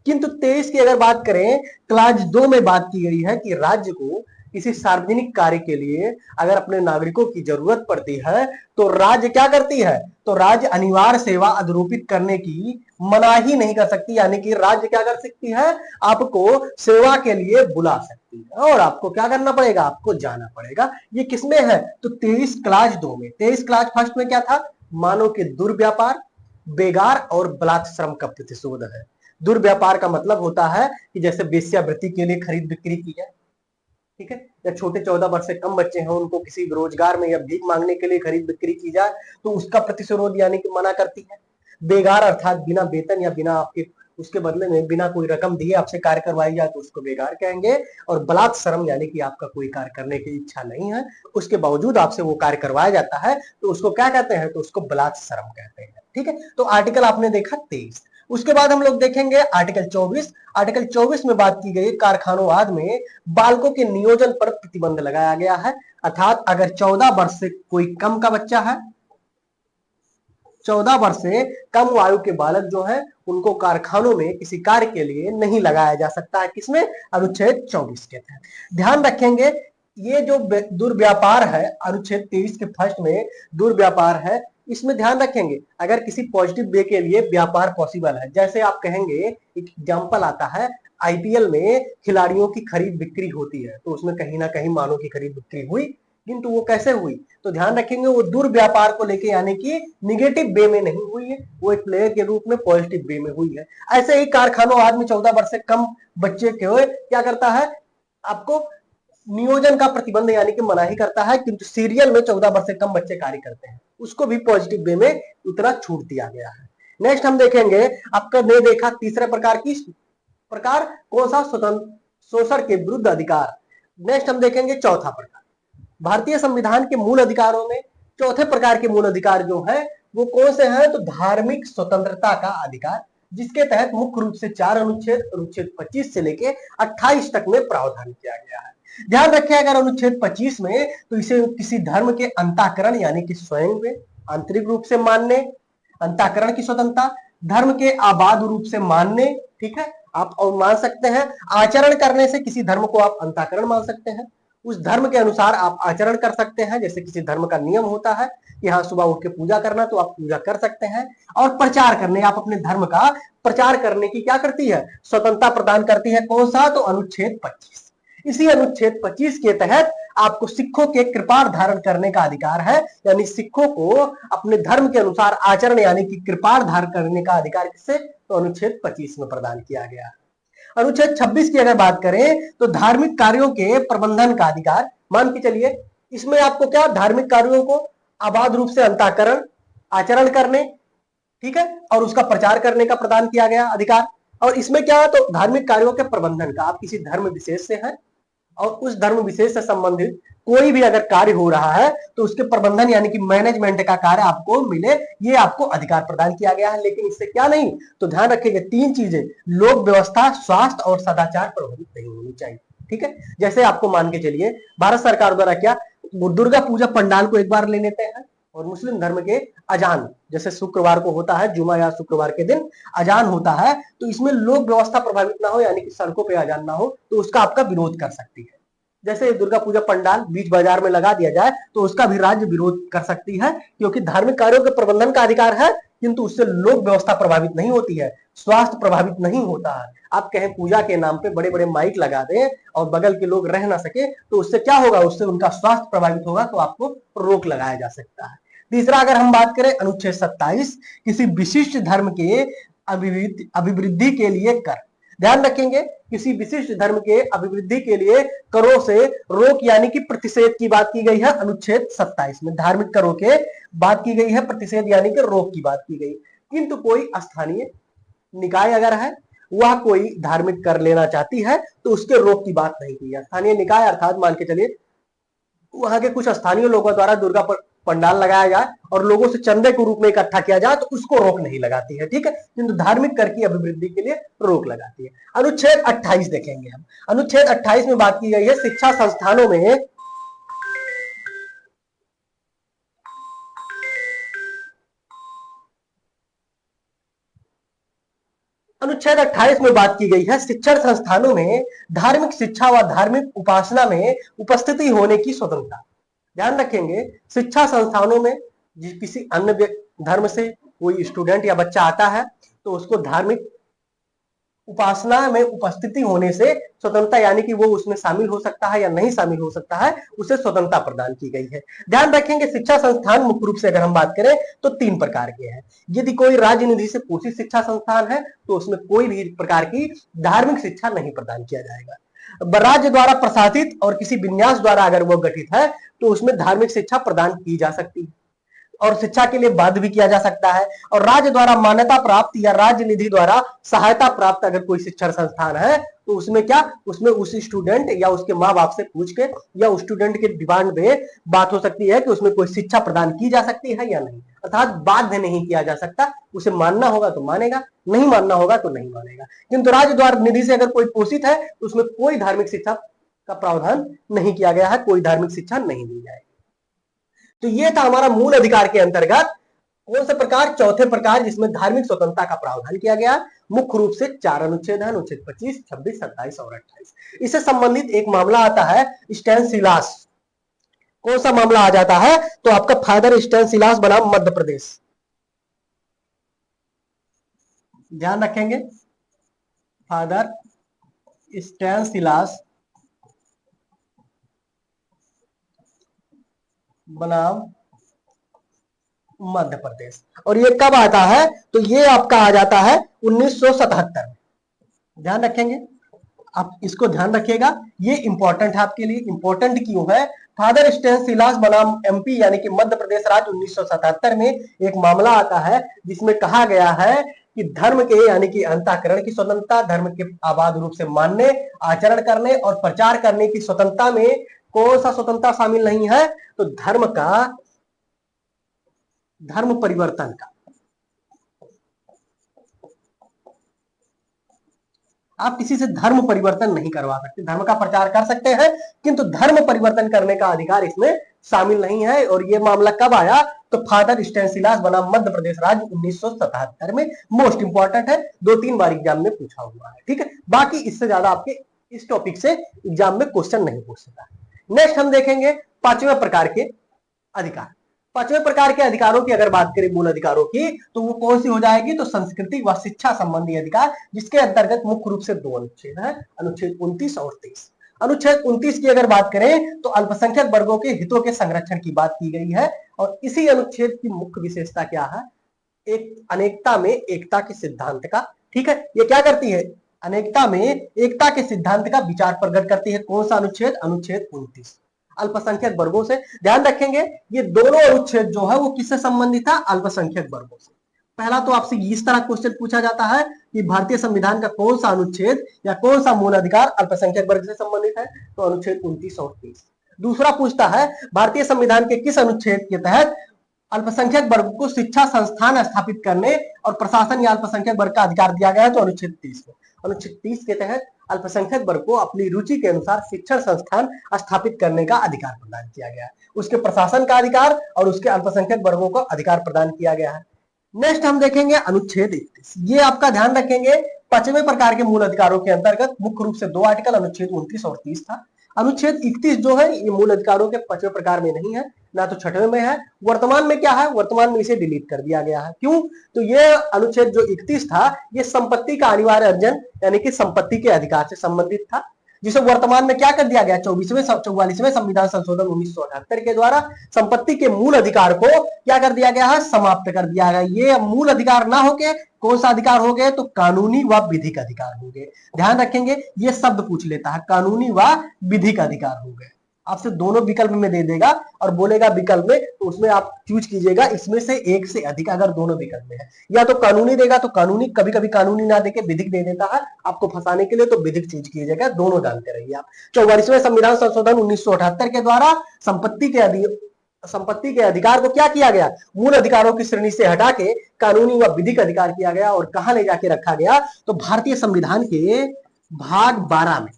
किंतु 23 की अगर बात करें, क्लास 2 में बात की गई है कि राज्य को किसी सार्वजनिक कार्य के लिए अगर अपने नागरिकों की जरूरत पड़ती है तो राज्य क्या करती है, तो राज्य अनिवार्य सेवा अधरोपित करने की मनाही नहीं कर सकती, यानी कि राज्य क्या कर सकती है, आपको सेवा के लिए बुला सकती है और आपको क्या करना पड़ेगा, आपको जाना पड़ेगा। ये किसमें है, तो 23 क्लास 2 में। 23 क्लास फर्स्ट में क्या था, मानव के दुर्व्यापार, बेगार और बलात् श्रम का प्रतिशोध है। दुर्व्यापार का मतलब होता है कि जैसे वेश्यावृत्ति के लिए खरीद बिक्री की जाए, ठीक है, या छोटे 14 वर्ष से कम बच्चे हैं उनको किसी रोजगार में या भीख मांगने के लिए खरीद बिक्री की जाए तो उसका प्रतिशोध यानी कि मना करती है। बेगार अर्थात बिना वेतन या बिना आपके उसके बदले में बिना कोई रकम दिए आपसे कार्य करवाई जाए तो उसको बेगार कहेंगे। और बलात् श्रम यानी कि आपका कोई कार्य करने की इच्छा नहीं है, उसके बावजूद आपसे वो कार्य करवाया जाता है तो उसको क्या कहते हैं, तो उसको बलात् श्रम कहते हैं। ठीक है, तो आर्टिकल आपने देखा 23। उसके बाद हम लोग देखेंगे आर्टिकल 24। आर्टिकल 24 में बात की गई कारखानों में बालकों के नियोजन पर प्रतिबंध लगाया गया है, अर्थात अगर 14 वर्ष से कोई कम का बच्चा है, 14 वर्ष से कम आयु के बालक जो है उनको कारखानों में किसी कार्य के लिए नहीं लगाया जा सकता है, किसमें, अनुच्छेद 24 के तहत। ध्यान रखेंगे ये जो दुर्व्यापार है अनुच्छेद 23 के फर्स्ट में दुर्व्यापार है, इसमें ध्यान रखेंगे अगर किसी पॉजिटिव वे के लिए व्यापार पॉसिबल है, जैसे आप कहेंगे एक एग्जांपल आता है आईपीएल में खिलाड़ियों की खरीद बिक्री होती है तो उसमें कहीं ना कहीं मानव की खरीद बिक्री हुई, किंतु वो कैसे हुई, तो ध्यान रखेंगे वो दुर्व्यापार को लेके यानी कि निगेटिव वे में नहीं हुई है, वो एक प्लेयर के रूप में पॉजिटिव वे में हुई है। ऐसे ही कारखानों आदमी 14 वर्ष से कम बच्चे के क्या करता है, आपको नियोजन का प्रतिबंध यानी कि मनाही करता है, किंतु सीरियल में 14 वर्ष से कम बच्चे कार्य करते हैं उसको भी पॉजिटिव वे में उतना छूट दिया गया है। नेक्स्ट हम देखेंगे, आपका ने देखा तीसरे प्रकार की प्रकार कौन सा, स्वतंत्र शोषण के विरुद्ध अधिकार। नेक्स्ट हम देखेंगे चौथा प्रकार। भारतीय संविधान के मूल अधिकारों में चौथे प्रकार के मूल अधिकार जो है वो कौन से हैं, तो धार्मिक स्वतंत्रता का अधिकार, जिसके तहत मुख्य रूप से 4 अनुच्छेद, अनुच्छेद 25 से लेके 28 तक में प्रावधान किया गया है। ध्यान रखें अगर अनुच्छेद 25 में तो इसे किसी धर्म के अंतःकरण यानी कि स्वयं में आंतरिक रूप से मानने, अंतःकरण की स्वतंत्रता, धर्म के आबाद रूप से मानने, ठीक है, आप और मान सकते हैं, आचरण करने से किसी धर्म को आप अंतःकरण मान सकते हैं, उस धर्म के अनुसार आप आचरण कर सकते हैं, जैसे किसी धर्म का नियम होता है कि हाँ सुबह उठ के पूजा करना तो आप पूजा कर सकते हैं, और प्रचार करने, आप अपने धर्म का प्रचार करने की क्या करती है, स्वतंत्रता प्रदान करती है, कौन सा, तो अनुच्छेद 25। इसी अनुच्छेद 25 के तहत आपको सिखों के कृपाण धारण करने का अधिकार है, यानी सिखों को अपने धर्म के अनुसार आचरण यानी कि कृपाण धारण करने का अधिकार किससे, तो अनुच्छेद 25 में प्रदान किया गया है। अनुच्छेद 26 की अगर बात करें तो धार्मिक कार्यों के प्रबंधन का अधिकार, मान के चलिए इसमें आपको क्या, धार्मिक कार्यों को अबाध रूप से अंतःकरण, आचरण करने, ठीक है, और उसका प्रचार करने का प्रदान किया गया अधिकार। और इसमें क्या, तो धार्मिक कार्यों के प्रबंधन का, आप किसी धर्म विशेष से हैं और उस धर्म विशेष से संबंधित कोई भी अगर कार्य हो रहा है तो उसके प्रबंधन यानी कि मैनेजमेंट का कार्य आपको मिले, ये आपको अधिकार प्रदान किया गया है। लेकिन इससे क्या नहीं, तो ध्यान रखिएगा 3 चीजें, लोक व्यवस्था, स्वास्थ्य और सदाचार प्रभावित नहीं होनी चाहिए। ठीक है, जैसे आपको मान के चलिए भारत सरकार द्वारा क्या, दुर्गा पूजा पंडाल को एक बार ले लेते हैं और मुस्लिम धर्म के अजान, जैसे शुक्रवार को होता है जुमा या शुक्रवार के दिन अजान होता है, तो इसमें लोक व्यवस्था प्रभावित ना हो यानी कि सड़कों पे अजान ना हो तो उसका आपका विरोध कर सकती है। जैसे दुर्गा पूजा पंडाल बीच बाजार में लगा दिया जाए तो उसका भी राज्य विरोध कर सकती है, क्योंकि धार्मिक कार्यों के प्रबंधन का अधिकार है किंतु उससे लोक व्यवस्था प्रभावित नहीं होती है, स्वास्थ्य प्रभावित नहीं होता है। आप कहें पूजा के नाम पे बड़े बड़े माइक लगा दें और बगल के लोग रह ना सके तो उससे क्या होगा, उससे उनका स्वास्थ्य प्रभावित होगा, तो आपको रोक लगाया जा सकता है। तीसरा अगर हम बात करें अनुच्छेद 27, किसी विशिष्ट धर्म के अभिवृद्धि के लिए कर। ध्यान रखेंगे किसी विशिष्ट धर्म के अभिवृद्धि के लिए करों से रोक यानी कि प्रतिषेध की बात की गई है अनुच्छेद 27 में, धार्मिक करों के बात की गई है, प्रतिषेध यानी कि रोक की बात की गई। किंतु कोई स्थानीय निकाय अगर है वह कोई धार्मिक कर लेना चाहती है तो उसके रोक की बात नहीं की है। स्थानीय निकाय अर्थात मान के चलिए वहां के कुछ स्थानीय लोगों द्वारा दुर्गा पंडाल लगाया जाए और लोगों से चंदे के रूप में इकट्ठा किया जाए तो उसको रोक नहीं लगाती है, ठीक है, किंतु धार्मिक कर की अभिवृद्धि के लिए रोक लगाती है। अनुच्छेद 28 देखेंगे हम। अनुच्छेद 28 में बात की गई है शिक्षा संस्थानों में अनुच्छेद 28 में बात की गई है शिक्षण संस्थानों में धार्मिक शिक्षा व धार्मिक उपासना में उपस्थिति होने की स्वतंत्रता। ध्यान रखेंगे, शिक्षा संस्थानों में किसी अन्य धर्म से कोई स्टूडेंट या बच्चा आता है तो उसको धार्मिक उपासना में उपस्थिति होने से स्वतंत्रता, यानी कि वो उसमें शामिल हो सकता है या नहीं शामिल हो सकता है, उसे स्वतंत्रता प्रदान की गई है। ध्यान रखेंगे, शिक्षा संस्थान मुख्य रूप से अगर हम बात करें तो 3 प्रकार के हैं। यदि कोई राज्य निधि से पोषित शिक्षा संस्थान है तो उसमें कोई भी प्रकार की धार्मिक शिक्षा नहीं प्रदान किया जाएगा। राज्य द्वारा प्रशासित और किसी विन्यास द्वारा अगर वो गठित है तो उसमें धार्मिक शिक्षा प्रदान की जा सकती है और शिक्षा के लिए बाध्य भी किया जा सकता है। और राज्य द्वारा मान्यता प्राप्त या राज्य निधि द्वारा सहायता प्राप्त अगर कोई शिक्षण संस्थान है तो उसमें क्या, उसमें उस स्टूडेंट या उसके माँ बाप से पूछ के या उस स्टूडेंट के डिमांड पे बात हो सकती है कि उसमें कोई शिक्षा प्रदान की जा सकती है या नहीं, अर्थात बाध्य नहीं किया जा सकता। उसे मानना होगा तो मानेगा, नहीं मानना होगा तो नहीं मानेगा। किंतु राज्य द्वारा निधि से अगर कोई पोषित है तो उसमें कोई धार्मिक शिक्षा का प्रावधान नहीं किया गया है, कोई धार्मिक शिक्षा नहीं दी जाएगी। तो ये था हमारा मूल अधिकार के अंतर्गत कौन सा प्रकार, चौथे प्रकार, जिसमें धार्मिक स्वतंत्रता का प्रावधान किया गया। मुख्य रूप से 4 अनुच्छेद है, अनुच्छेद 25, 26, 27 और 28। इससे संबंधित एक मामला आता है स्टैनिस्लास। कौन सा मामला आ जाता है तो आपका फादर स्टैनिस्लास बनाम मध्य प्रदेश। ध्यान रखेंगे, फादर स्टैनिस्लास बनाम मध्य प्रदेश। और ये कब आता है तो ये आपका आ जाता है 1977 में। ध्यान रखेंगे, आप इसको ध्यान रखिएगा, ये इंपॉर्टेंट है आपके लिए। इंपॉर्टेंट क्यों है? फादर स्टैनिस्लास बनाम एमपी यानी कि मध्य प्रदेश राज्य 1977 में एक मामला आता है जिसमें कहा गया है कि धर्म के यानी कि अंतःकरण की स्वतंत्रता, धर्म के अबाध रूप से मानने, आचरण करने और प्रचार करने की स्वतंत्रता में कौन सा स्वतंत्रता शामिल नहीं है तो धर्म परिवर्तन का। आप किसी से धर्म परिवर्तन नहीं करवा सकते, धर्म का प्रचार कर सकते हैं किंतु धर्म परिवर्तन करने का अधिकार इसमें शामिल नहीं है। और ये मामला कब आया तो फादर स्टैनिस्लास बनाम मध्य प्रदेश राज्य 1977 में। मोस्ट इंपॉर्टेंट है, 2-3 बार एग्जाम में पूछा हुआ है, ठीक है। बाकी इससे ज्यादा आपके इस टॉपिक से एग्जाम में क्वेश्चन नहीं पूछ सकता। नेक्स्ट हम देखेंगे 5वें प्रकार के अधिकार। 5वें प्रकार के अधिकारों की अगर बात करें, मूल अधिकारों की, तो वो कौन सी हो जाएगी तो संस्कृति व शिक्षा संबंधी अधिकार, जिसके अंतर्गत मुख्य रूप से 2 अनुच्छेद है, अनुच्छेद 29 और 30। अनुच्छेद 29 की अगर बात करें तो अल्पसंख्यक वर्गों के हितों के संरक्षण की बात की गई है। और इसी अनुच्छेद की मुख्य विशेषता क्या है, एक अनेकता में एकता के सिद्धांत का, ठीक है। ये क्या करती है, अनेकता में एकता के सिद्धांत का विचार प्रकट करती है। कौन सा अनुच्छेद, अनुच्छेद 29, अल्पसंख्यक वर्गों से। ध्यान रखेंगे, ये दोनों अनुच्छेद जो है वो किससे संबंधित है, अल्पसंख्यक वर्गों से। पहला तो आपसे इस तरह क्वेश्चन पूछा जाता है कि भारतीय संविधान का कौन सा अनुच्छेद या कौन सा मूल अधिकार अल्पसंख्यक वर्ग से संबंधित है तो अनुच्छेद 29 और 30। दूसरा पूछता है भारतीय संविधान के किस अनुच्छेद के तहत अल्पसंख्यक वर्ग को शिक्षा संस्थान स्थापित करने और प्रशासन या अल्पसंख्यक वर्ग का अधिकार दिया गया है तो अनुच्छेद 30 में। अनुच्छेद 30 के तहत अल्पसंख्यक वर्ग को अपनी रुचि के अनुसार शिक्षण संस्थान स्थापित करने का अधिकार प्रदान किया गया है, उसके प्रशासन का अधिकार और उसके अल्पसंख्यक वर्गों को अधिकार प्रदान किया गया है। नेक्स्ट हम देखेंगे अनुच्छेद 31। ये आपका ध्यान रखेंगे 5वें प्रकार के मूल अधिकारों के अंतर्गत मुख्य रूप से 2 आर्टिकल अनुच्छेद 29 और 30 था। अनुच्छेद 31 जो है ये मूल अधिकारों के 5वें प्रकार में नहीं है, ना तो 6वें में है। वर्तमान में क्या है, वर्तमान में इसे डिलीट कर दिया गया है। क्यों तो ये अनुच्छेद जो 31 था ये संपत्ति का अनिवार्य अर्जन यानी कि संपत्ति के अधिकार से संबंधित था, जिसे वर्तमान में क्या कर दिया गया, 44वें संविधान संशोधन 1978 के द्वारा संपत्ति के मूल अधिकार को क्या कर दिया गया है, समाप्त कर दिया गया। ये मूल अधिकार ना होके कौन सा अधिकार हो गए तो कानूनी व विधिक अधिकार हो गए। ध्यान रखेंगे, ये शब्द पूछ लेता है, कानूनी व विधिक अधिकार हो गए। आपसे दोनों विकल्प में दे देगा और बोलेगा विकल्प में तो उसमें आप चूज कीजिएगा इसमें से एक से अधिक। अगर दोनों विकल्प में है या तो कानूनी देगा तो कानूनी, कभी कभी कानूनी ना देके विधिक दे देता है आपको फंसाने के लिए, तो विधिक चूज कीजिएगा। दोनों जानते रहिए आप। 44वें संविधान संशोधन 1978 के द्वारा संपत्ति के अधिकार को क्या किया गया, मूल अधिकारों की श्रेणी से हटा के कानूनी व विधिक अधिकार किया गया। और कहां ले जाके रखा गया तो भारतीय संविधान के भाग 12 में,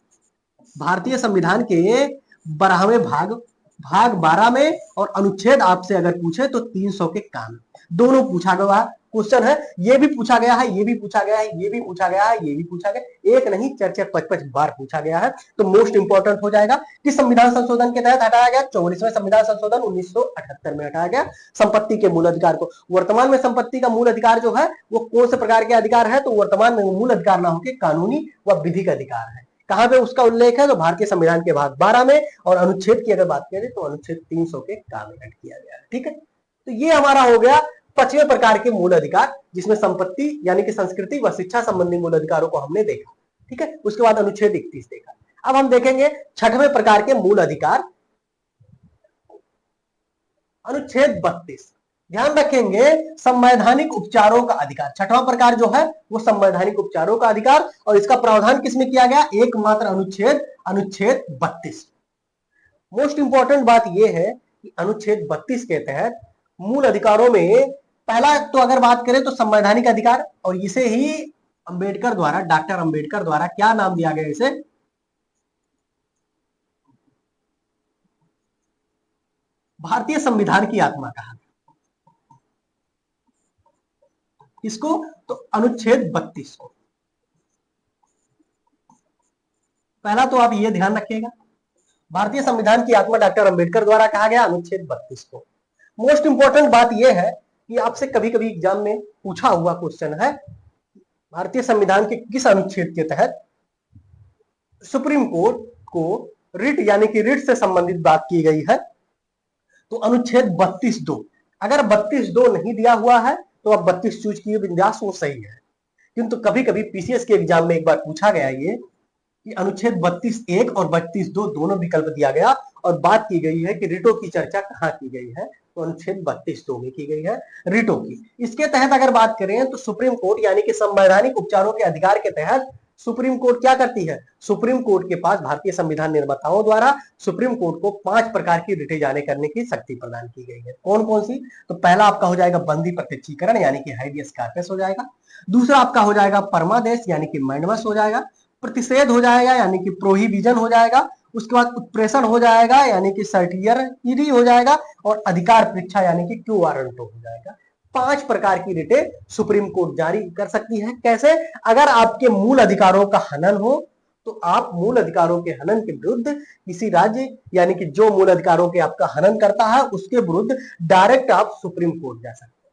भारतीय संविधान के 12वें भाग 12 में। और अनुच्छेद आपसे अगर पूछे तो 300 के कानून, दोनों पूछा गया। क्वेश्चन है, ये भी पूछा गया है, ये भी पूछा गया है, ये भी पूछा गया है, ये भी पूछा गया, एक नहीं 4-4 5-5 बार पूछा गया है। तो मोस्ट इंपॉर्टेंट हो जाएगा कि संविधान संशोधन के तहत हटाया गया 44वें संविधान संशोधन 1978 में हटाया गया संपत्ति के मूल अधिकार को। वर्तमान में संपत्ति का मूल अधिकार जो है वो कौन से प्रकार के अधिकार है, तो वर्तमान में मूल अधिकार ना होकर कानूनी व विधिक अधिकार है। कहां पे उसका उल्लेख है, तो भारतीय संविधान के भाग 12 में, और अनुच्छेद की अगर बात करें तो अनुच्छेद 300 के का में ऐड किया गया है। ठीक है, तो ये हमारा हो गया 5वें प्रकार के मूल अधिकार, जिसमें संपत्ति यानी कि संस्कृति व शिक्षा संबंधी मूल अधिकारों को हमने देखा। ठीक है, उसके बाद अनुच्छेद 31 देखा। अब हम देखेंगे 6वें प्रकार के मूल अधिकार, अनुच्छेद 32। ध्यान रखेंगे संवैधानिक उपचारों का अधिकार। 6वां प्रकार जो है वो संवैधानिक उपचारों का अधिकार, और इसका प्रावधान किसमें किया गया, एकमात्र अनुच्छेद 32। मोस्ट इंपॉर्टेंट बात यह है कि अनुच्छेद 32 के तहत मूल अधिकारों में पहला तो अगर बात करें तो संवैधानिक अधिकार, और इसे ही अंबेडकर द्वारा, डॉक्टर अंबेडकर द्वारा क्या नाम दिया गया, इसे भारतीय संविधान की आत्मा कहा। इसको तो अनुच्छेद 32 को। पहला तो आप ये ध्यान रखिएगा, भारतीय संविधान की आत्मा डॉक्टर अंबेडकर द्वारा कहा गया अनुच्छेद 32 को। मोस्ट इंपॉर्टेंट बात यह है कि आपसे कभी कभी एग्जाम में पूछा हुआ क्वेश्चन है, भारतीय संविधान के किस अनुच्छेद के तहत सुप्रीम कोर्ट को रिट यानी कि रिट से संबंधित बात की गई है, तो अनुच्छेद 32(2). अगर 32(2) नहीं दिया हुआ है तो आप 32 चूज किए बिंदास, वो सही है। किंतु कभी कभी पीसीएस के एग्जाम में एक बार पूछा गया ये कि अनुच्छेद 32(1) और 32(2) दोनों विकल्प दिया गया, और बात की गई है कि रिटों की चर्चा कहां की गई है, तो अनुच्छेद 32(2) में की गई है रिटों की। इसके तहत अगर बात करें तो सुप्रीम कोर्ट यानी कि संवैधानिक उपचारों के अधिकार के तहत सुप्रीम कोर्ट क्या करती है, सुप्रीम कोर्ट के पास भारतीय संविधान निर्माताओं द्वारा सुप्रीम कोर्ट को 5 प्रकार की रिटें जारी करने की शक्ति प्रदान की गई है। कौन कौन सी, तो पहला आपका हो जाएगा बंदी प्रत्यक्षीकरण यानी कि हाइबियस कॉर्पस हो जाएगा। दूसरा आपका हो जाएगा परमादेश यानी कि मैंडमस हो जाएगा। प्रतिषेध हो जाएगा यानी कि प्रोहिबिजन हो जाएगा। उसके बाद उत्प्रेषण हो जाएगा यानी कि सर्टियरी हो जाएगा, और अधिकार परीक्षा यानी कि क्यू वारंटो हो जाएगा। 5 प्रकार की रिटें सुप्रीम कोर्ट जारी कर सकती है। कैसे, अगर आपके मूल अधिकारों का हनन हो तो आप मूल अधिकारों के हनन के विरुद्ध किसी राज्य यानी कि जो मूल अधिकारों के आपका हनन करता है उसके विरुद्ध डायरेक्ट आप सुप्रीम कोर्ट जा सकते हैं।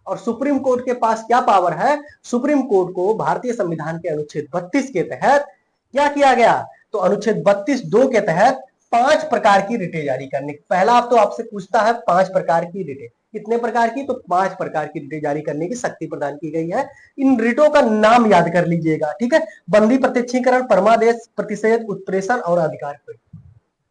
और सुप्रीम कोर्ट के पास क्या पावर है, सुप्रीम कोर्ट को भारतीय संविधान के अनुच्छेद 32 के तहत क्या किया गया, तो अनुच्छेद 32(2) के तहत 5 प्रकार की रिटें जारी करने। पहला आप तो आपसे पूछता है 5 प्रकार की रिटें, कितने प्रकार की, तो 5 प्रकार की रिटें जारी करने की शक्ति प्रदान की गई है। इन रिटों का नाम याद कर लीजिएगा, ठीक है, बंदी प्रत्यक्षीकरण, परमादेश, प्रतिषेध, उत्प्रेषण और अधिकार परीक्षा।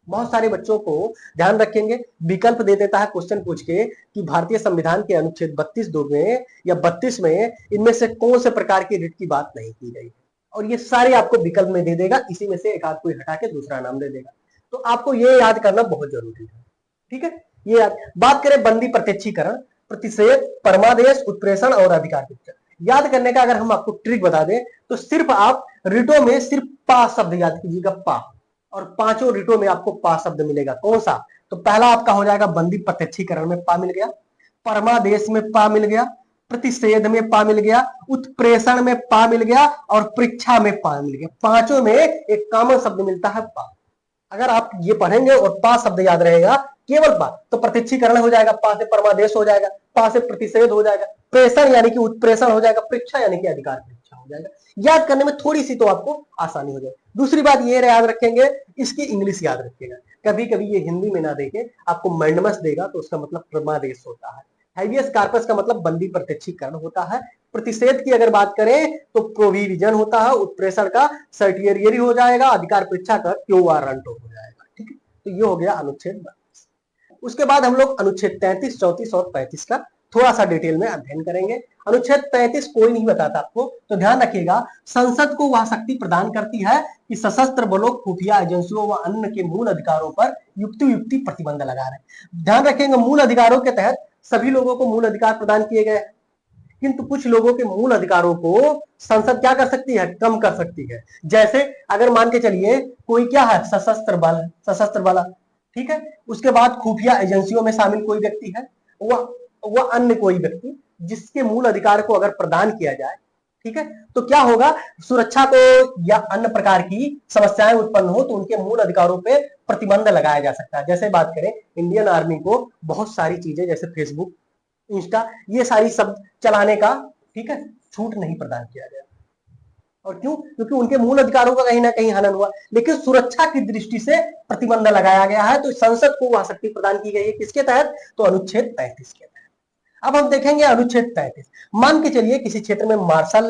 बहुत सारे बच्चों को ध्यान रखेंगे विकल्प दे देता है क्वेश्चन पूछ के कि भारतीय संविधान के अनुच्छेद 32(2) में या 32 में इनमें से कौन से प्रकार की रिट की बात नहीं की गई, और ये सारे आपको विकल्प में दे देगा, इसी में से एक आध कोई हटा के दूसरा नाम दे देगा। तो आपको ये याद करना बहुत जरूरी है। ठीक है, ये याद। बात करें बंदी प्रत्यक्षीकरण, प्रतिषेध, परमादेश, उत्प्रेषण और अधिकार परीक्षा, याद करने का अगर हम आपको ट्रिक बता दें तो सिर्फ आप रिटों में सिर्फ पा शब्द याद कीजिएगा, पा, और 5 रिटों में आपको पा शब्द मिलेगा। कौन सा, तो पहला आपका हो जाएगा बंदी प्रत्यक्षीकरण में पा मिल गया, परमादेश में पा मिल गया, प्रतिषेध में पा मिल गया, उत्प्रेषण में पा मिल गया, और परीक्षा में पा मिल गया। 5 में एक कॉमन शब्द मिलता है पा। अगर आप ये पढ़ेंगे और पा शब्द याद रहेगा, केवल पा, तो प्रत्यक्षीकरण हो जाएगा, पा से परमादेश हो जाएगा, पा से प्रतिषेध हो जाएगा, प्रेषण यानी कि उत्प्रेषण हो जाएगा, परीक्षा यानी कि अधिकार परीक्षा हो जाएगा। याद करने में थोड़ी सी तो आपको आसानी हो जाएगी। दूसरी बात ये याद रखेंगे, इसकी इंग्लिश याद रखिएगा। कभी कभी ये हिंदी में ना देखे, आपको मैंडमस देगा तो उसका मतलब परमादेश होता है, हाइबियस कॉर्पस का मतलब बंदी प्रत्यक्षीकरण होता है, प्रतिषेध की अगर बात करें तो प्रोविजन होता है, उत्प्रेषण का सर्टियरी हो जाएगा, अधिकार परीक्षा का क्यू वारंटो हो जाएगा। ठीक है, तो ये हो गया अनुच्छेद 32। उसके बाद हम लोग अनुच्छेद 33, 34 और 35 का थोड़ा सा डिटेल में अध्ययन करेंगे। अनुच्छेद 33 कोई नहीं बताता आपको, तो ध्यान रखिएगा, संसद को वह शक्ति प्रदान करती है कि सशस्त्र बलों, खुफिया एजेंसियों व अन्य के मूल अधिकारों पर युक्ति प्रतिबंध लगा रहे। ध्यान रखेंगे, मूल अधिकारों के तहत सभी लोगों को मूल अधिकार प्रदान किए गए हैं, किंतु कुछ लोगों के मूल अधिकारों को संसद क्या कर सकती है, कम कर सकती है। जैसे अगर मान के चलिए कोई क्या है, सशस्त्र बल, ठीक है, उसके बाद खुफिया एजेंसियों में शामिल कोई व्यक्ति है, वह अन्य कोई व्यक्ति, जिसके मूल अधिकार को अगर प्रदान किया जाए, ठीक है, तो क्या होगा, सुरक्षा को या अन्य प्रकार की समस्याएं उत्पन्न हो तो उनके मूल अधिकारों पे प्रतिबंध लगाया जा सकता है। जैसे बात करें इंडियन आर्मी को बहुत सारी चीजें जैसे फेसबुक, इंस्टा, ये सारी सब चलाने का, ठीक है, छूट नहीं प्रदान किया गया। और क्यों? क्योंकि उनके मूल अधिकारों का कहीं ना कहीं हनन हुआ, लेकिन सुरक्षा की दृष्टि से प्रतिबंध लगाया गया है। तो संसद को वह शक्ति प्रदान की गई है किसके तहत? तो अनुच्छेद 35 के तहत। अब हम देखेंगे अनुच्छेद 35। मान के चलिए किसी क्षेत्र में मार्शल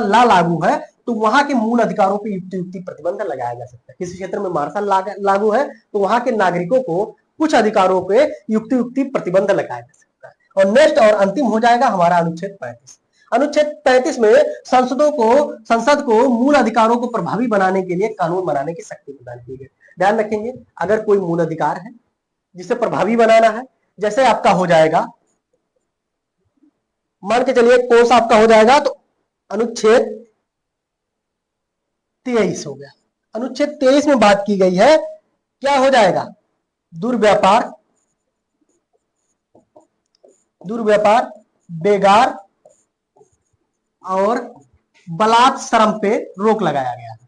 लॉ लागू है, तो वहां के मूल अधिकारों पर युक्ति प्रतिबंध लगाया जा सकता है। किसी क्षेत्र में मार्शल लागू है तो वहां के नागरिकों को कुछ अधिकारों पे युक्ति प्रतिबंध लगाया जा सकता है। और नेक्स्ट और अंतिम हो जाएगा हमारा अनुच्छेद 35। अनुच्छेद 35 में संसद को मूल अधिकारों को प्रभावी बनाने के लिए कानून बनाने की शक्ति प्रदान की गई। ध्यान रखेंगे, अगर कोई मूल अधिकार है जिसे प्रभावी बनाना है, जैसे आपका हो जाएगा, मान के चलिए कौन सा आपका हो जाएगा, तो अनुच्छेद 23 हो गया। अनुच्छेद 23 में बात की गई है, क्या हो जाएगा, दुर्व्यापार, बेगार और बलात्श्रम पे रोक लगाया गया है।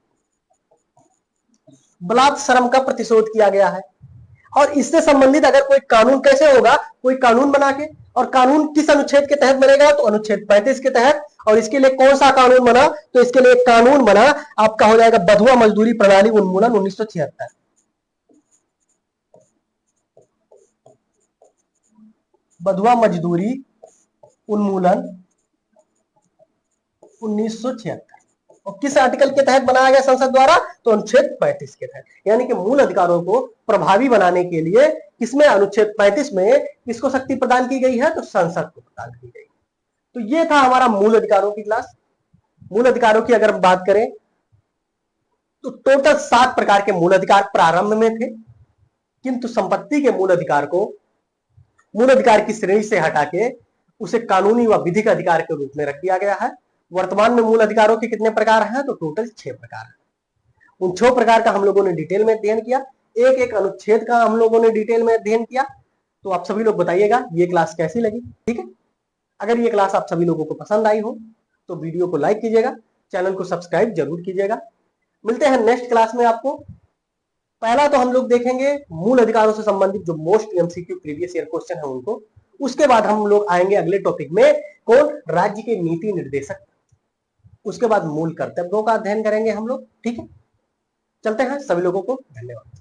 बलात्श्रम का प्रतिशोध किया गया है। और इससे संबंधित अगर कोई कानून कैसे होगा, कोई कानून बना के, और कानून किस अनुच्छेद के तहत बनेगा, तो अनुच्छेद 35 के तहत। और इसके लिए कौन सा कानून बना, तो इसके लिए कानून बना आपका हो जाएगा बधुआ मजदूरी प्रणाली उन्मूलन 1976। बधुआ मजदूरी उन्मूलन 1976। और किस आर्टिकल के तहत बनाया गया संसद द्वारा, तो अनुच्छेद 35 के तहत। यानी कि मूल अधिकारों को प्रभावी बनाने के लिए किसमें, अनुच्छेद 35 में किसको शक्ति प्रदान की गई है, तो संसद को प्रदान की गई। तो ये था हमारा मूल अधिकारों की क्लास। मूल अधिकारों की अगर बात करें तो टोटल 7 प्रकार के मूल अधिकार प्रारंभ में थे, किंतु संपत्ति के मूल अधिकार को मूल अधिकार की श्रेणी से हटा के उसे कानूनी व विधिक अधिकार के रूप में रख दिया गया है। वर्तमान में मूल अधिकारों के कितने प्रकार हैं, तो टोटल 6 प्रकार हैं। उन 6 प्रकार का हम लोगों ने डिटेल में अध्ययन किया, एक एक अनुच्छेद का हम लोगों ने डिटेल में अध्ययन किया। तो आप सभी लोग बताइएगा ये क्लास कैसी लगी, ठीक है। अगर ये क्लास आप सभी लोगों को पसंद आई हो तो वीडियो को लाइक कीजिएगा, चैनल को सब्सक्राइब जरूर कीजिएगा। मिलते हैं नेक्स्ट क्लास में आपको। पहला तो हम लोग देखेंगे मूल अधिकारों से संबंधित जो most MCQ previous year question है उनको। उसके बाद हम लोग आएंगे अगले टॉपिक में, कौन, राज्य के नीति निर्देशक। उसके बाद मूल कर्तव्यों का अध्ययन करेंगे हम लोग, ठीक है। चलते हैं, सभी लोगों को धन्यवाद।